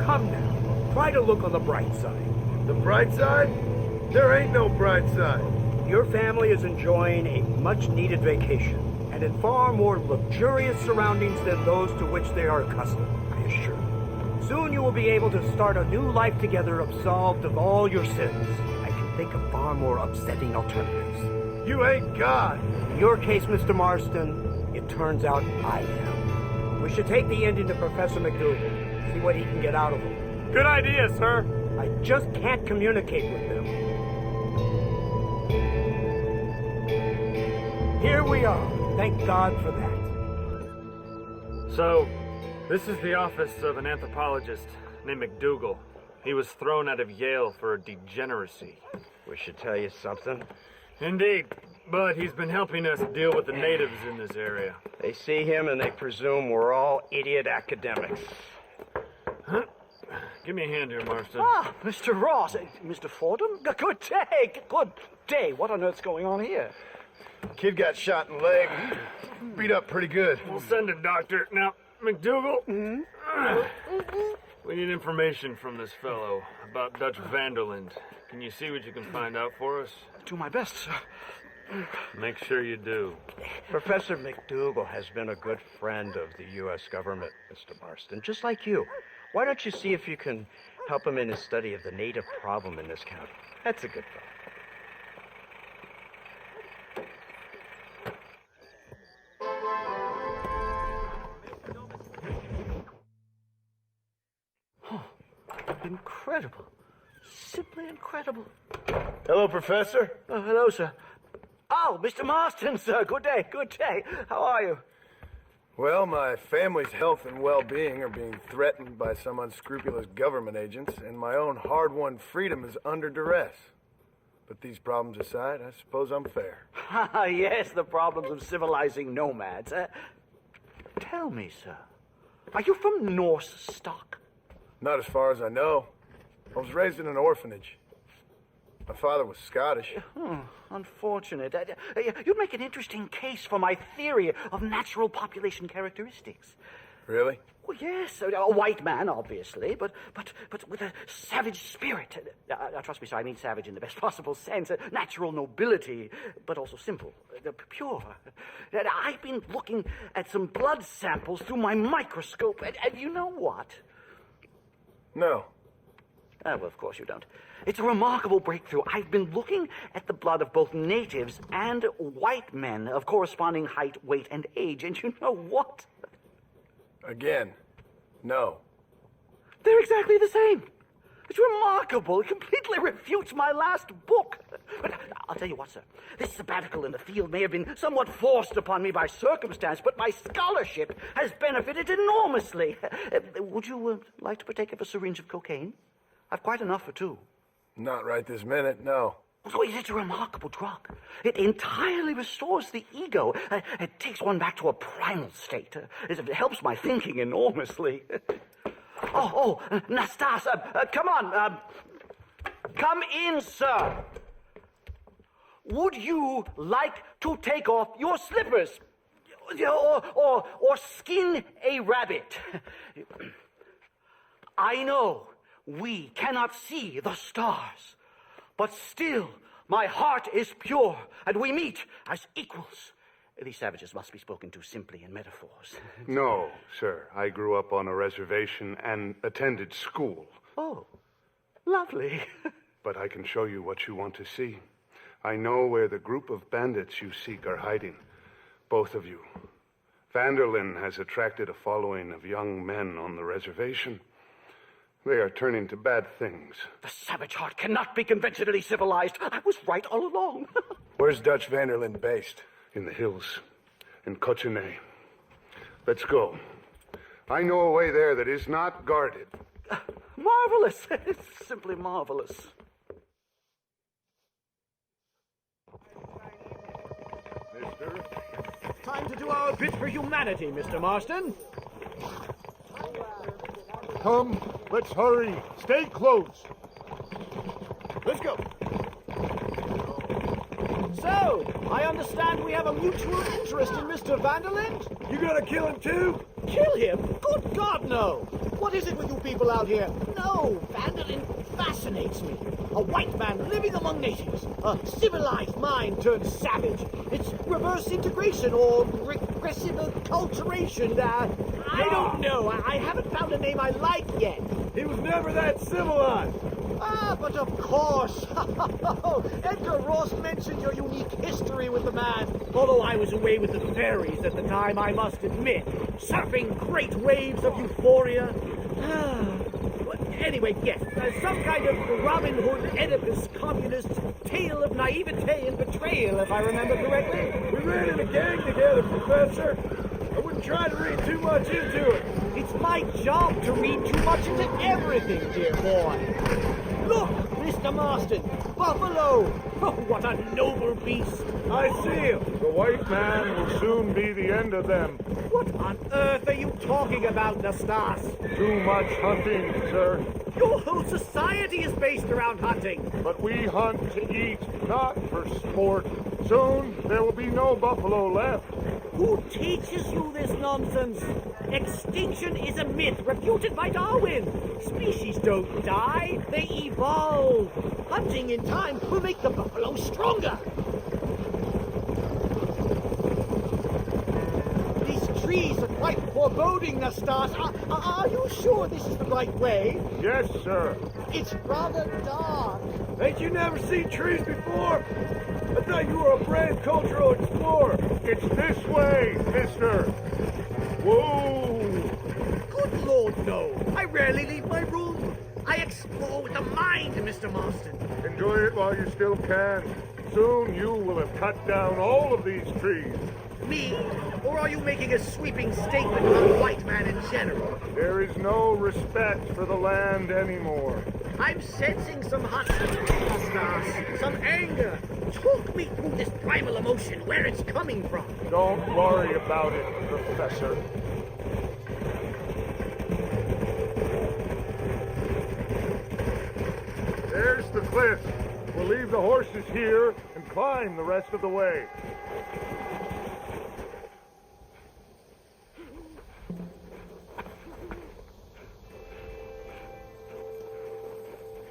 Come now, try to look on the bright side. The bright side? There ain't no bright side. Your family is enjoying a much-needed vacation, and in far more luxurious surroundings than those to which they are accustomed, I assure you. Soon you will be able to start a new life together, absolved of all your sins. I can think of far more upsetting alternatives. You ain't God. In your case, Mr. Marston, it turns out I am. We should take the Indian to Professor McDougal, see what he can get out of him. Good idea, sir. I just can't communicate with them. Here we are. Thank God for that. So, this is the office of an anthropologist named McDougal. He was thrown out of Yale for degeneracy. We should tell you something. Indeed, but he's been helping us deal with the natives in this area. They see him and they presume we're all idiot academics. Huh? Give me a hand here, Marston. Ah, Mr. Ross. Mr. Fordham? Good day. Good day. What on earth's going on here? Kid got shot in the leg. Beat up pretty good. We'll send a doctor. Now, McDougal, we need information from this fellow about Dutch Vanderlyn. Can you see what you can find out for us? Do my best, sir. Make sure you do. Professor McDougal has been a good friend of the U.S. government, Mr. Marston, just like you. Why don't you see if you can help him in his study of the native problem in this county? That's a good thought. Incredible. Simply incredible. Hello, Professor. Hello, sir. Oh, Mr. Marston, sir. Good day. Good day. How are you? Well, my family's health and well-being are being threatened by some unscrupulous government agents, and my own hard-won freedom is under duress. But these problems aside, I suppose I'm fair. Yes, the problems of civilizing nomads. Tell me, sir, are you from Norse stock? Not as far as I know. I was raised in an orphanage. My father was Scottish. Unfortunate. You'd make an interesting case for my theory of natural population characteristics. Really? Well, yes, a white man, obviously, but with a savage spirit. Trust me, sir, I mean savage in the best possible sense. Natural nobility, but also simple, pure. I've been looking at some blood samples through my microscope, and you know what? No. Well, of course you don't. It's a remarkable breakthrough. I've been looking at the blood of both natives and white men of corresponding height, weight, and age, and you know what? Again, no. They're exactly the same. It's remarkable. It completely refutes my last book. But I'll tell you what, sir. This sabbatical in the field may have been somewhat forced upon me by circumstance, but my scholarship has benefited enormously. Would you like to partake of a syringe of cocaine? I've quite enough for two. Not right this minute, no. So it's a remarkable drug. It entirely restores the ego. It takes one back to a primal state. It helps my thinking enormously. Nastas, come on. Come in, sir. Would you like to take off your slippers? Or skin a rabbit? I know we cannot see the stars. But still, my heart is pure, and we meet as equals. These savages must be spoken to simply in metaphors. No, sir. I grew up on a reservation and attended school. Oh, lovely. But I can show you what you want to see. I know where the group of bandits you seek are hiding. Both of you. Vanderlyn has attracted a following of young men on the reservation. They are turning to bad things. The savage heart cannot be conventionally civilized. I was right all along. Where's Dutch Vanderlyn based? In the hills, in Cochene. Let's go. I know a way there that is not guarded. Marvelous. It's simply marvelous. Mister? Time to do our bit for humanity, Mr. Marston. Come, let's hurry. Stay close. Let's go. So, I understand we have a mutual interest in Mr. Vanderlyn? You gonna kill him too? Kill him? Good God, no! What is it with you people out here? No, Vanderlyn fascinates me. A white man living among natives. A civilized mind turned savage. It's reverse integration or regressive acculturation. I don't know. I haven't found a name I like yet. He was never that civilized. Ah, but of course. Edgar Ross mentioned your unique history with the man. Although I was away with the fairies at the time, I must admit. Surfing great waves of euphoria. Anyway, yes, some kind of Robin Hood, Oedipus, communist tale of naivete and betrayal, if I remember correctly. We ran in a gang together, Professor. I wouldn't try to read too much into it. It's my job to read too much into everything, dear boy. Look, Mr. Marston, buffalo. Oh, what a noble beast. I see him. The white man will soon be the end of them. What on earth are you talking about, Nastas? Too much hunting, sir. Your whole society is based around hunting. But we hunt to eat, not for sport. Soon there will be no buffalo left. Who teaches you this nonsense? Extinction is a myth refuted by Darwin. Species don't die, they evolve. Hunting in time will make the buffalo stronger. These trees are quite foreboding, Nastas. Are you sure this is the right way? Yes, sir. It's rather dark. Ain't you never seen trees before? I thought you were a brave cultural explorer. It's this way, mister. Whoa! Good Lord, no. I rarely leave my room. I explore with the mind, Mr. Marston. Enjoy it while you still can. Soon you will have cut down all of these trees. Me? Or are you making a sweeping statement about the white man in general? There is no respect for the land anymore. I'm sensing some hostility, some anger. Talk me through this primal emotion, where it's coming from. Don't worry about it, Professor. There's the cliff. We'll leave the horses here and climb the rest of the way.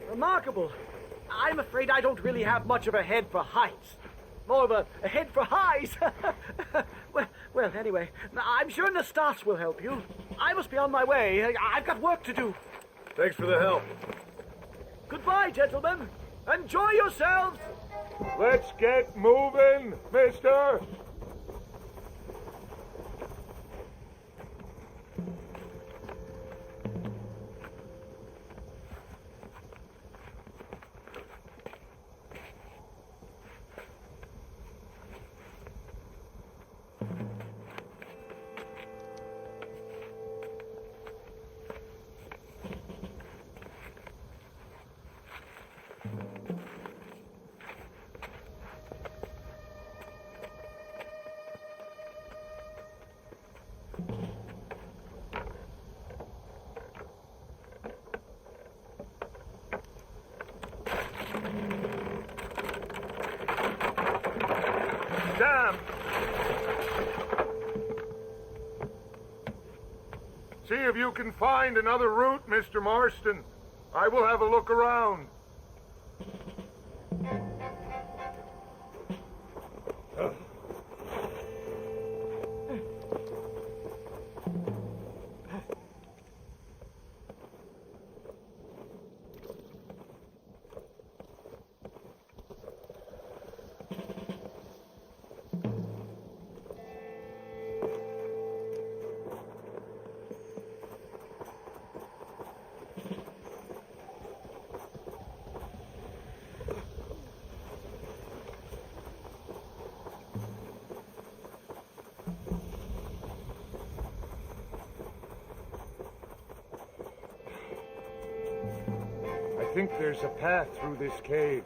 Remarkable. I'm afraid I don't really have much of a head for heights. More of a head for highs. well, anyway, I'm sure Nastas will help you. I must be on my way. I've got work to do. Thanks for the help. Goodbye, gentlemen. Enjoy yourselves. Let's get moving, mister. any of you can find another route, Mr. Marston, I will have a look around. I think there's a path through this cave.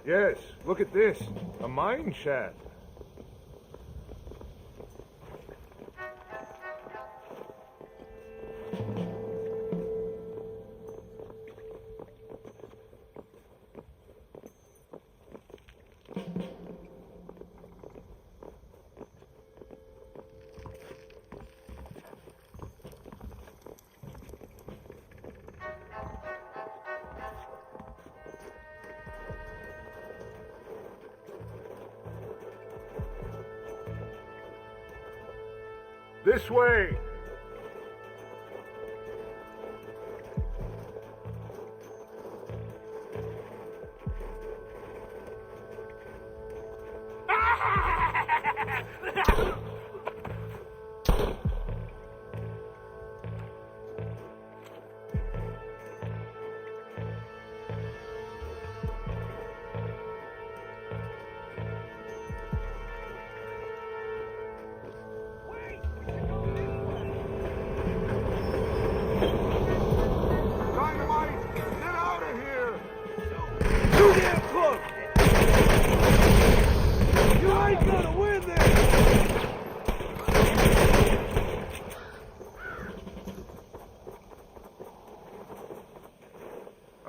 Yes, look at this. A mine shaft. This way!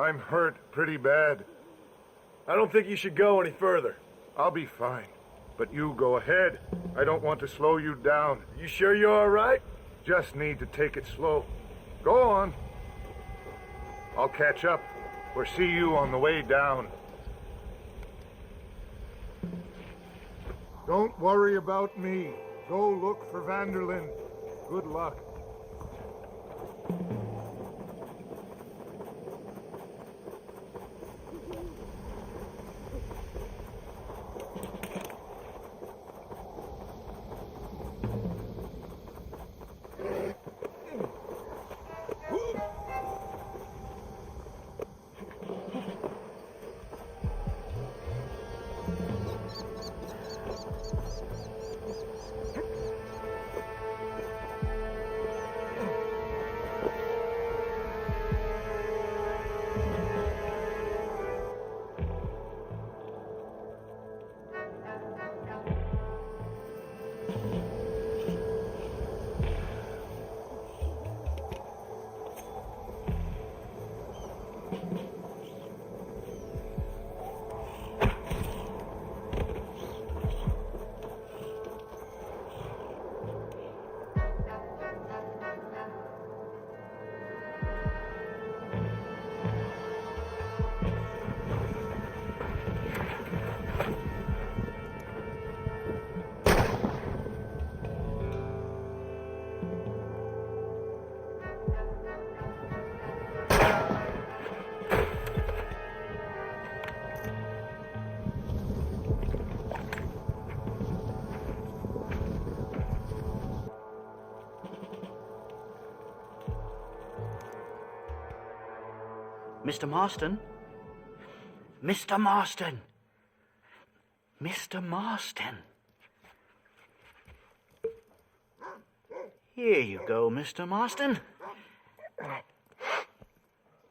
I'm hurt pretty bad. I don't think you should go any further. I'll be fine. But you go ahead. I don't want to slow you down. You sure you're all right? Just need to take it slow. Go on. I'll catch up or see you on the way down. Don't worry about me. Go look for Vanderlyn. Good luck. Mr. Marston? Mr. Marston! Mr. Marston! Here you go, Mr. Marston.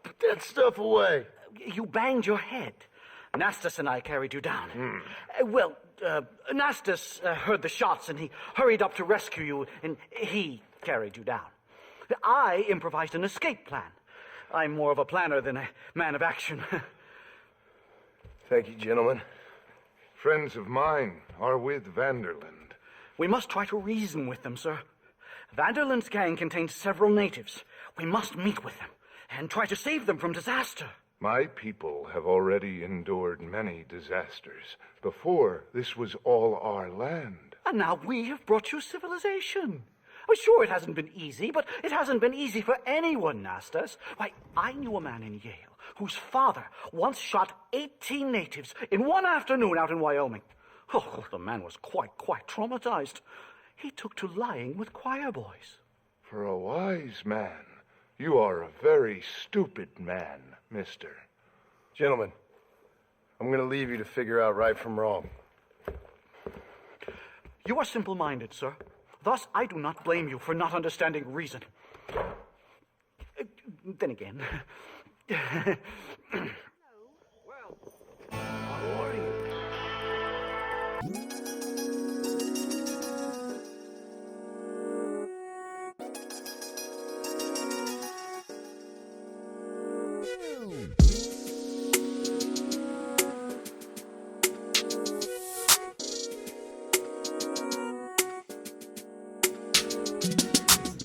Put that stuff away. You banged your head. Nastas and I carried you down. Well, Nastas heard the shots, and he hurried up to rescue you, and he carried you down. I improvised an escape plan. I'm more of a planner than a man of action. Thank you, gentlemen. Friends of mine are with Vanderland. We must try to reason with them, sir. Vanderland's gang contains several natives. We must meet with them and try to save them from disaster. My people have already endured many disasters. Before, this was all our land. And now we have brought you civilization. Oh, sure, it hasn't been easy, but it hasn't been easy for anyone, Nastas. Why, I knew a man in Yale whose father once shot 18 natives in one afternoon out in Wyoming. Oh, the man was quite traumatized. He took to lying with choir boys. For a wise man, you are a very stupid man, mister. Gentlemen, I'm going to leave you to figure out right from wrong. You are simple-minded, sir. Thus, I do not blame you for not understanding reason. Then again...